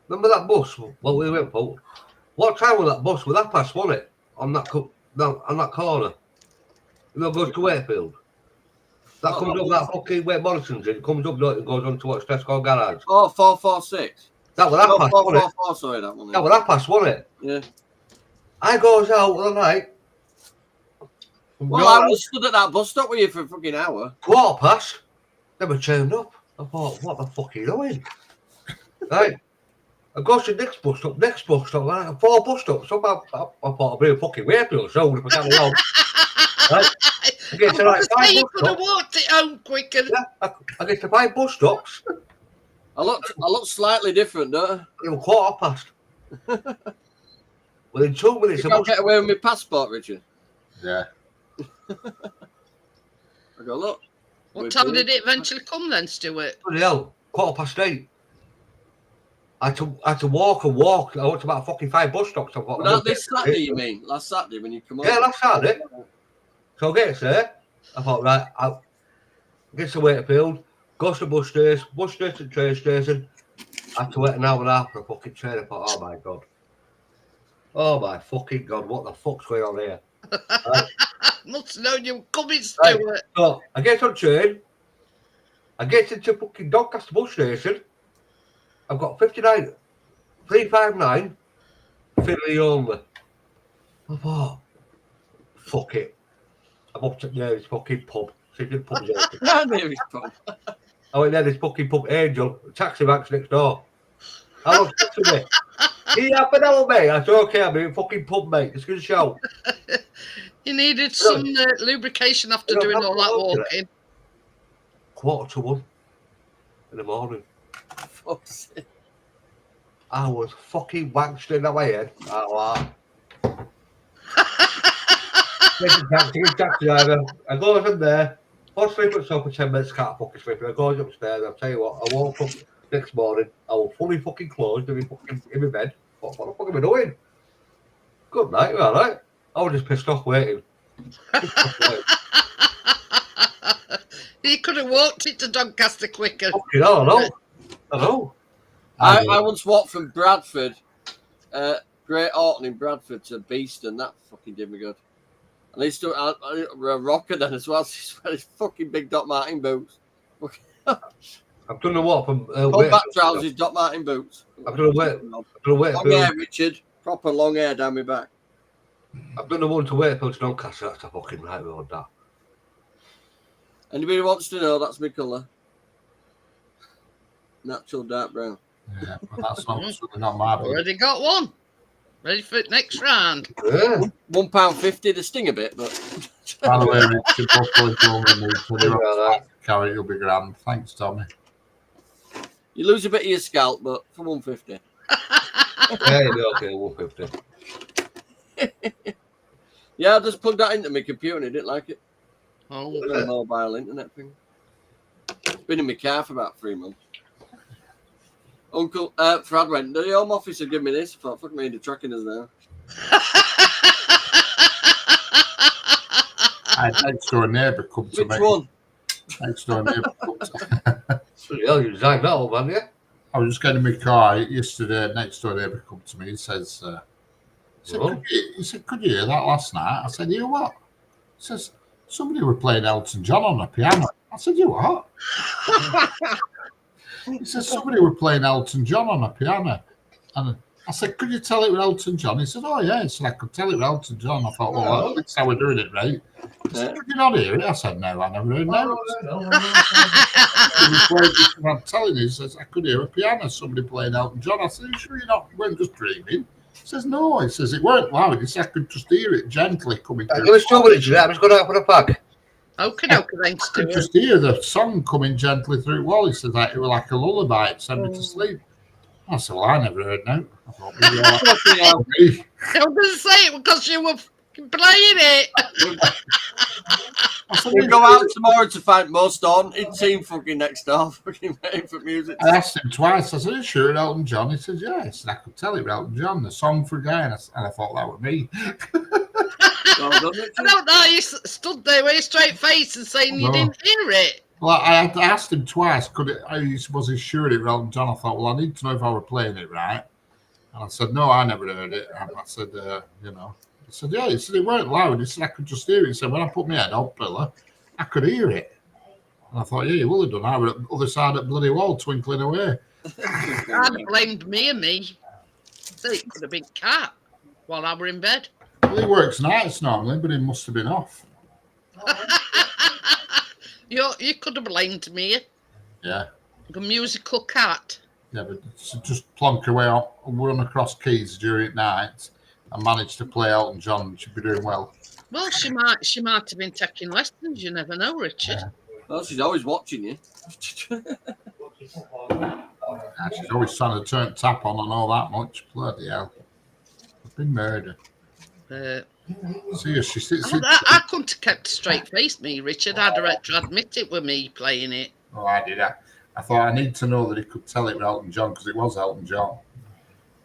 Remember that bus? Well, we went for. What time was that bus? Was that past, wasn't it? On that corner. You know, goes to Wakefield. That comes up that fucking Wake Morrison's. It comes up, it goes on to what's Tesco Garage. Oh, 446. That was that past, wasn't it? 444, sorry, that one. That was that past, wasn't it? Yeah. I goes out the night. Well, I was stood at that bus stop with you for a fucking hour. 1:15. They were turned up. I thought, what the fuck are you doing? Right. I go to the next bus stop, like 4 bus stops. So I thought I'd be a fucking Wakefield, so if I can't along. Right. I get to like 5 You bus could have stops. walked it home quicker. Yeah, I get to 5 bus stops. I look slightly different, don't I? It was 1:15. Within 2 minutes, You can't get away with my passport, Richard. Yeah. I go, look. What time did it eventually come then, Stuart? Bloody hell, 8:15. I had to walk and walk. I went to about fucking 5 bus stops. I thought, Well, this Saturday, you mean? Last Saturday when you come on? Yeah, last Saturday. So I get there. I thought, right, I get to Wakefield, go to the bus station, train station. I had to wait an hour and a half for a fucking train. I thought, oh my God. Oh my fucking God, what the fuck's going on here? Right. Must have known you were coming, Stuart. Right. So I get on train. I get into fucking Doncaster bus station. I've got 359 Finley only. I thought, fuck it. I'm up to the nearest fucking pub. Pub's open. I went there, this fucking pub, Angel, taxi ranks next door. I was texting me. He half an hour, mate. I said, okay, I'm in a fucking pub, mate. Just gonna shout. You needed some lubrication after doing all that walking. 1:45 in the morning. I was fucking waxed in my head. Taxi driver. I go in there. I sleep at sofa for 10 minutes, can't fucking sleep. I go upstairs. I'll tell you what, I woke up next morning. I was fully fucking clothed in my bed. What the fuck am I doing? Good night, all right? I was just pissed off waiting. You could have walked it to Doncaster quicker. Fucking hell, I know. I once walked from Bradford, Great Orton in Bradford to Beeston. That fucking did me good. And he's still a rocker then as well. He's wearing his fucking big Doc Martin boots. I've done the what from back trousers, Doc Martin boots. I've done a long hair, Richard. Proper long hair down my back. I've done the one to Wakefield to Doncaster. That's a fucking right road, that. Anybody wants to know, that's my colour. Natural dark brown. Yeah, but that's not certainly not my blood. Already got one. Ready for the next round. Yeah. £1.50. They sting a bit, but By the way, Richard, hopefully you'll Right. carry it, you'll be grand. Thanks, Tommy. you lose a bit of your scalp. But for £1.50. Yeah, you'll be okay. 150. Yeah, I just plugged that into my computer and I didn't like it. Oh, The mobile internet thing. It's been in my car for about 3 months. Uncle Fred went, the Home Office have given me this. I thought, fuck me, they're tracking us now. I had next door neighbour come to Which me. one? Next door neighbour come to Bloody hell, you designed that up, haven't you? I was just getting my car yesterday. Next door neighbour come to me. He says, could you hear that last night? I said, you what? He says, somebody were playing Elton John on the piano. I said, you what? He says, somebody were playing Elton John on the piano. And I said, could you tell it with Elton John? He said, oh, yeah. He said, I could tell it with Elton John. I thought, well, that's how we're doing it, right? He said, could you not hear it? I said, no, I never heard no. I'm telling you, he says, I could hear a piano, somebody playing Elton John. I said, are you sure you weren't just dreaming? He says, no. He says, it weren't loud. He said, I could just hear it gently coming through. Give us 2 minutes, I'm just going out for a pack. okay, I thanks to could it. just hear the song coming gently through. Well, he said, like, it was like a lullaby. It sent me to sleep. I said, well, I never heard no. I thought, maybe I was going to say it because you were playing it. I said, We'll go out tomorrow to find most haunted team fucking next door. Fucking waiting for music. I asked him twice. I said, are you sure Elton John? He said, yeah. He said, I could tell it was Elton John, the song for a guy. And I thought that was me. Well done, Richard. I don't know. You stood there with a straight face and saying you No. didn't hear it. Well, I asked him twice, was he sure it was Elton John? I thought, well, I need to know if I were playing it right. And I said, no, I never heard it. And I said, you know. He said, yeah. He said, it weren't loud. He said, I could just hear it. He said, when I put my head up, pillar, I could hear it. And I thought, yeah, you will have done. I was at the other side of the bloody wall, twinkling away. I'd blamed me and me. So it could have been Cat while I were in bed. Well, he works nights normally, but he must have been off. You could have blamed me. Yeah. The musical cat. Yeah, but just plonk away, run across keys during night and manage to play Elton John. She'd be doing well. Well, she might have been taking lessons. You never know, Richard. Yeah. Well, she's always watching you. She's always trying to turn tap on and all that much. Bloody hell. I've been murdered. See, she sits. I couldn't have kept a straight face, me, Richard. I'd have had to admit it with me playing it. Oh, I did. I thought I need to know that he could tell it with Elton John because it was Elton John.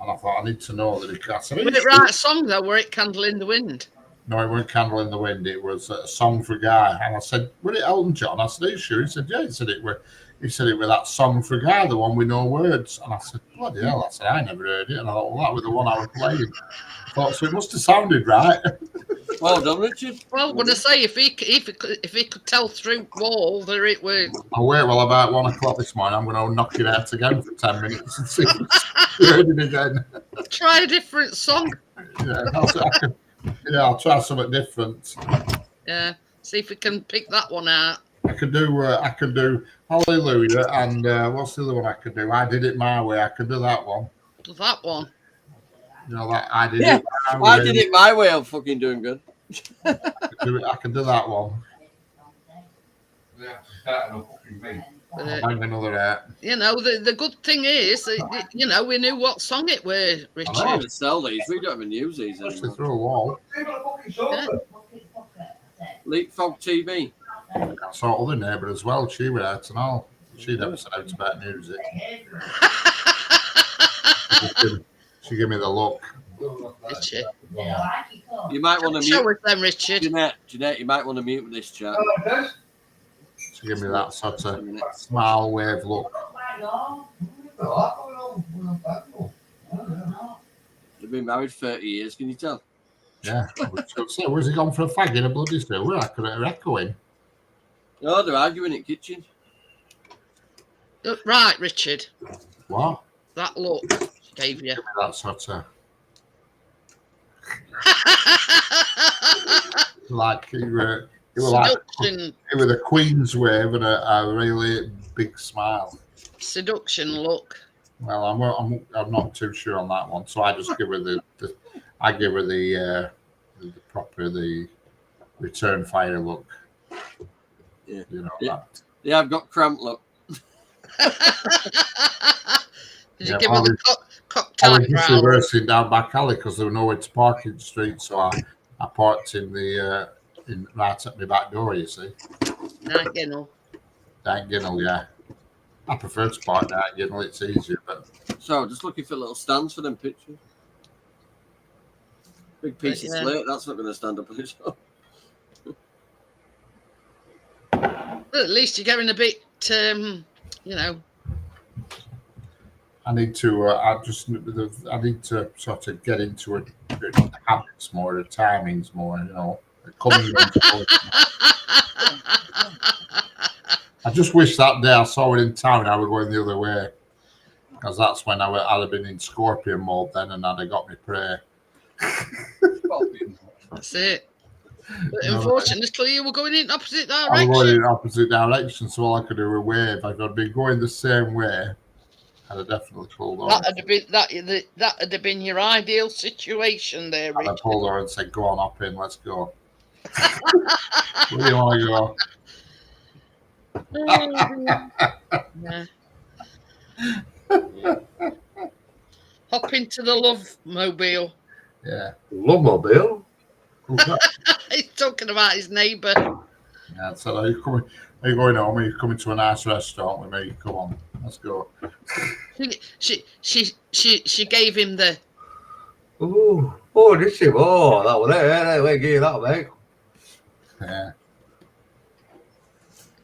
And I thought I need to know that he could. Was it right song though? Were it Candle in the Wind? No, it wasn't Candle in the Wind. It was a song for a guy. And I said, "Was it Elton John?" I said, "Are you sure?" He said, "Yeah." He said it was that song for a guy, the one with no words. And I said, "Bloody hell!" I said, "I never heard it." And I thought, "Well, that was the one I was playing." I thought, so it must have sounded right. Well done, Richard. Well, I'm gonna say if he could tell through wall that it were. I'll wait till about 1 o'clock this morning. I'm going to knock it out again for 10 minutes and see if it's heard it again. Try a different song. Yeah, I'll try something different. Yeah, see if we can pick that one out. I could do Hallelujah and what's the other one I could do? I Did It My Way. I could do that one. That one. You know that I did Yeah, it my way. I did it my way. I'm fucking doing good. I can do that one. Uh, Bang another out. You know, the good thing is, that, you know, we knew what song it were, I don't Richard. even sell these. We don't even use these Especially anymore. through a wall. Yeah. Leapfrog TV. I saw other neighbour as well. She was out and all. She never said out about music. She gave me the look. Richard. You might want to Show mute. us then, Richard. Jeanette, you might want to mute with this chat. She gave me that sort of smile wave look. They've been married 30 years, can you tell? Yeah. So where's he gone for a fag in a bloody sewer? I could hear echoing. Oh, they're arguing in the kitchen. Right, Richard. What? That look she gave you. Give me that sort of like it was a queen's wave and a really big smile. Seduction look. Well, I'm not too sure on that one, so I just give her the proper return fire look. Yeah. You know Yeah. that. Yeah, I've got cramp look. Did you Yeah, give well, her the I cocktail was just growl? reversing down back alley because there was nowhere to park in the street, so I parked in the right at my back door. You see, Right, you know. down Ginnell, yeah. I prefer to park down Ginnell; it's easier. But So just looking for little stands for them pictures. Big piece of yeah. slate, that's not going to stand up on its own. Well, at least you're getting a bit, you know. I need to. I need to sort of get into the habits more, the timings more. You know, coming. I just wish that day I saw it in town, I were going the other way. Because that's when I'd have been in Scorpion mode then, and I'd have got me prayer. That's it. But No, unfortunately, you were going in opposite I was going direction. in opposite direction, so all I could do was wave. If I'd been going the same way, I'd have definitely pulled over. That'd have been your ideal situation there, I'd have Richard. pulled over and said, "Go on, hop in, let's go." Where do you want to go? Yeah. Hop into the love mobile. Yeah. Love mobile. Who's that? He's talking about his neighbour. Yeah, so are you going home? Are you coming to a nice restaurant with me? Come on, let's go. She gave him the. Ooh. Oh, did she? Oh, that was it. Wait, give you that, mate. Yeah.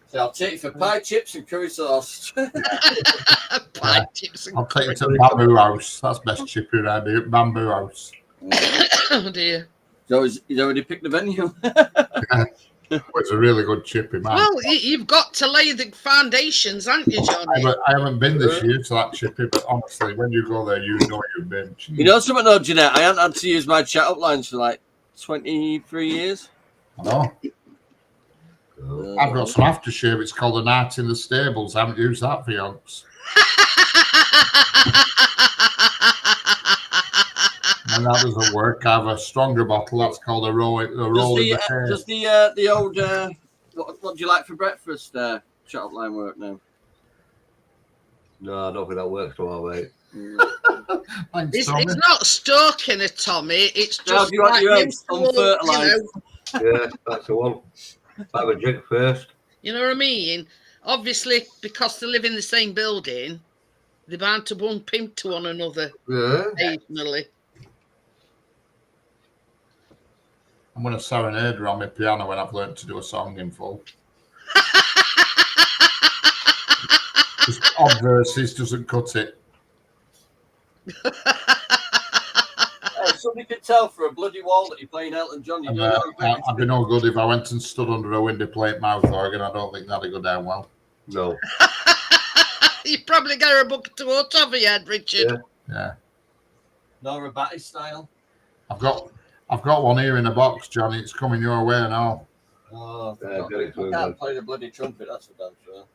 So I'll take you for pie chips and curry sauce. Pie chips and I'll take you to the Bamboo House. That's best chippy around here. Bamboo House. Oh dear. So he's already picked the venue. It's a really good chippy, man. Well, you've got to lay the foundations, haven't you, Johnny? I haven't been this year to that chippy, but honestly, when you go there, you know you've been. You know something though, Jeanette? I haven't had to use my chat up lines for like 23 years. I know. I've got some aftershave. It's called A Night in the Stables. I haven't used that for yonks. And that doesn't work. I have a stronger bottle. That's called a roll in the hair. Does the old what do you like for breakfast? Chat up line work now. No, I don't think that works well, mate. Thanks, It's Tommy. not stalking a Tommy. It's No, just you got like your you eggs unfertilised. Yeah, that's the one. Have a drink first. You know what I mean? Obviously, because they live in the same building, they're bound to bump into one another Yeah. occasionally. I'm going to serenade her on my piano when I've learned to do a song in full. Just odd verses doesn't cut it. Somebody could tell for a bloody wall that you're playing Elton John. You And, don't know. I'd be no good if I went and stood under a window playing mouth organ. I don't think that'd go down well. No. You probably get her a bucket of water over your head, Richard. Yeah. Nora Batty style. I've got one here in a box, Johnny. It's coming your way now. Oh, Yeah, get it to I him, can't man. play the bloody trumpet. That's for damn sure.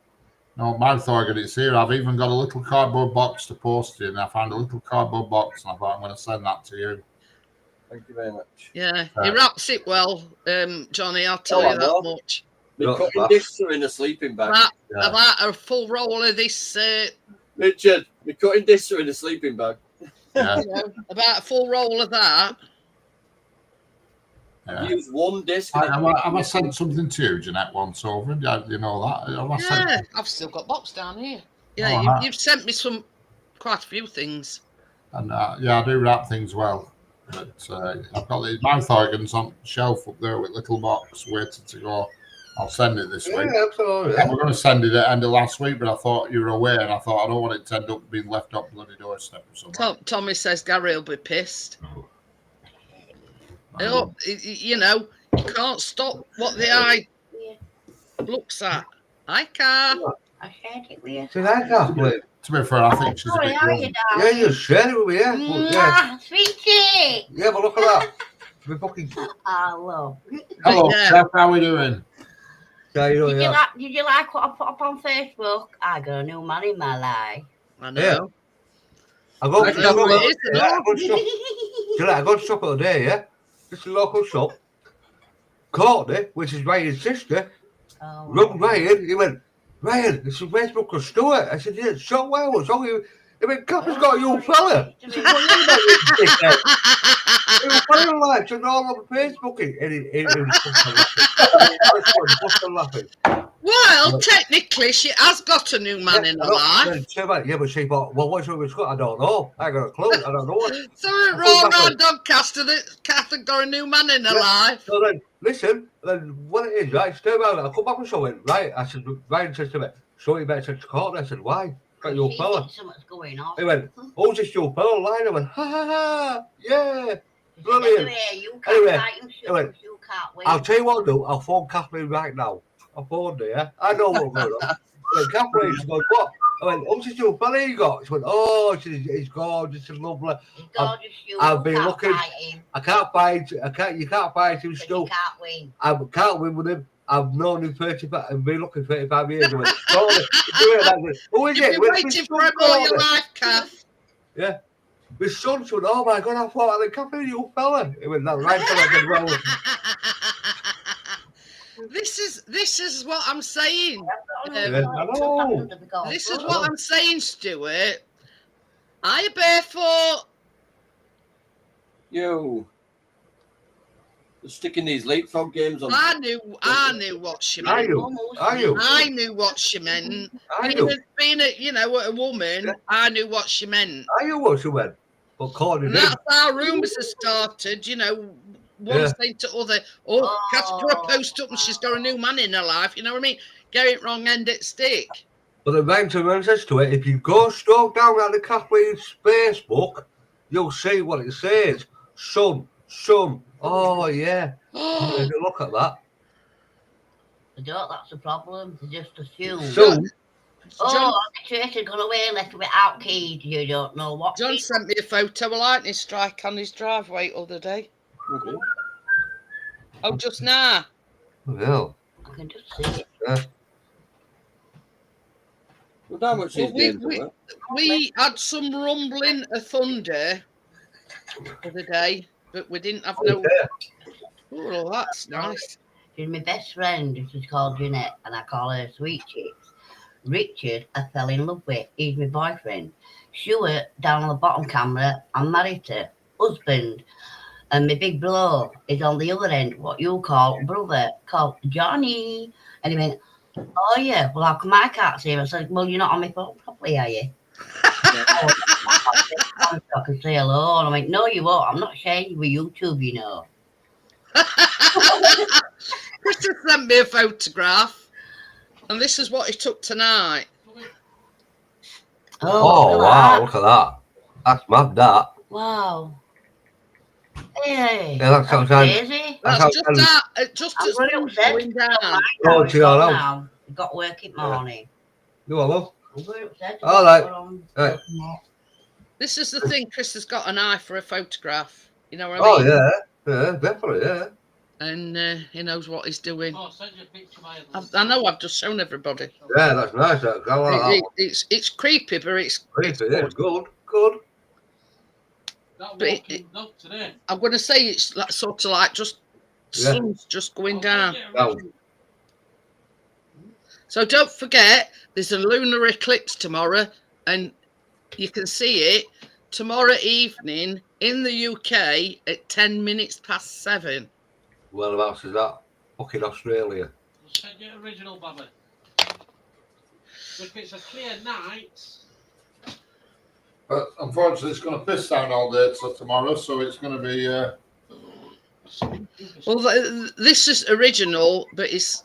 No, mouth organ, it's here. I've even got a little cardboard box to post in. I found a little cardboard box and I thought I'm going to send that to you. Thank you very much. Yeah, he wraps it well, Johnny. I'll tell Oh, you I that know. much. The Not cutting fast. discs are in a sleeping bag. About a full roll of this, Richard, the cutting discs are in a sleeping bag. Yeah. you know, about a full roll of that. Yeah. Use one disc. Have I sent something to you, Jeanette, once over? You know that? Have I sent Yeah, I've still got box down here. Yeah, Oh, you've sent me quite a few things. And yeah, I do wrap things well. But I've got the mouth organs on the shelf up there with little box waiting to go. I'll send it this Yeah, week. absolutely. I was going to send it at the end of last week, but I thought you were away, and I thought I don't want it to end up being left up bloody doorstep or something. Tommy says Gary will be pissed. Oh, you know, you can't stop what the eye looks at. Hi, Car. I shared it with you. See that, Kathleen? To be fair, I think she's a Sorry, bit how are you, young. Yeah, darling? you shared it with me, yeah. Well, yeah. Sweetie! Yeah, but look at that. We fucking. Hello. Hello, Yeah. Steph, how are we doing? Yeah, you know, Did you like what I put up on Facebook? I got a new man in my life. I know. I go I to know shop who it is, yeah, I I go to shop. I go to shop all day, yeah? Just a local shop. Courtney, which is Ryan's sister, rung Ryan. He went, Ryan, this is where's Brooklyn Stewart? I said, yeah, so well, what's wrong with you? He went, Kappa's got a young fella. I said, what are you about, you dickhead? Young fella, like, so all over Facebook. And he was busting laughing. Well, technically, she has got a new man in her life. Yeah, but she thought, well, what's wrong with Scott? I don't know. I got a clue. I don't know what. So at Raw Round Doncaster, that Kath had got a new man in her life. So then, listen, then what it is, right? Stay around. I come back and show it, right? I said, Ryan says to me, so you better take to court. I said, why? Got your fella. Something's going on. He went, oh, just your fella line. I went, ha ha ha, yeah. Brilliant. Anyway, I'll tell you what I'll do. I'll phone Kathleen right now. I'll phone her, yeah? I know what's going on. Kathleen's going, what? I went, oh, just your fella you got? She went, oh, he's gorgeous and lovely. He's gorgeous, I've been looking. I can't fight. You can't fight him still. You can't win. I can't win with him. I've known him 35. I've been looking 35 years. I went, who is it? You've been waiting for him all your life, Kath. Yeah. My son said, oh my God, I thought I was Kathleen, you fella. He went, that right fella. I said, well. This is what I'm saying. I know. This is what I'm saying, Stuart. Are you barefoot? Yo. They're sticking these leapfrog games on. I knew what she meant. Are you? I knew what she meant. Being a woman, I knew what she meant. Are you what she meant? But and that's how rumours have started, one saying to other, Kath's put a post up and she's got a new man in her life, you know what I mean? Get it wrong, end it stick. But the Ryan says to it, if you go stroke down at the Kathleen's Facebook, you'll see what it says. Son. Oh, yeah. Look at that. They don't, that's the problem. They just assume. Son. The Tracy's gone away and left without keys. You don't know what. John sent me a photo of a lightning strike on his driveway the other day. Okay. Oh, just now. Yeah. I can just see it. Yeah. Well, how much is we had some rumbling of thunder the other day, but we didn't have no. Oh, that's nice. She's my best friend. She's called Jeanette, and I call her Sweet Chicks. Richard, I fell in love with. He's my boyfriend. Stuart, down on the bottom camera, I'm married to. Husband. And my big bro is on the other end, what you call brother, called Johnny. And he went, oh yeah, well how come I can't see him? I said, well, you're not on my phone properly, are you? I can say hello. And I went, no, you won't. I'm not sharing with YouTube, you know. Chris has sent me a photograph. And this is what he took tonight. Oh wow, look at that. That's mad, that. Wow. Hey, yeah, that's crazy. That's just as really going down. Oh, to your house. Got work in morning. You want love? All right. This is the thing. Chris has got an eye for a photograph. You know what I mean? Oh yeah, definitely, yeah. And he knows what he's doing. Oh, send you a picture, mate. I know. I've just shown everybody. Yeah, that's nice. It's creepy, but it's creepy. Yeah, good. Today. I'm going to say it's like, sort of like just sun's just going down. So don't forget, there's a lunar eclipse tomorrow, and you can see it tomorrow evening in the UK at 7:10. Whereabouts is that? Fucking Australia. Send you original, Bobby. If it's a clear night. But unfortunately, it's going to piss down all day till tomorrow, so it's going to be. Well, this is original, but it's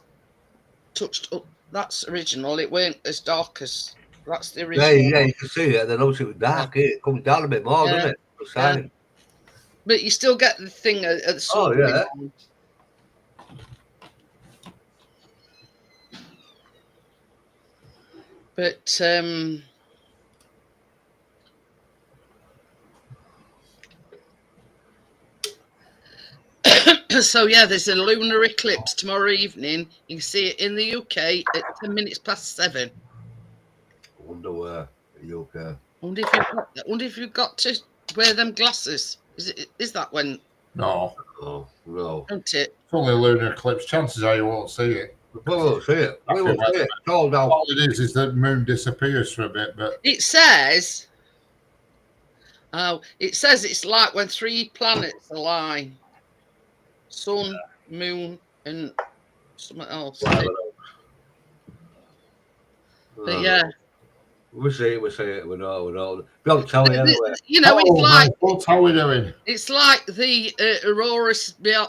touched up. That's original. It weren't as dark as. That's the original. Yeah, you can see it. Then obviously it was dark. It comes down a bit more, doesn't it? Yeah. But you still get the thing at the sun. Oh yeah. But so yeah, there's a lunar eclipse tomorrow evening. You can see it in the UK at 7:10. I wonder where the UK. wonder if you've got to wear them glasses. Is that when? No. Oh, no. Don't it? It's only a lunar eclipse. Chances are you won't see it. We won't see it. We won't see it. It's all down. All it is that the moon disappears for a bit, but It says. Oh, it says it's like when 3 planets align: sun, moon, and something else. But yeah, we see it. We know. Don't tell me anyway. you know, it's like what's how we doing? it's like the aurora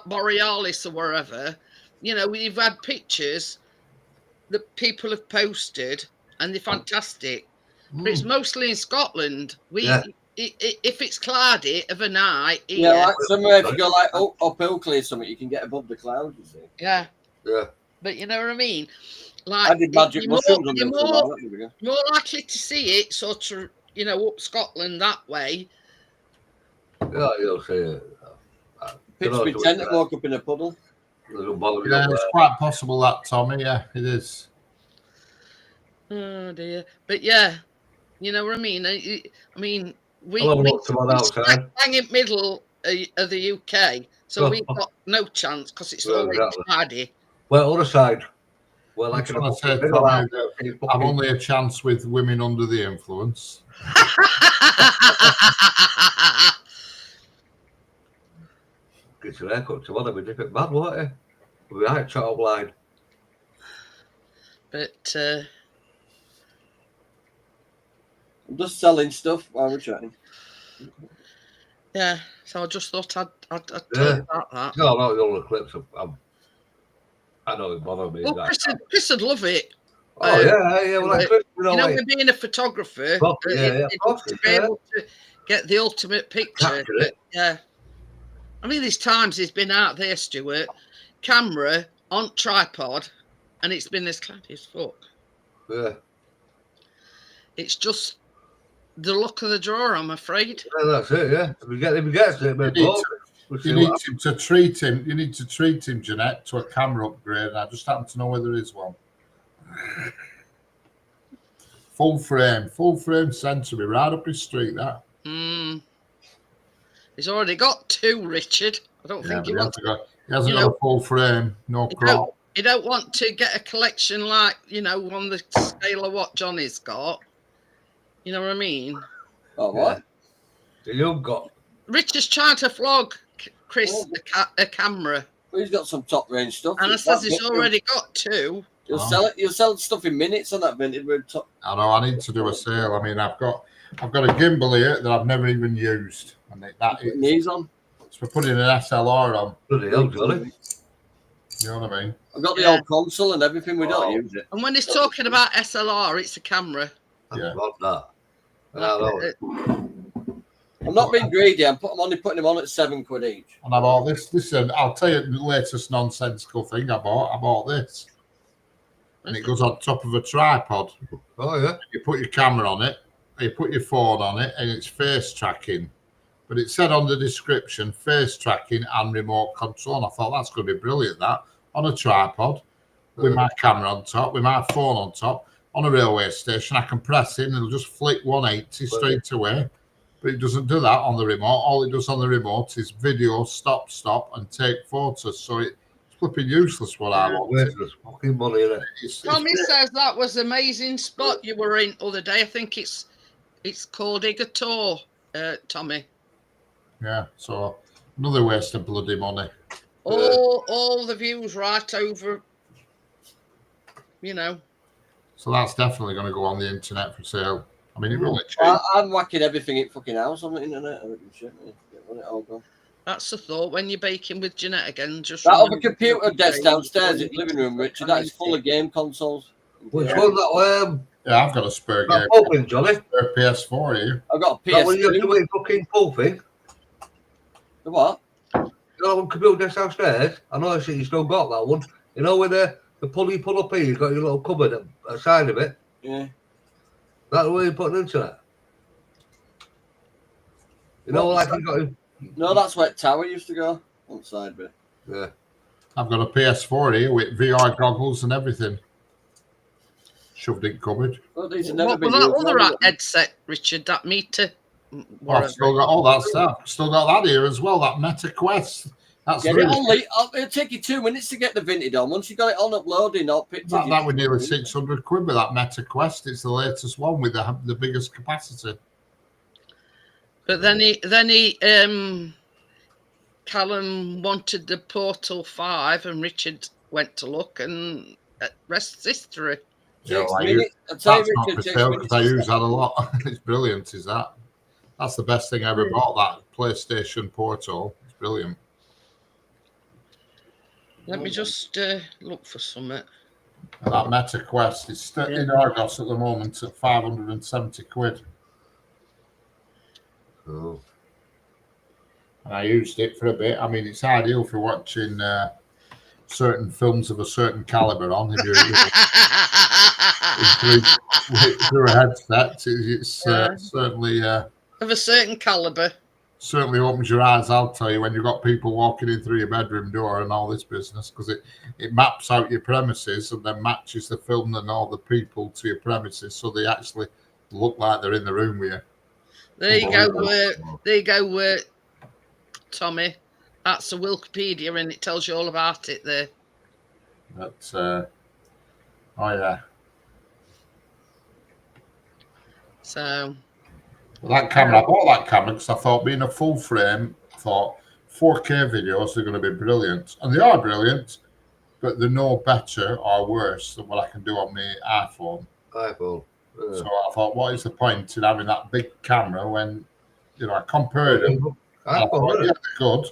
borealis or wherever. You know, we've had pictures that people have posted, and they're fantastic. But it's mostly in Scotland. If it's cloudy of a night, Yeah, like somewhere if you go like up Ilkley or something, you can get above the clouds. You see. Yeah. Yeah. But you know what I mean? Like, I did magic mushrooms on them. you're more likely to see it sort of, you know, up Scotland that way. Yeah, you'll see it. Pitch me tent and walk up in a puddle. Yeah, it's quite possible that, Tommy. Yeah, it is. Oh dear. But yeah, you know what I mean? I mean, we're bang in middle of the UK, so we've got no chance because it's always cloudy. Well, other side. Well, I've only a chance with women under the influence. Get your haircut tomorrow, we'd dip it mad, won't it? We'll be out child blind. But I'm just selling stuff while we're chatting. Yeah, so I just thought I'd tell you about that. No, not the other clips. I know it bothered me. Well, Chris would love it. Oh, yeah. Well, you know, with being a photographer, to be able to get the ultimate picture. Yeah. I mean, there's times he's been out there, Stuart, camera on tripod, and it's been as cloudy as fuck. Yeah. It's just the luck of the draw, I'm afraid. Yeah, that's it, yeah. If we get it, you need to treat him. You need to treat him, Jeanette, to a camera upgrade. And I just happen to know where there is one. Full frame Century, right up his street. That. He's already got 2, Richard. I don't think he wants. He hasn't got a full frame, no crop. You don't want to get a collection like, you know, on the scale of what Johnny's got. You know what I mean? Oh, what? You've got. Richard's trying to flog Chris a camera. Well, he's got some top range stuff. And I says he's already got 2. You'll sell it. You'll sell stuff in minutes on that vintage. I know. I need to do a sale. I mean, I've got a gimbal here that I've never even used, and knees on. It's for putting an SLR on. Bloody hell, Johnny. You know what I mean? I've got the old console and everything. We don't use it. And when he's talking about SLR, it's a camera. Yeah. That. I'm not being greedy. I'm only putting them on at £7 each. And I bought this. Listen, I'll tell you the latest nonsensical thing I bought. I bought this. And it goes on top of a tripod. Oh, yeah. You put your camera on it, you put your phone on it, and it's face tracking. But it said on the description, face tracking and remote control. And I thought, that's going to be brilliant, that. On a tripod, with my camera on top, with my phone on top, on a railway station, I can press it and it'll just flick 180 straight away. But it doesn't do that on the remote. All it does on the remote is video, stop, and take photos. So it's flipping useless what I want. Fucking money in it. Tommy says that was an amazing spot you were in the other day. I think it's called Igator, Tommy. Yeah, so another waste of bloody money. All the views right over, you know. So that's definitely going to go on the internet for sale. I mean, it really cheap. I'm whacking everything in fucking house on the internet. That's the thought when you're baking with Jeanette again. Just that other computer desk downstairs in the living room, Richard, that is full of game consoles. Which one? That yeah, I've got a spare game. Open, Johnny. Spare PS4 here. I've got a PS4. That when you're doing fucking full thing. The what? You know, one computer desk downstairs. I know you still got that one. You know, with the pull you pull up here, you've got your little cupboard at the side of it. Yeah. That's the way you put it into it. You know, like you got. No, that's where Tower used to go on the side bit. Yeah. I've got a PS4 here with VR goggles and everything. shoved in cupboard. Well, these have never What been was that used. other have they? headset, Richard? That meter? Well, Whatever. I've still got all that stuff. Still got that here as well. That Meta Quest. That's Get it really on. It'll take you 2 minutes to get the Vinted on. Once you got it on uploading or pictures. that was nearly 600 quid with that Meta Quest. It's the latest one with the biggest capacity. But then Callum wanted the Portal 5 and Richard went to look and rest is history. Yeah, Takes well, minutes. that's I'll tell you, not Richard, for takes sale minutes because I to use set. that a lot. It's brilliant, is that? That's the best thing I ever bought, that PlayStation Portal. It's brilliant. Let me just look for something. And that Meta Quest is still in Argos at the moment at 570 quid. Oh. And I used it for a bit. I mean, it's ideal for watching certain films of a certain caliber on. If you're through a headset, it's certainly Of a certain caliber. certainly opens your eyes. I'll tell you, when you've got people walking in through your bedroom door and all this business, because it maps out your premises and then matches the film and all the people to your premises, so they actually look like they're in the room with you. There you go, Tommy. That's a Wikipedia and it tells you all about it there. But oh yeah. So Well, that camera, I bought that camera because I thought, being a full frame, I thought 4K videos are going to be brilliant, and they are brilliant, but they're no better or worse than what I can do on my iPhone. So I thought, what is the point in having that big camera when, I compared them? I thought, yeah, they're good,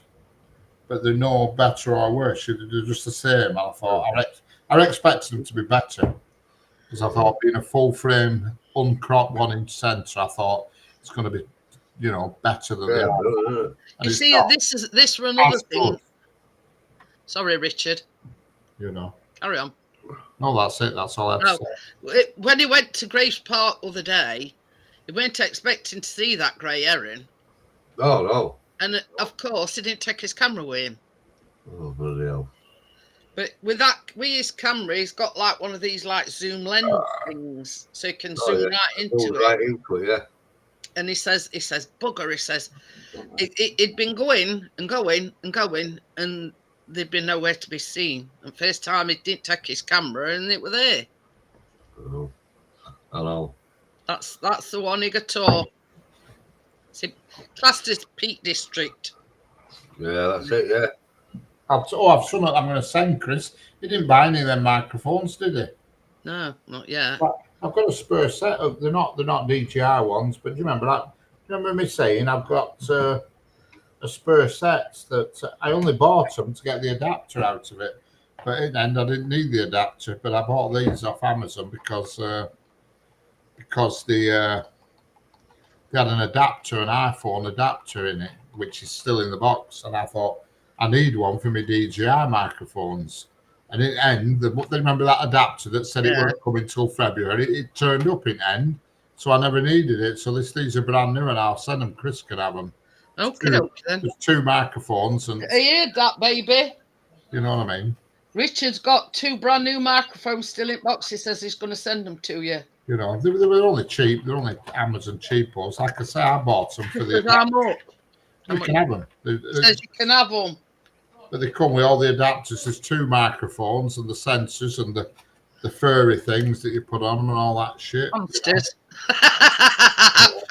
but they're no better or worse. They're just the same. I thought I expected them to be better because I thought, being a full frame, uncropped 1-inch sensor, I thought it's going to be, better than the other. you see, this for another thing. Sorry, Richard. Carry on. No, that's it. That's all I have to say. When he went to Grace Park the other day, he weren't expecting to see that grey herring. Oh, no. And of course, he didn't take his camera with him. Oh, bloody hell. But with his camera, he's got like one of these like zoom lens things, so he can zoom right into it. Right into it, yeah. And he says, bugger. He says, it'd been going and going and going, and there'd been nowhere to be seen. And first time he didn't take his camera, and it were there. Oh, I know. That's the one he got to. It's classed as Peak District. Yeah, that's it, yeah. I've something I'm going to send Chris. He didn't buy any of them microphones, did he? No, not yet. But I've got a spare set of. They're not DJI ones, but do you remember that? Do you remember me saying I've got a spare set that I only bought them to get the adapter out of it, but in the end I didn't need the adapter. But I bought these off Amazon because they had an adapter, an iPhone adapter in it, which is still in the box, and I thought, I need one for my DJI microphones. And in the end, they remember that adapter that said it won't come until February. It turned up in end, so I never needed it. So these are brand new, and I'll send them. Chris can have them. Okay, then. There's 2 microphones, and I heard that, baby. you know what I mean. Richard's got 2 brand new microphones still in box. He says he's going to send them to you. They were only cheap. They're only Amazon cheapos. Like I say, I bought them for the. How much? You can have them. Says you can have them. But they come with all the adapters. There's 2 microphones and the sensors and the furry things that you put on them and all that shit. Hamsters.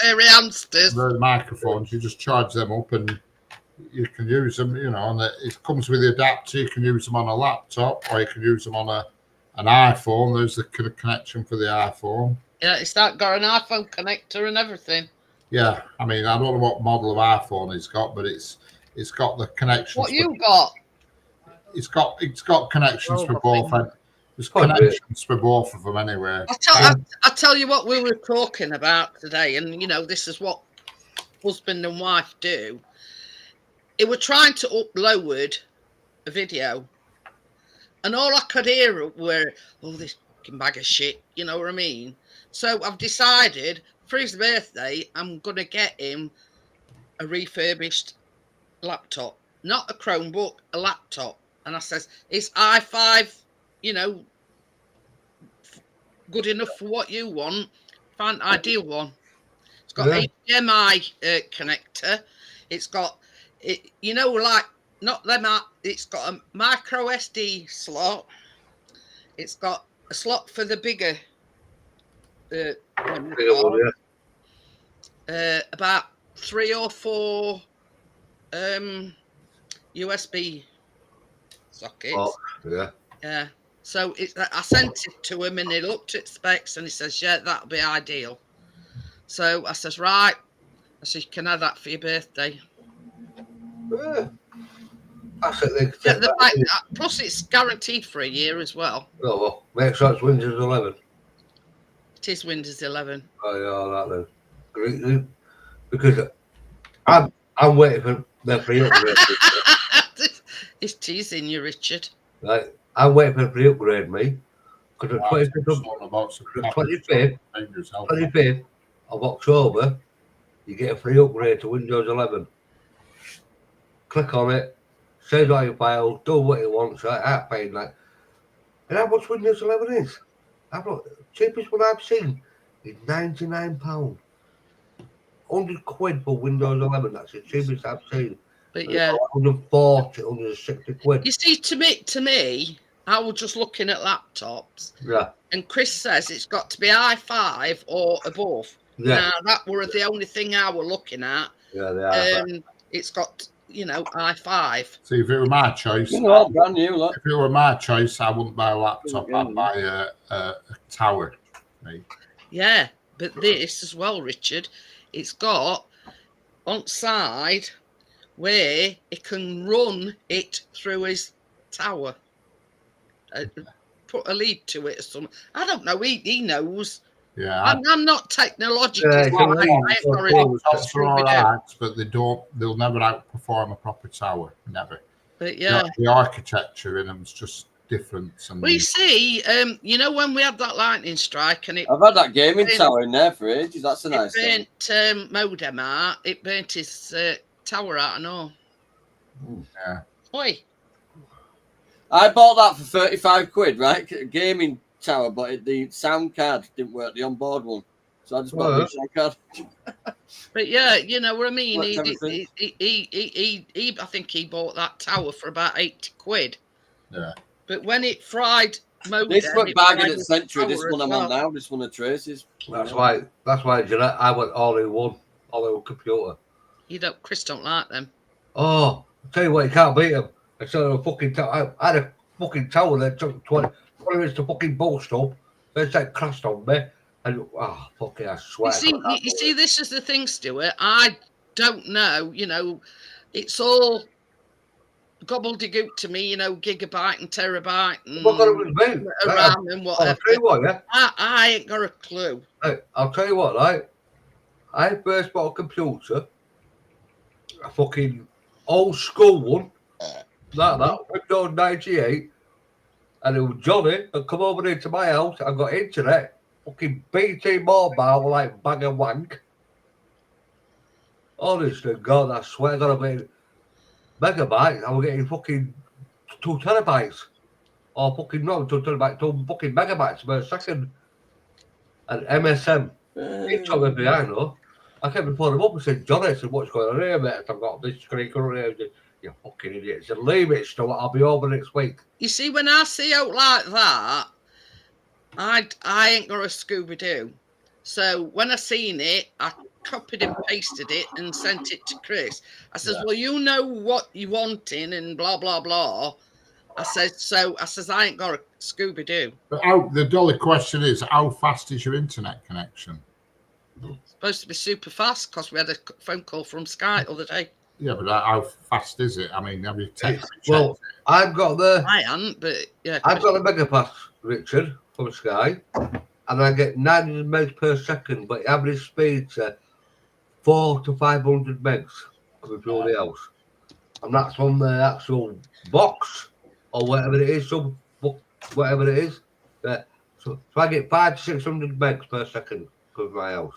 Fairy hamsters. The microphones, you just charge them up and you can use them, and it comes with the adapter. You can use them on a laptop or you can use them on an iPhone. There's the connection for the iPhone. Yeah, it's got an iPhone connector and everything. Yeah, I mean, I don't know what model of iPhone it's got, but it's got the connections. What you got? It's got connections for both. There's connections for both of them anyway. I'll tell you what we were talking about today, and this is what husband and wife do. They were trying to upload a video, and all I could hear were, "Oh, this fucking bag of shit," you know what I mean? So I've decided for his birthday, I'm gonna get him a refurbished laptop, not a Chromebook, a laptop. And I says, it's i5, good enough for what you want, find an ideal one. It's got Yeah. HDMI connector. It's got it, you know, like not them. It's got a micro SD slot. It's got a slot for the bigger. Bigger one, About 3 or 4 USB sockets. Oh, yeah. Yeah. So I sent it to him and he looked at specs and he says, yeah, that'll be ideal. So I says, right. I says, you can have that for your birthday. Yeah. That's it. Yeah, plus it's guaranteed for a year as well. Oh, well, make sure it's Windows 11. It is Windows 11. Oh, yeah, that then. Because I'm waiting for the free upgrade. He's teasing you, Richard. Right, I'm waiting for the free upgrade, me. Because the 25th of October, you get a free upgrade to Windows 11. Click on it, save all your files, do what you want. Right, I'm paying that. And how much Windows 11 is? Cheapest one I've seen is £99. 100 quid for Windows 11. That's the cheapest I've seen. But yeah, 140, 160 quid. You see, to me, I was just looking at laptops. Yeah. And Chris says it's got to be i5 or above. Yeah. Now that were the only thing I were looking at. Yeah, they are. It's got, i5. See, if it were my choice, brand new, look. If it were my choice, I wouldn't buy a laptop. I'd buy a tower. Mate. Yeah, but this as well, Richard, it's got on side where it can run it through his tower. Put a lead to it or something. I don't know. He knows. Yeah, I'm not technological. Tops are all right, but they'll never outperform a proper tower. Never. But yeah, the architecture in them is just different. And we see, when we had that lightning strike, and I've had that gaming tower in there for ages. That's a nice thing. It burnt modem out. It burnt his tower out and all. Yeah. Oi. I bought that for 35 quid, right? A gaming tower, but the sound card didn't work, the onboard one. So I just bought the sound card. But yeah, you know what I mean? He I think he bought that tower for about 80 quid. Yeah. But when it fried modem, this went bargain at Century, this one I'm on now, this one of Tracy's. That's why Jeanette, I went all in one computer. Chris don't like them. Oh, I'll tell you what, you can't beat them. I said a fucking tower. I had a fucking tower that took 20 minutes to fucking boost up. They said crashed on me. And fucking, I swear. You see, this is the thing, Stuart. I don't know, it's all gobbledygook to me, gigabyte and terabyte and RAM and whatever. I'll tell you what, yeah. I ain't got a clue. Hey, I'll tell you what, right? I first bought a computer, a fucking old school one, that Windows 98, and it was Johnny that come over into my house. I got internet, fucking BT mobile, like bag of wank. Honest to God, I swear, I got a megabytes. I was getting fucking 2 terabytes, or fucking not 2 terabytes, 2 fucking megabytes per second. And MSM, he took me behind, though. I kept before them up and said, Johnny, I said, what's going on here, mate? I've got this screen here. You fucking idiot. I said, leave it still. I'll be over next week. You see, when I see out like that, I ain't got a Scooby-Doo. So when I seen it, I copied and pasted it and sent it to Chris. I says, well, you know what you wanting and blah, blah, blah. I says, I ain't got a Scooby-Doo. But the dollar question is, how fast is your internet connection? It's supposed to be super fast because we had a phone call from Sky the other day. Yeah, but how fast is it? I mean, have you checked Well, I've got I haven't, but yeah. I've got a megapass, Richard, from Sky, and I get 900 megs per second, but average speed's 400 to 500 megs coming through the house. And that's from the actual box, or whatever it is, whatever it is. So I get 500 to 600 megs per second coming from my house.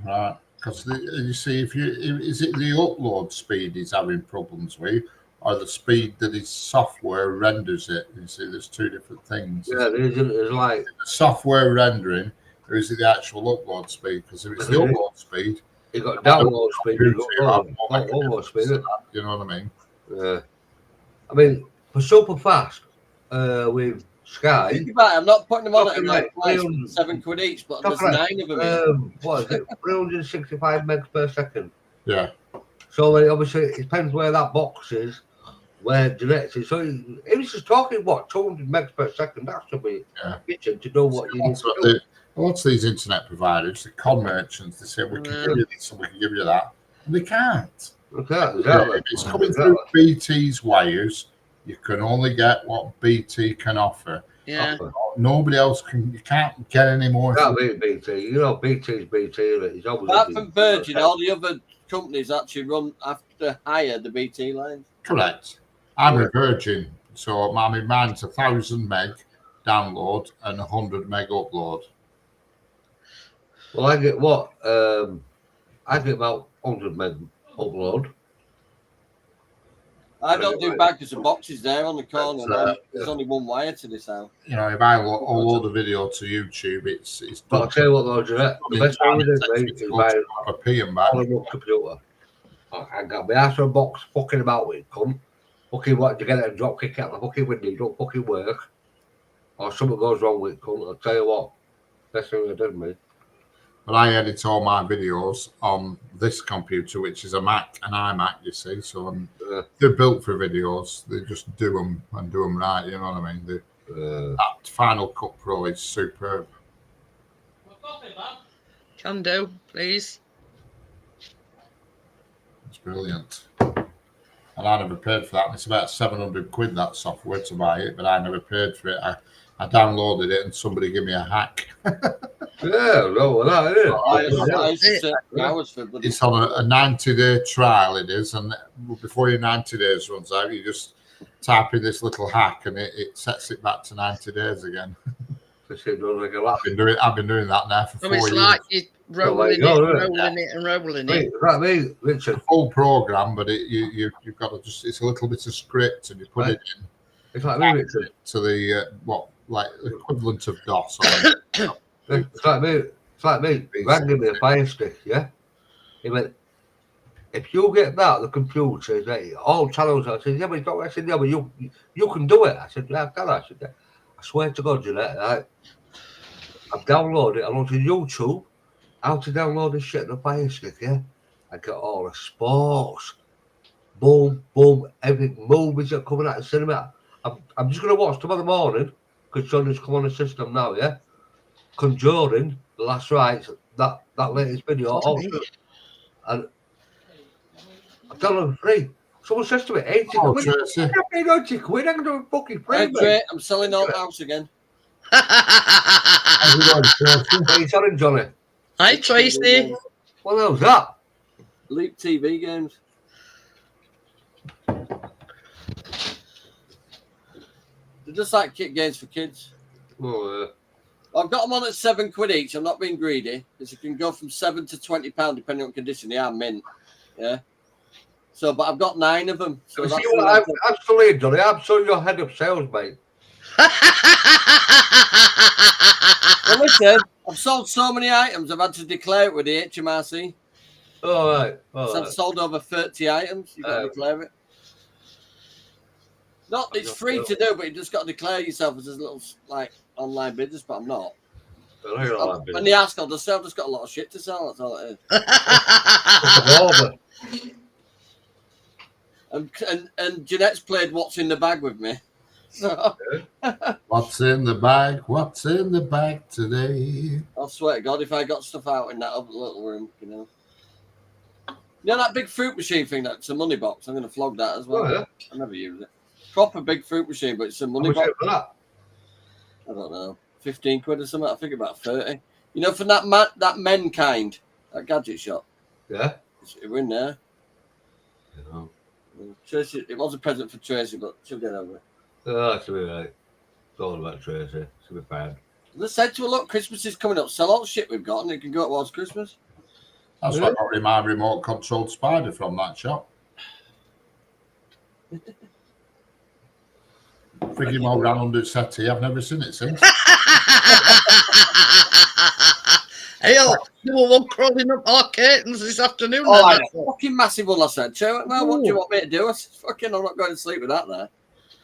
Right. Because you see, is it the upload speed he's having problems with, or the speed that his software renders it. You see, there's two different things. Yeah, there's like The software rendering, or is it the actual upload speed? Because if it's the upload speed, you got download speed, you got Computer, upload speed. you know what I mean? Yeah. I mean, for super fast, with Sky, Think about it, I'm not putting them on at Talking a like price, 300 £7 each, but there's talking like, 9 of them here. what is it? 365 megs per second. Yeah. So like, obviously, it depends where that box is, where Jeanette's is. So if it's just talking, what, 200 megs per second, that should be efficient to know what you need to do. Lots of these internet providers, the con merchants, they say, we can give you this and we can give you that. And they can't. Okay, exactly. If it's coming through BT's wires, you can only get what BT can offer. Yeah. Nobody else can, you can't get any more. Can't beat BT. You know, BT's BT. It's always Apart from Virgin, all the other companies actually run after hire the BT lines. Correct. I'm a Virgin, so I mean, mine's 1,000 meg download and 100 meg upload. Well, I get what? I get about 100 meg upload. I don't do baggers and boxes there on the corner. There's only one wire to this house. You know, if I upload a video to YouTube, it's But I'll tell you what, though, Jeanette, the best thing to do, mate, is buy a P and back. a computer. I got my ass on a box fucking about with it, come. Fucking what, to get it and drop kick out the fucking window, you don't fucking work. Or something goes wrong with it, come. I'll tell you what, best thing I did, mate. But I edit all my videos on this computer, which is a Mac, an iMac, you see. So they're built for videos. They just do them and do them right. You know what I mean? That Final Cut Pro is superb. Can do, please. It's brilliant. And I never paid for that. It's about 700 quid, that software, to buy it, but I never paid for it. I downloaded it and somebody gave me a hack. Yeah, well, that is. It's on a 90-day trial, it is, and before your 90 days runs out, you just type in this little hack and it sets it back to 90 days again. I've been doing that now for 4 years. It's like you're rolling it. Right, me, Richard. Full program, but you've got to just, it's a little bit of script and you put it in. It's like me, Richard. To the, like equivalent of DOS. It's like me. Rang me a Fire Stick, yeah? He went, if you get that, the computer, all channels, I said, yeah, but it's not, I said, yeah, but you can do it. I said, yeah, can I? I said, yeah. I swear to God, Jeanette, I've downloaded it. I looked at YouTube, how to download this shit on the Fire Stick, yeah? I got all the sports, boom, boom, everything, movies that are coming out of the cinema. I'm just going to watch tomorrow morning, because Johnny's come on the system now, yeah? Conjuring, The Last Rites, that latest video, and I'm telling them free. Someone says to me, 80 quid. I'm paying 80 quid, I'm going to fucking free. Hey, I'm selling our house again. What are you selling, Johnny? Hi, Tracy. What the hell's that? Leap TV games. They're just like kit games for kids. Oh, I've got them on at £7 each. I'm not being greedy, because it can go from £7 to £20 depending on condition. They are mint, yeah. So, but I've got 9 of them. So see what I'm still here, Johnny. I'm still your head of sales, mate. Well, listen, I've sold so many items. I've had to declare it with the HMRC. All right. So I've sold over 30 items. You've got to declare it. It's free to do, but you just got to declare yourself as a little like online business. But I'm not. When they ask, I'll just say I've just got a lot of shit to sell. That's all it is. And Jeanette's played What's in the Bag with me. So. What's in the bag? What's in the bag today? I swear to God, if I got stuff out in that other little room, you know that big fruit machine thing that's a money box. I'm going to flog that as well. Oh, yeah. I never use it. Proper big fruit machine, but it's a money box. For that? I don't know, 15 quid or something. I think about 30. You know, from that men kind, that gadget shop. Yeah, it went there. Yeah. Tracy, it was a present for Tracy, but she'll get over it. Oh, she'll be right. It's all about Tracy. She'll be fine. They said to her, look, Christmas is coming up. Sell all the shit we've got and it can go towards Christmas. That's why I got my remote controlled spider from that shop. Friggy Mo ran under the settee. I've never seen it since. Hey, there were one crawling up our curtains this afternoon. Oh, then, I I know. thought. Fucking massive one, I said. Well, what do you want me to do? I said, fucking, I'm not going to sleep with that there.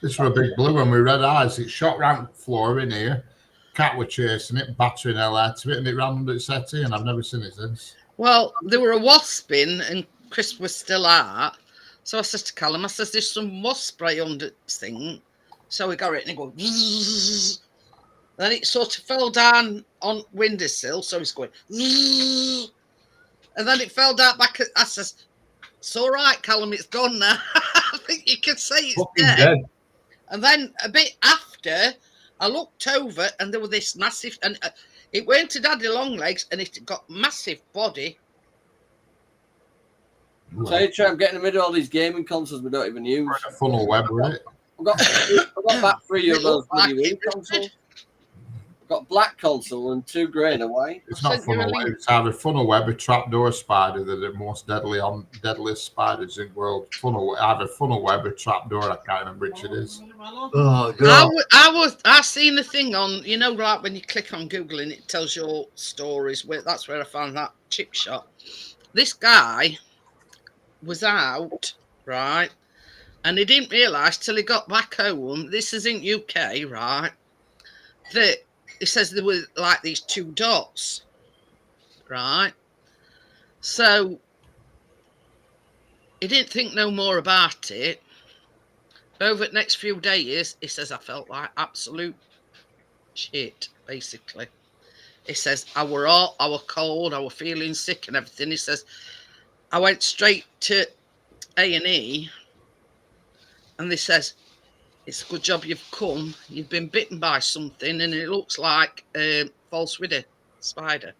This was a big blue one with red eyes. It shot round the floor in here. Cat were chasing it, battering hell out of it, and it ran under the settee, and I've never seen it since. Well, there were a wasp in, and Chris was still out. So I said to Callum, I says, there's some wasp spray under this thing. So we got it, and it goes. Zzz. Then it sort of fell down on windowsill, so it's going. Zzz. And then it fell down back. I says, it's all right, Callum, it's gone now. I think you can say it's dead. And then a bit after, I looked over, and there was this massive, and it went to Daddy Longlegs, and it got massive body. So you try and get in the middle of all these gaming consoles we don't even use. A funnel web, wasn't it? I've got about 3 of those bloody Wii consoles. I've got black console and 2 grey in a way. It's not funnel web. It's either funnel web or trapdoor spider. They're the most deadliest spiders in the world. Either funnel web or trapdoor. I can't remember which it is. Oh, God. I seen the thing on, you know, like when you click on Google and it tells you all stories. That's where I found that chip shop. This guy was out, right, and he didn't realise till he got back home. This is in UK, right? That it says there were like these 2 dots, right? So he didn't think no more about it. Over the next few days, he says I felt like absolute shit, basically. He says I were hot, I were cold, I were feeling sick and everything. He says I went straight to A&E, and they says, it's a good job you've come. You've been bitten by something, and it looks like a false widow spider.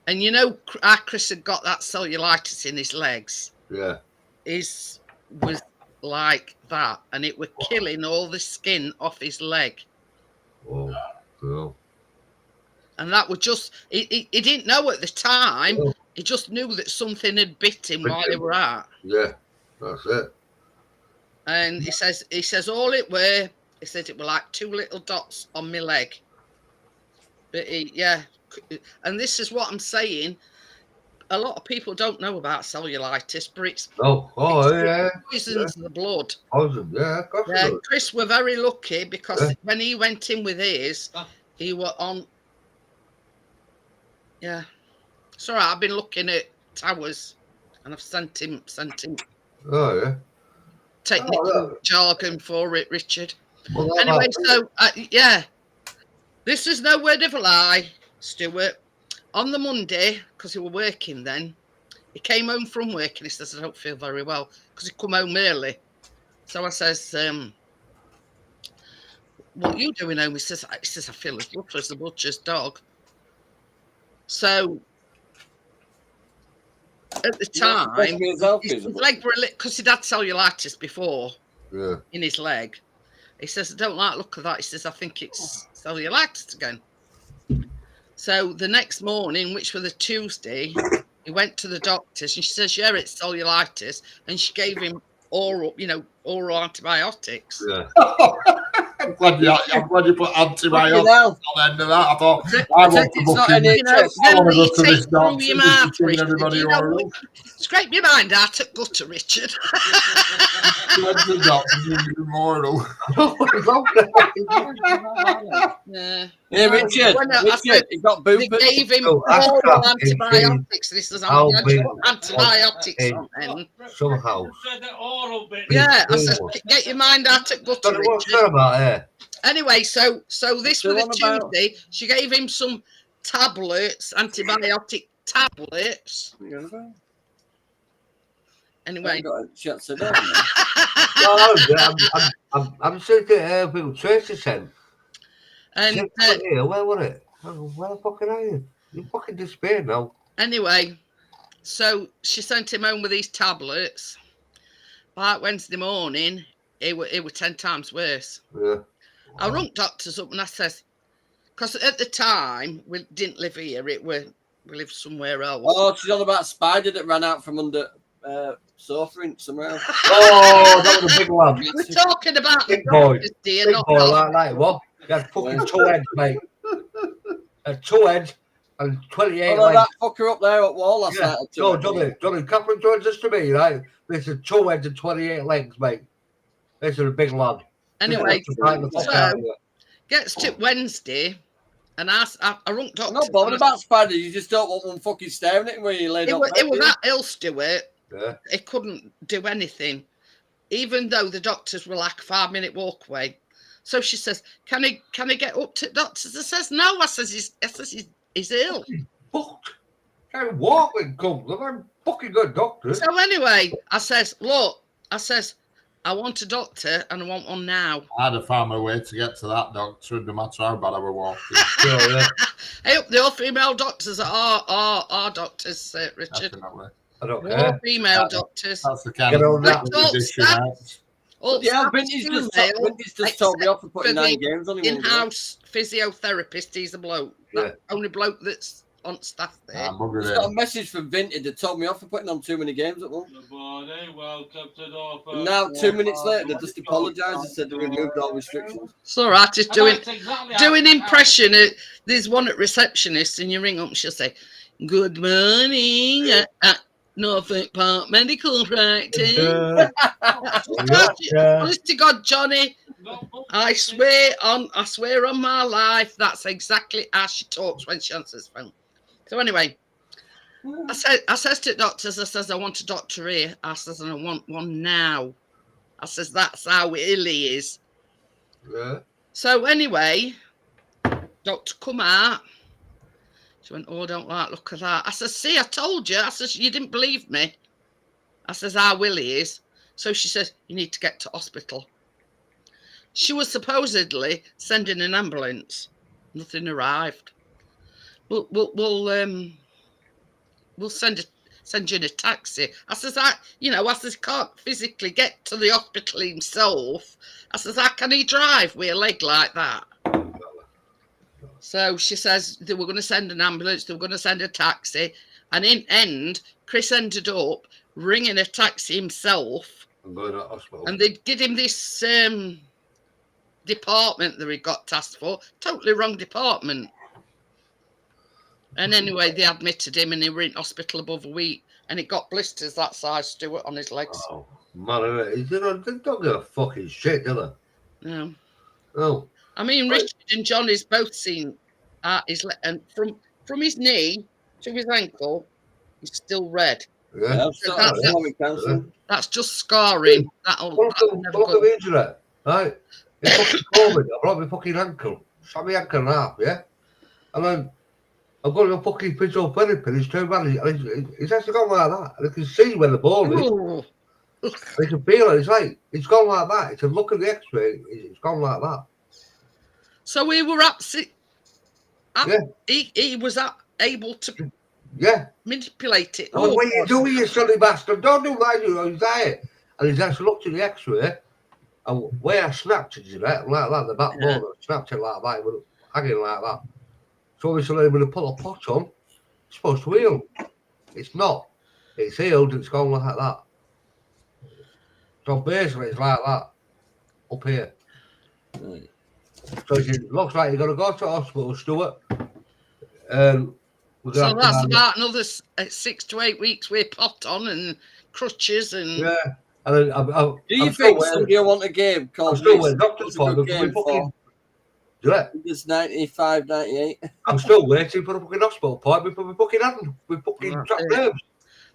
And you know, our Chris had got that cellulitis in his legs. Yeah. His was like that, and it were killing all the skin off his leg. Oh, cool. And that was just, he didn't know at the time. Oh. He just knew that something had bit him while they were out. Yeah, that's it. And he says all it were, he said it were like 2 little dots on my leg. But yeah, and this is what I'm saying. A lot of people don't know about cellulitis, but it's poisons the blood. Poison, yeah, of course. Yeah, Chris were very lucky because when he went in with his, he were on. Yeah, it's all right. I've been looking at towers, and I've sent him. Oh yeah. Technical jargon for it, Richard. Well, anyway, so yeah, this is no word of a lie, Stuart. On the Monday, because he were working then, he came home from work and he says, I don't feel very well, because he come home early. So I says, what are you doing home? He says, I feel as butcher as the butcher's dog. So at the time, his leg were because he'd had cellulitis before in his leg. He says, I don't like the look of that. He says, I think it's cellulitis again. So the next morning, which was a Tuesday, he went to the doctors and she says, yeah, it's cellulitis. And she gave him oral antibiotics. Yeah. I'm glad you put antibiotics on the end of that. I thought, I want to look in. I want to go to this doctor. Everybody oral. Scrape your mind out at gutter, Richard. The doctor, moral. Yeah, Richard, he got booted. They gave him oral antibiotics. This is antibiotics on them. Somehow. Yeah, I said, get your mind out at gutter, What's that Richard. about here? Anyway, so this was a Tuesday. She gave him some tablets, antibiotic tablets. Anyway, I'm thinking people Tracy sent. And where was it? Where the fucking are you? You fucking disappeared now. Anyway, so she sent him home with these tablets. By Wednesday morning, it were 10 times worse. Yeah. I rung doctors up and I says, because at the time we didn't live here, we lived somewhere else. Oh, she's on about a spider that ran out from under sofa in somehow. Oh, that was a big one. We're talking about the Big boy. doctors, dear, Big not boy the like that, what? He had fucking 2 heads, mate. Had 2 heads and 28 Oh, legs. that fucker up there at wall last Yeah. night. No, Johnny, Catherine joins us to me, right? This is 2 heads and 28 legs, mate. This is a big lad. Anyway, Right the fuck out of it. gets to Wednesday, and I rung doctor. I'm not bothered about spiders. You just don't want one fucking staring at him when you laid It up. was that ill, Stuart. Yeah. He couldn't do anything, even though the doctors were like a 5-minute walk away. So she says, "Can I get up to doctors?" I says, "No." I says, "He's ill." Fucked. Can't walk when comes. I'm fucking good doctor. So anyway, I says, "Look," I says, "I want a doctor and I want one now." I'd have found my way to get to that doctor, no matter how bad I were walking. Yeah. Hey, up the all female doctors are our doctors, Richard. Definitely. I don't They're all care. female doctors. That's the kind Get of on that. condition out. All Yeah, staff Vinny's just, female, Vinny's just told me off for putting for 9 the games on him. in-house physiotherapist. He's a bloke. That only bloke that's on staff there. Just got a message from Vinty that told me off for putting on too many games at once. Good morning, welcome to Norfolk. And now, 2 minutes later, they just apologised and said they removed all restrictions. It's all right. Just doing exactly doing impression. There's one at receptionist, and you ring up and she'll say, "Good morning at Norfolk Park Medical Practice." Honest to God, Johnny, I swear on my life, that's exactly how she talks when she answers the phone. So anyway, I says to doctors, I says, "I want a doctor here." I says, "And I want one now." I says, "That's how ill he is." Yeah. So anyway, doctor come out. She went, "Oh, I don't like look at that." I says, "See, I told you." I says, "You didn't believe me." I says, "How ill he is." So she says, "You need to get to hospital." She was supposedly sending an ambulance. Nothing arrived. We'll send you in a taxi. I says, I says, can't physically get to the hospital himself. I says, how can he drive with a leg like that? So she says they were going to send an ambulance, they were going to send a taxi, and in end, Chris ended up ringing a taxi himself. I'm going to hospital. And they'd give him this department that he got tasked for. Totally wrong department. And anyway, they admitted him and he were in hospital above a week. And he got blisters that size, Stuart, on his legs. Oh, man, they don't give a fucking shit, do they? No. No. I mean, Richard and Johnny's both seen his leg, and from his knee to his ankle, he's still red. Yeah. That's just scarring. Look at the injury, right? He fucking called me. I broke my fucking ankle. Shot my ankle in half, yeah? And then I've got a fucking physiotherapy and he's turned around and he's actually gone like that. And I can see where the ball is. Ooh. And I can feel it. It's like, it's gone like that. He said, look at the x-ray. It's gone like that. So we were he was able to manipulate it. Oh, what are you doing, you silly bastard? Don't do that, he's there. And he's actually looked at the x-ray and where I snapped it, like that, the back bone, I snapped it like that, it was hanging like that. So obviously when I put a pot on, it's supposed to heal. It's not. It's healed, it's gone like that. So basically it's like that, up here. So it looks like you're going to go to hospital, Stuart. So that's about another 6 to 8 weeks with pot on and crutches and... Yeah. And do you think somebody will want a game called... I'm still waiting. Doctor's appointment. It's 95, 98. I'm still waiting for a fucking hospital appointment for my fucking hand with fucking trapped nerves.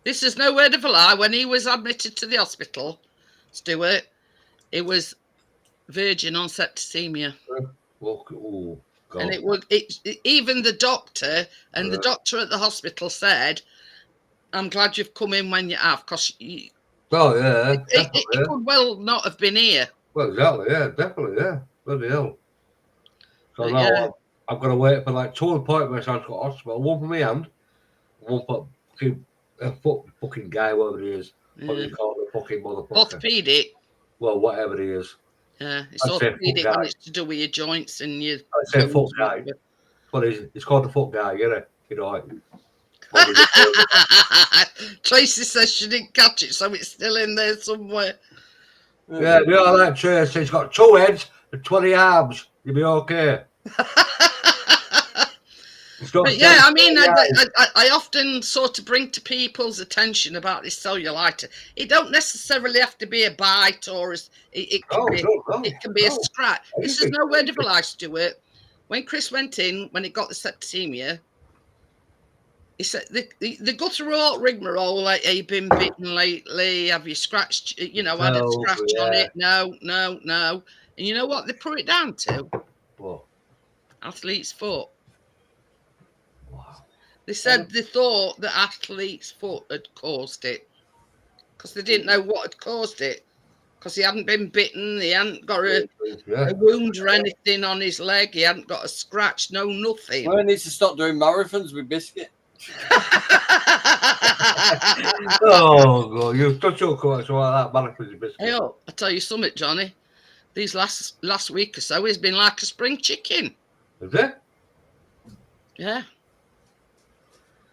This is no word of a lie. When he was admitted to the hospital, Stuart, it was virgin on septicemia. Oh, God. And even the doctor and the doctor at the hospital said, "I'm glad you've come in when you have, because it could well not have been here." Well, exactly, yeah, definitely, yeah. Bloody hell. So now I've got to wait for like 2 appointments at the hospital, one for my hand, one for a fucking guy, whatever he is. What do you call the fucking motherfucker? Orthopedic. Well, whatever he is. Yeah, it's orthopedic when it's to do with your joints and your... I say foot guy. But it's called the foot guy, you know? Tracy says she didn't catch it, so it's still in there somewhere. Yeah, you know that Tracy. He's got 2 heads and 20 arms. You'll be okay. But yeah, I mean, I often sort of bring to people's attention about this cellulitis. It don't necessarily have to be a bite or it can be a scratch. This is no word of a lie, Stuart. When Chris went in, when he got the septicemia, he said, they go through all rigmarole, like, have you been bitten lately? Have you scratched, had a scratch on it? No. And you know what they put it down to? What? Athlete's foot. Wow. They said they thought that athlete's foot had caused it because they didn't know what had caused it because he hadn't been bitten, he hadn't got a wound or anything on his leg, he hadn't got a scratch, no nothing. Well, he needs to stop doing marathons with Biscuit. Oh, God, you've touched your coach like that, marathons with Biscuit. Hey, I tell you something, Johnny. These last week or so, he's been like a spring chicken. Is it? Yeah.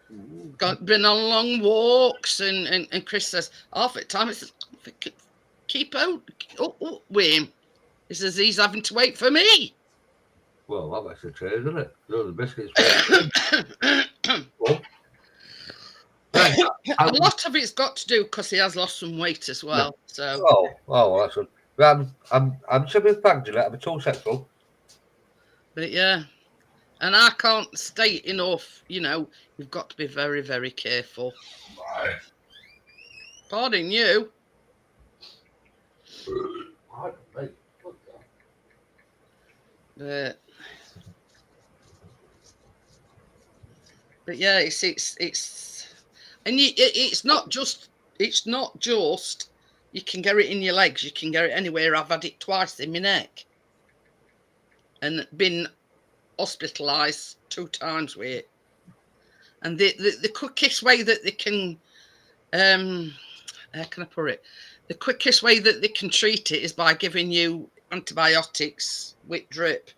Been on long walks, and Chris says, half the time, he says, keep out with him. He says, he's having to wait for me. Well, that makes a change, doesn't it? The Biscuits. A lot of it's got to do because he has lost some weight as well. So. That's good. I'm simply thankful. I'm too sexual. But yeah. And I can't state enough, you've got to be very, very careful. Right. Pardon you. But yeah, it's and it's not just you can get it in your legs, you can get it anywhere. I've had it twice in my neck and been hospitalized 2 times with it. And the quickest way that they can how can I put it, the quickest way that they can treat it is by giving you antibiotics with drip.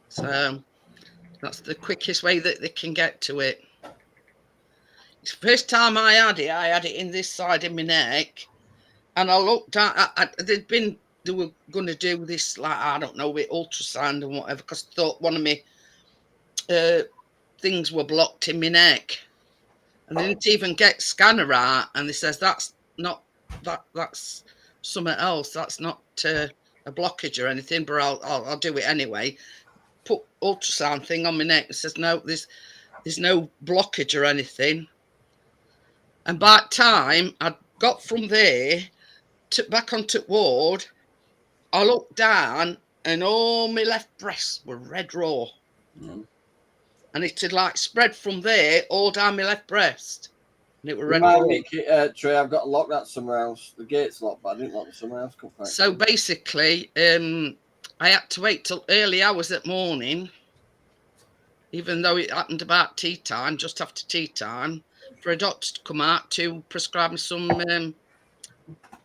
So that's the quickest way that they can get to it. It's the first time I had it in this side of my neck, and I looked at they were going to do this, like, I don't know, with ultrasound and whatever, because I thought one of my things were blocked in my neck. And they didn't even get scanner out, and they says that's something else. That's not a blockage or anything, but I'll do it anyway. Put ultrasound thing on my neck. It says no, there's no blockage or anything. And by the time I got from there back onto ward, I looked down and all my left breasts were red raw. Mm. And it had like spread from there all down my left breast. And it were red raw. Trey, I've got to lock that somewhere else. The gate's locked, but I didn't lock it somewhere else. So basically, I had to wait till early hours at morning, even though it happened about tea time, just after tea time, for a doctor to come out to prescribe me some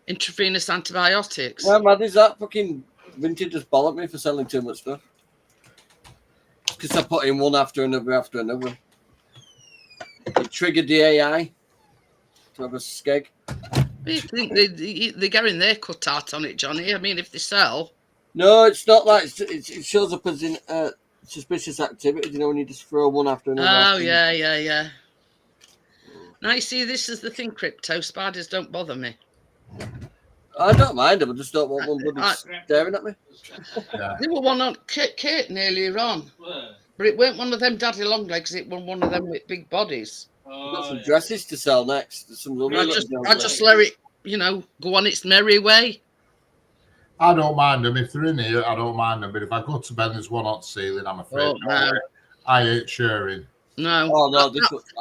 intravenous antibiotics. Well, man, is that fucking Vintage just bollocked me for selling too much stuff? Because I put in one after another after another. It triggered the AI to have a skeg. You think they're getting their cut out on it, Johnny? I mean, if they sell. No, it's not like it shows up as in suspicious activity, when you just throw one after another. Oh, yeah. Now, you see, this is the thing, Crypto. Spiders don't bother me. I don't mind them. I just don't want one bloody staring at me. Yeah. There were one on Curtin earlier on. But it weren't one of them daddy long legs. It was one of them with big bodies. I've got some dresses to sell next. There's some lovely I just let it, go on its merry way. I don't mind them. If they're in here, I don't mind them. But if I go to bed, there's one on the ceiling, I'm afraid. Oh, no. I hate sharing. No. Oh, no.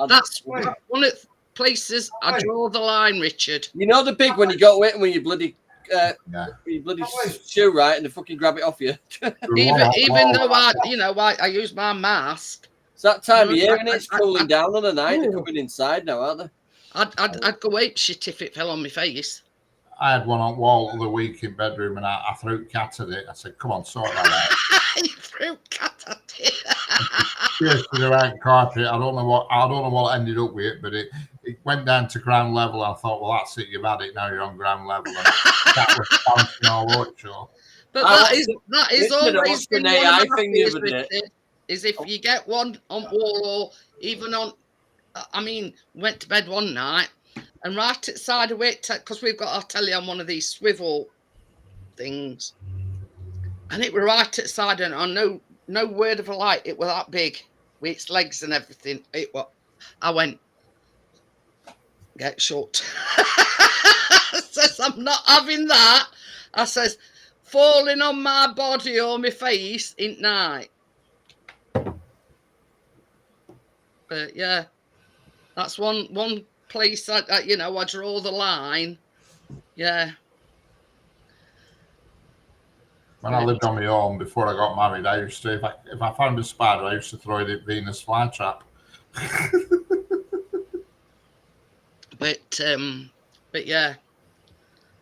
That's one of the places I draw the line, Richard. You know the big when you go in when you bloody shoe right and they fucking grab it off you. even though I use my mask. It's that time of year and it's cooling down on the night. They're coming inside now, aren't they? I'd go ape shit if it fell on my face. I had one on wall the other week in bedroom and I threw cat at it. I said, come on, sort that out. You threw cat at it. Cheers to the red carpet. I don't know what ended up with it, but it went down to ground level. I thought, well, that's it. You've had it. Now you're on ground level. And that was bouncing all over, sure. But that is always been one of my fears, Richard, is if you get one on wall or even on, I mean, went to bed one night and right outside of it, because we've got our telly on one of these swivel things, and it were right outside, and I know no word of a light, it was that big with its legs and everything. It was, I went, get shut. I says, I'm not having that. I says, falling on my body or my face in night. But yeah, that's one place that I draw the line. Yeah. When I lived on my own before I got married, I used to, if I found a spider, I used to throw it at Venus flytrap. But yeah,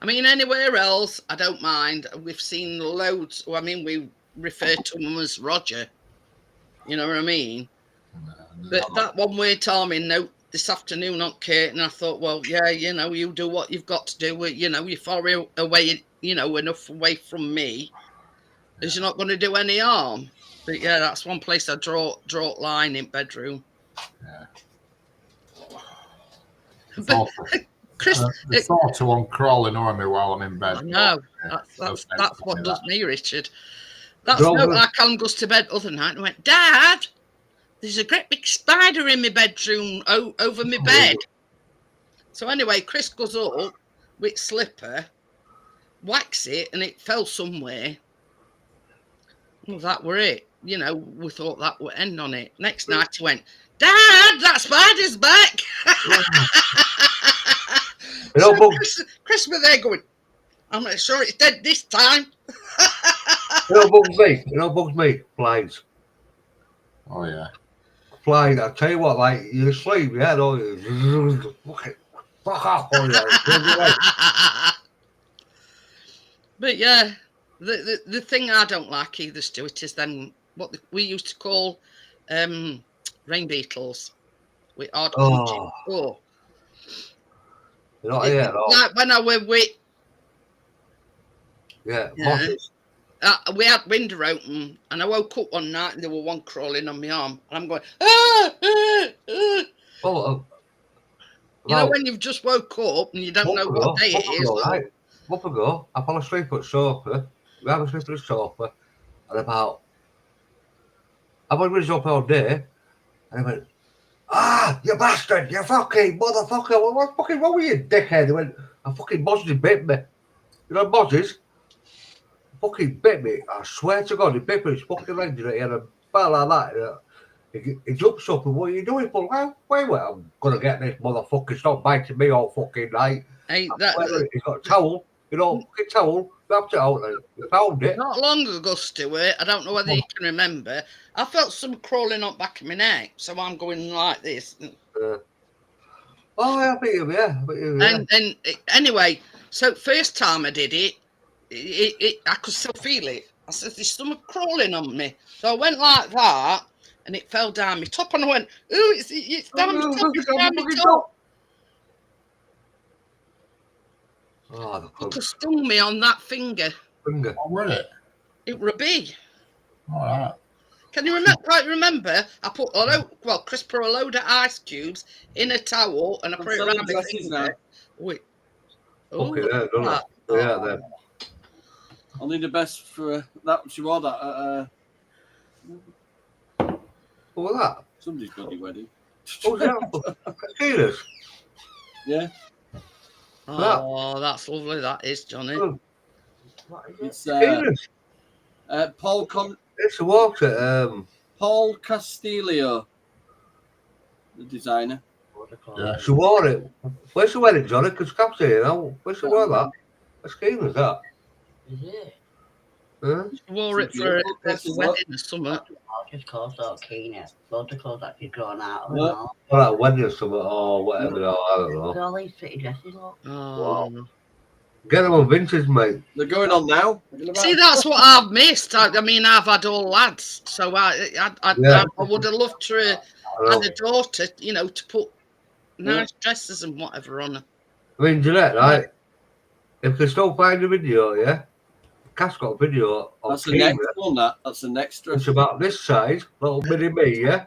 I mean, anywhere else, I don't mind. We've seen loads. I mean, we refer to them as Roger. You know what I mean? But that one way Tommy note this afternoon on Kate, and I thought, well, yeah, you do what you've got to do. You're far away, enough away from me, as you're not going to do any harm. But yeah, that's one place I draw line in bedroom. Yeah. But Chris, the thought of one crawling over me while I'm in bed. No, that's what does me, Richard. That's no like Alan goes to bed other night and went, Dad, there's a great big spider in my bedroom over my bed. So anyway, Chris goes up with slipper, whacks it, and it fell somewhere. Well, that were it. We thought that would end on it. Next night he went, Dad, that spider's back. Chris was there going, I'm not sure it's dead this time. bugs me? Flies. Oh, yeah. Flies. I tell you what, like, you sleep, yeah, don't you? Fuck off, But yeah, the thing I don't like either, Stuart, is then what we used to call rain beetles. We are like when I were with we had window open, and I woke up one night and there were one crawling on my arm, and I'm going, when you've just woke up and you don't know what day it is. Right. Month ago, I fell asleep at sofa. We have a sleep at the sofa, and I've been raised up all day, and I went, you bastard, you fucking motherfucker, what's fucking wrong with you, dickhead? They went, a fucking Mozzie bit me. You know Mozzies? Fucking bit me. I swear to God, he bit me his fucking leg in it, and felt like that. He jumps up and, what are you doing? Wait, I'm gonna get this motherfucker, stop biting me all fucking night. Hey, he's got a towel, fucking towel, wrapped it out, and he found it. Not long ago, Stuart, I don't know whether you can remember, I felt some crawling up back of my neck, so I'm going like this. I bet you, yeah. And anyway, so first time I did it, I could still feel it. I said, there's something crawling on me. So I went like that, and it fell down my top, and I went, ooh, it's down my top, it's down my top. It could stung me on that finger. Oh, were it? It were a bee. All right. Can you remember? I put Chris put a load of ice cubes in a towel and I put it around my finger. Wait. Okay, there, don't I? Yeah, there. Only the best for that. She wore that at what was that? Somebody's bloody wedding. Oh, yeah. Yeah. Oh, that's lovely. That is, Johnny. It's Paul It's a walk at Paul Castillo, the designer. Yeah. She wore it. Where's the wedding, Johnny? Because Cap's here, where's she wore that? What scheme is that? Is it? Huh? She wore it for a wedding or something. Just clothes out keen. Loads of clothes that she's drawn out. Or that wedding or something, or whatever, I don't know. All these pretty dresses, look. Oh. Get them on vintage, mate. They're going on now. See, that's what I've missed. I mean, I've had all lads, so I would have loved to have had a daughter, you know, to put nice dresses and whatever on her. I mean, Jeanette, right? If they still find a video, yeah? Cass got a video of That's the next one, that's the next dress. It's about this size, little mini me, yeah?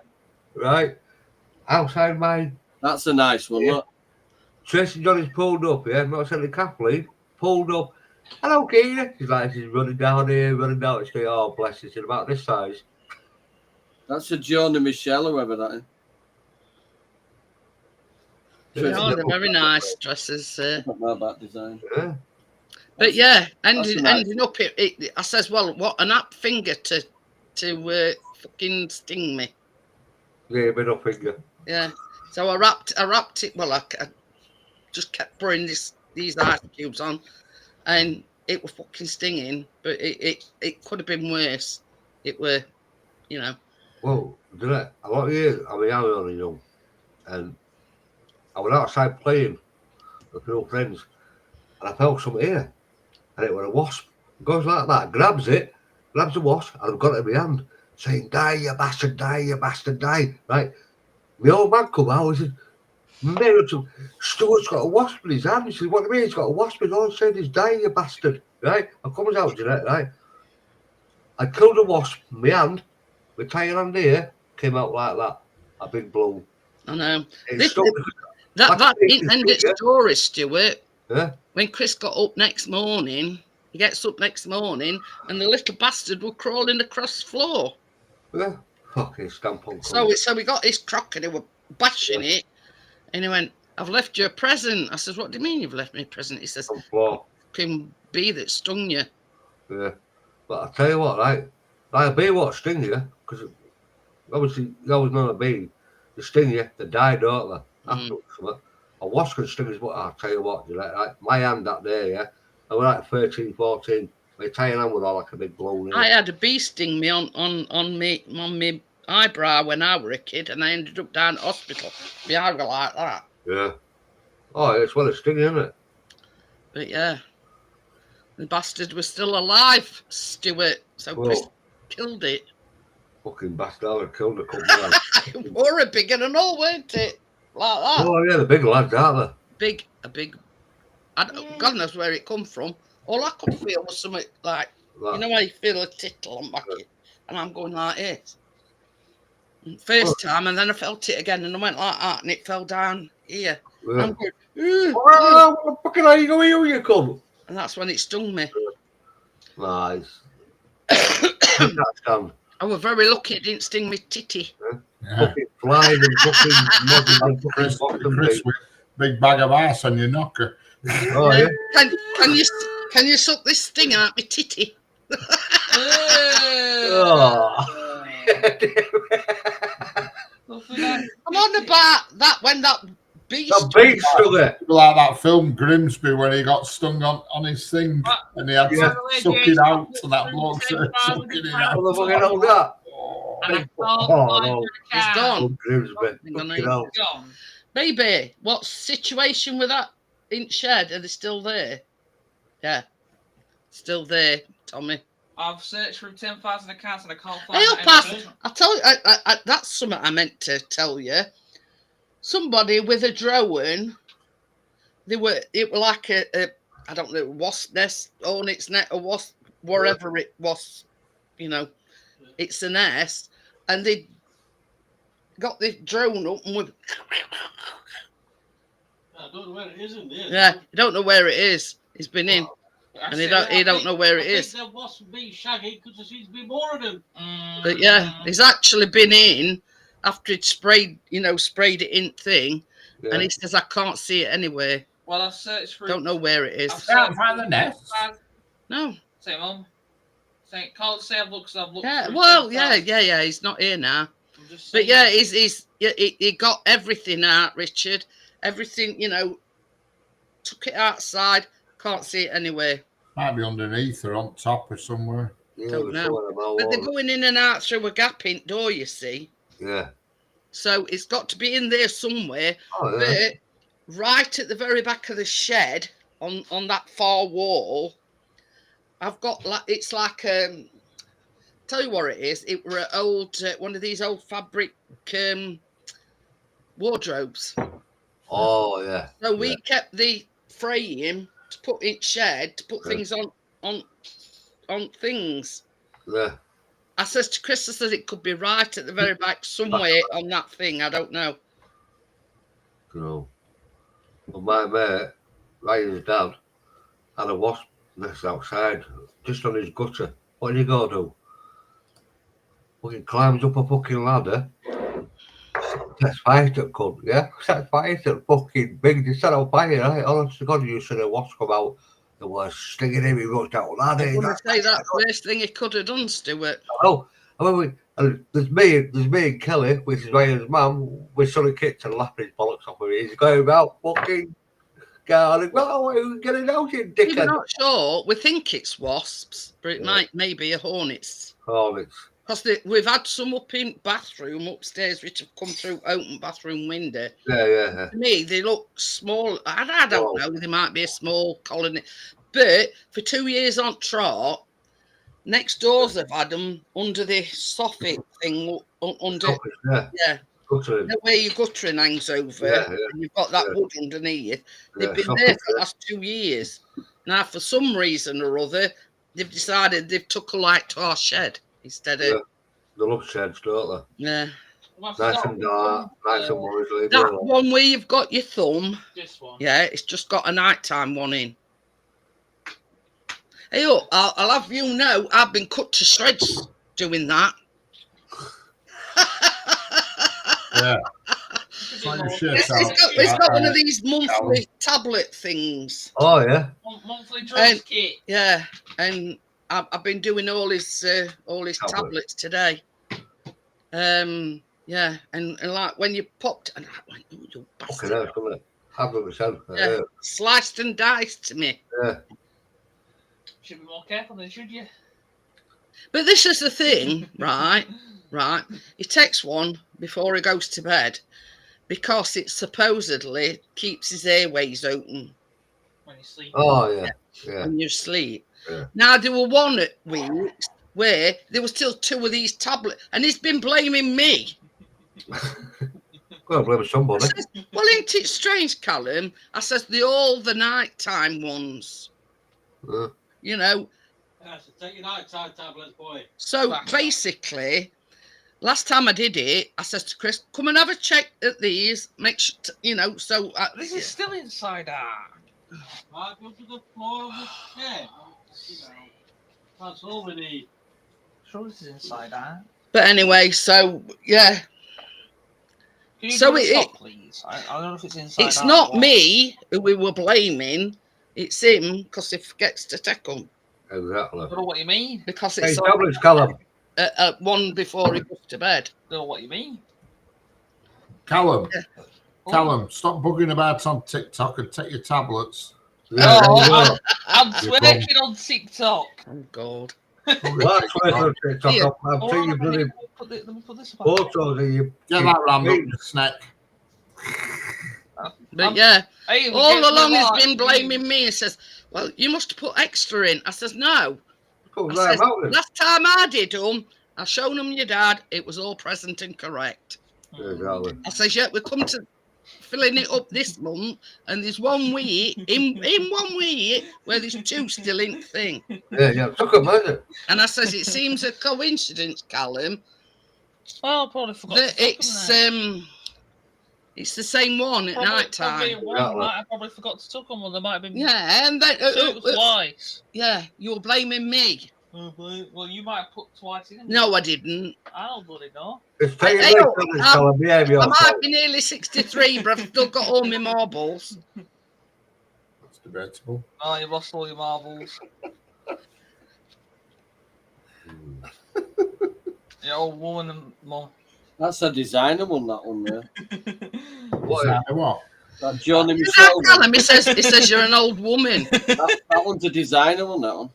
Right? Outside mine. That's a nice one, look. Tracy Johnny's pulled up, yeah? I'm not saying Kathleen. Pulled up. Hello, Keena. She's running down here, running down the street. Oh, bless her. She's about this size. That's a John and Michelle, whoever that is. Oh, they're very nice dresses. Not bad design. Yeah. But yeah, ending up it, I says, well, what an apt finger to fucking sting me. Yeah, middle finger. Yeah. So I wrapped it. Well, I just kept pouring these ice cubes on, and it was fucking stinging. But it could have been worse. It were, you know. Well, did it? A lot of years. I mean, I was only young, and I was outside playing with my old friends, and I felt something here, and it was a wasp. It goes like that, grabs the wasp, and I've got it in my hand, saying, "Die, you bastard! Die, you bastard! Die!" Right? My old man come out. He said, "Stuart's got a wasp in his hand." He said, "What do you mean? He's got a wasp in his hand?" He said, "He's dying, you bastard!" Right? I comes out, Jeanette. Right? I killed a wasp in my hand. My tiny hand here came out like that. A big blow. I know. That didn't end its story, Stuart. Yeah. When Chris got up next morning, he gets up next morning, and the little bastard was crawling across the floor. Yeah. Fucking stamp on. So we got this crock, and he was bashing it, and he went, "I've left you a present." I says, "What do you mean you've left me a present?" He says, "Fucking bee that stung you." Yeah. But I tell you what, right? Like a bee won't sting you, because obviously you always know a bee. They sting you, they die, don't they? A wasp can sting us, but I'll tell you what, like my hand that day, yeah, I was like 13, 14. My tiny hand was all like a big blow. I had a bee sting me on my eyebrow when I were a kid, and I ended up down at hospital. My eye was like that. Yeah. Oh, it's well, it's stinging, isn't it? But yeah, the bastard was still alive, Stuart. So Chris killed it. Fucking bastard, I killed a couple of Were a big and all, weren't it? Like that. Oh yeah, the big lads, aren't they? Big. God knows where it come from. All I could feel was something like you know how you feel a tittle on back and I'm going like this. First time, and then I felt it again, and I went like that, and it fell down here. Yeah. I'm going, what the fucking are you going, you come? And that's when it stung me. Nice. I was very lucky it didn't sting me titty. Fucking flying and fucking Chris with big bag of ice on your knocker. Oh yeah. Can you suck this sting out my titty? I'm on about that when that beast. That beast still there. Like that film Grimsby when he got stung on his thing and he had to suck it out and that bloke sucking it out. What the fucking hell that? No. It's gone. Grimsby. Gone. Baby, what situation with that in shed? Are they still there? Yeah. Still there, Tommy. I've searched for 10,000 accounts and I can't find I tell you, that's something I meant to tell you. Somebody with a drone, it was like a I don't know, wasp nest, hornet's net, or wasp, wherever it was, you know, it's a nest, and they got the drone up and with. I don't know where it is in there. Yeah, you don't know where it is. He's been in. And he don't know where it is. There was be shaggy because there seems to be more of them. But yeah, he's actually been in after he'd sprayed it in thing, and he says I can't see it anywhere. Well, I searched for. Don't know where it is. I can't find the nest. No. Say, Mum. Can't say I've looked. I've looked. Yeah. Well, yeah. He's not here now. But yeah, he got everything out, Richard. Everything, you know, took it outside. Can't see it anywhere. Might be underneath or on top or somewhere. Yeah, Don't know. But they're going in and out through a gap in door, you see. Yeah. So it's got to be in there somewhere. Oh, yeah. But right at the very back of the shed, on that far wall, I've got like it's like tell you what it is. It were an old one of these old fabric wardrobes. Oh yeah. So we kept the frame to put in shed to put things on things. Yeah. I says to Chris, I said it could be right at the very back somewhere on that thing. I don't know. No. Well, my mate, Ryan's dad, had a wasp nest outside, just on his gutter. What did he go do? Fucking climbs up a fucking ladder. Sets fire to the cunt, yeah? Sets fire to the fucking big. They set on fire, right? Honest to God, you said a wasp come out. There was stinging him, he rushed out the ladder. I was going to say that's the worst thing he could have done, Stuart. Oh, I mean, there's me and Kelly, which is Ryan's mum, with Sonny Kitchen laughing his bollocks off of me. He's going about fucking going, well, get it out, you dickhead. We're not sure. We think it's wasps, but it may be a hornets. Hornets. Because we've had some up in bathroom upstairs, which have come through open bathroom window. Yeah. To me, they look small. I don't know. They might be a small colony. But for 2 years on trot, next doors have had them under the soffit thing. Under, where your guttering hangs over. And you've got that wood underneath. They've been there for the last 2 years. Now, for some reason or other, they've decided they've took a light to our shed. Instead of they love sheds, don't they? Yeah. Nice and dark, nice and noisy. That one where you've got your thumb. This one. Yeah, it's just got a nighttime one in. Hey, look, I'll have you know, I've been cut to shreds doing that. Yeah. It's got one of these monthly tablet things. Oh yeah. Monthly drugs kit. Yeah, and I've been doing all his tablets today. Yeah, and like when you popped, and I went, oh, you bastard. Okay, 100%. Yeah, sliced and diced to me. Yeah. Should be more careful then, should you? But this is the thing, right? Right. He takes one before he goes to bed because it supposedly keeps his airways open. When you sleep. Oh, yeah. When you sleep. Yeah. Now, there were one weeks where there were still 2 of these tablets, and he's been blaming me. Well, blame somebody. Says, well, ain't it strange, Callum? I says, they're all the nighttime ones. You know. Yeah, so take your nighttime tablets, boy. So basically, last time I did it, I says to Chris, come and have a check at these. Make sure, so... this is still inside out. Right, go to the floor of the chair. That's all we need. Sure, this is inside out. But anyway, so, yeah. Can you So stop, please? I don't know if it's inside out. It's not me who we were blaming. It's him because he forgets to take them. Exactly. I don't know what you mean. Because Hey, it's tablets, Callum. one before he goes to bed. I don't know what you mean. Callum, stop bugging about on TikTok and take your tablets. Yeah, I'm twerking on TikTok. Oh, God. That's why on TikTok. I've seen you bloody Let me put this up. photos of you. Get that round up your snack. But yeah, Hey, all along he's been blaming me and says, well, you must put extra in. I says, no. Oh, I right, says, mountain. last time I did them, I shown them your dad. It was all present and correct. Exactly. I says, yeah, we come to filling it up this month, and there's 1 week, in 1 week, where there's 2 still in the thing. Yeah, took a minute. And I says, it seems a coincidence, Callum, Oh, I probably forgot. that it's the same one at night time. I probably forgot to tuck them, or there might have been Yeah, and then twice. yeah, you're blaming me. Well, you might have put twice in. No, I didn't. I don't bloody know. It's taking I I might be nearly 63, but I've still got all my marbles. That's debatable. Oh, you lost all your marbles. Your old woman and mum. That's a designer one, that one there. What? That Johnny Is Michelle. that Callum? He says you're an old woman. That one's a designer one, that one.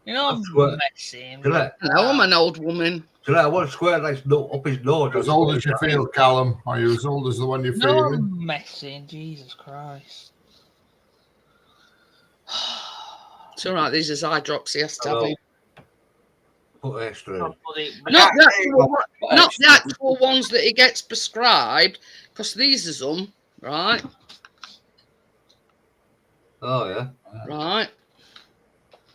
You know, I'm what- messing. Gillette, No, I'm an old woman. I want to square like up his nose. As old as you feel, Callum. Are you as old as the one you're No, feeling? I'm messing. Jesus Christ. It's all right. These is eye drops he has to have. Hello. Put extra in. Not the actual ones that he gets prescribed, because these is them, right? Oh, yeah. Right.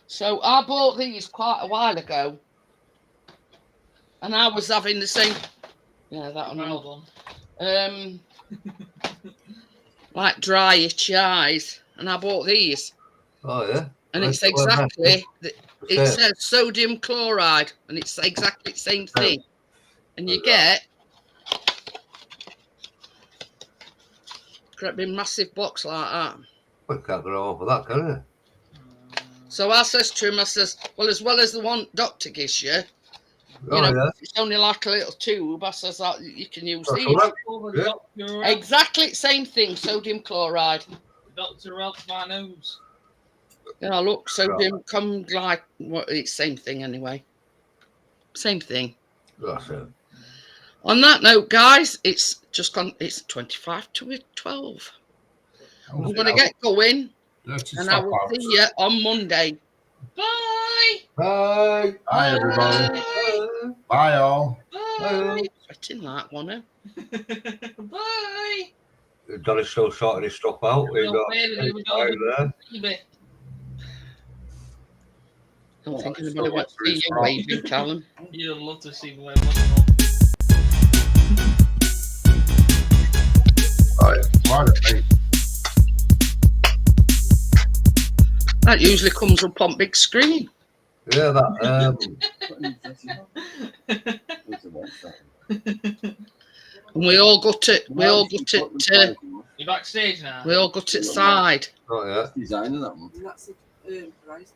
So I bought these quite a while ago, and I was having the same. Yeah, that one. Like dry itchy eyes, and I bought these, Oh, yeah. and Let's it's go back. exactly. It Okay. says sodium chloride, and it's exactly the same thing. And you get a massive box like that. We can't go over that, can you? So I says to him, I says, well, as well as the one doctor gives you, Oh, yeah. it's only like a little tube. I says that you can use That's these. all right. Yeah. Exactly the same thing, sodium chloride. Doctor helps my nose. Yeah, look, sodium comes like what? It's same thing anyway. Same thing. That's it. On that note, guys, it's just gone. It's 25 to 12. I'm going to get going, and I will see you on Monday. Bye. Bye. Bye, everybody. Bye. Bye, all. Bye. Sweating like one. Bye. Johnny's still sorting his stuff out. We've got there. I don't think anybody wants to see you waving, Callum. You'd love to see me. That usually comes up on big screen. Yeah, that. And we all got it. We all got it. You're backstage now. We all got it side. Oh, yeah. Designer, that one. And that's the price.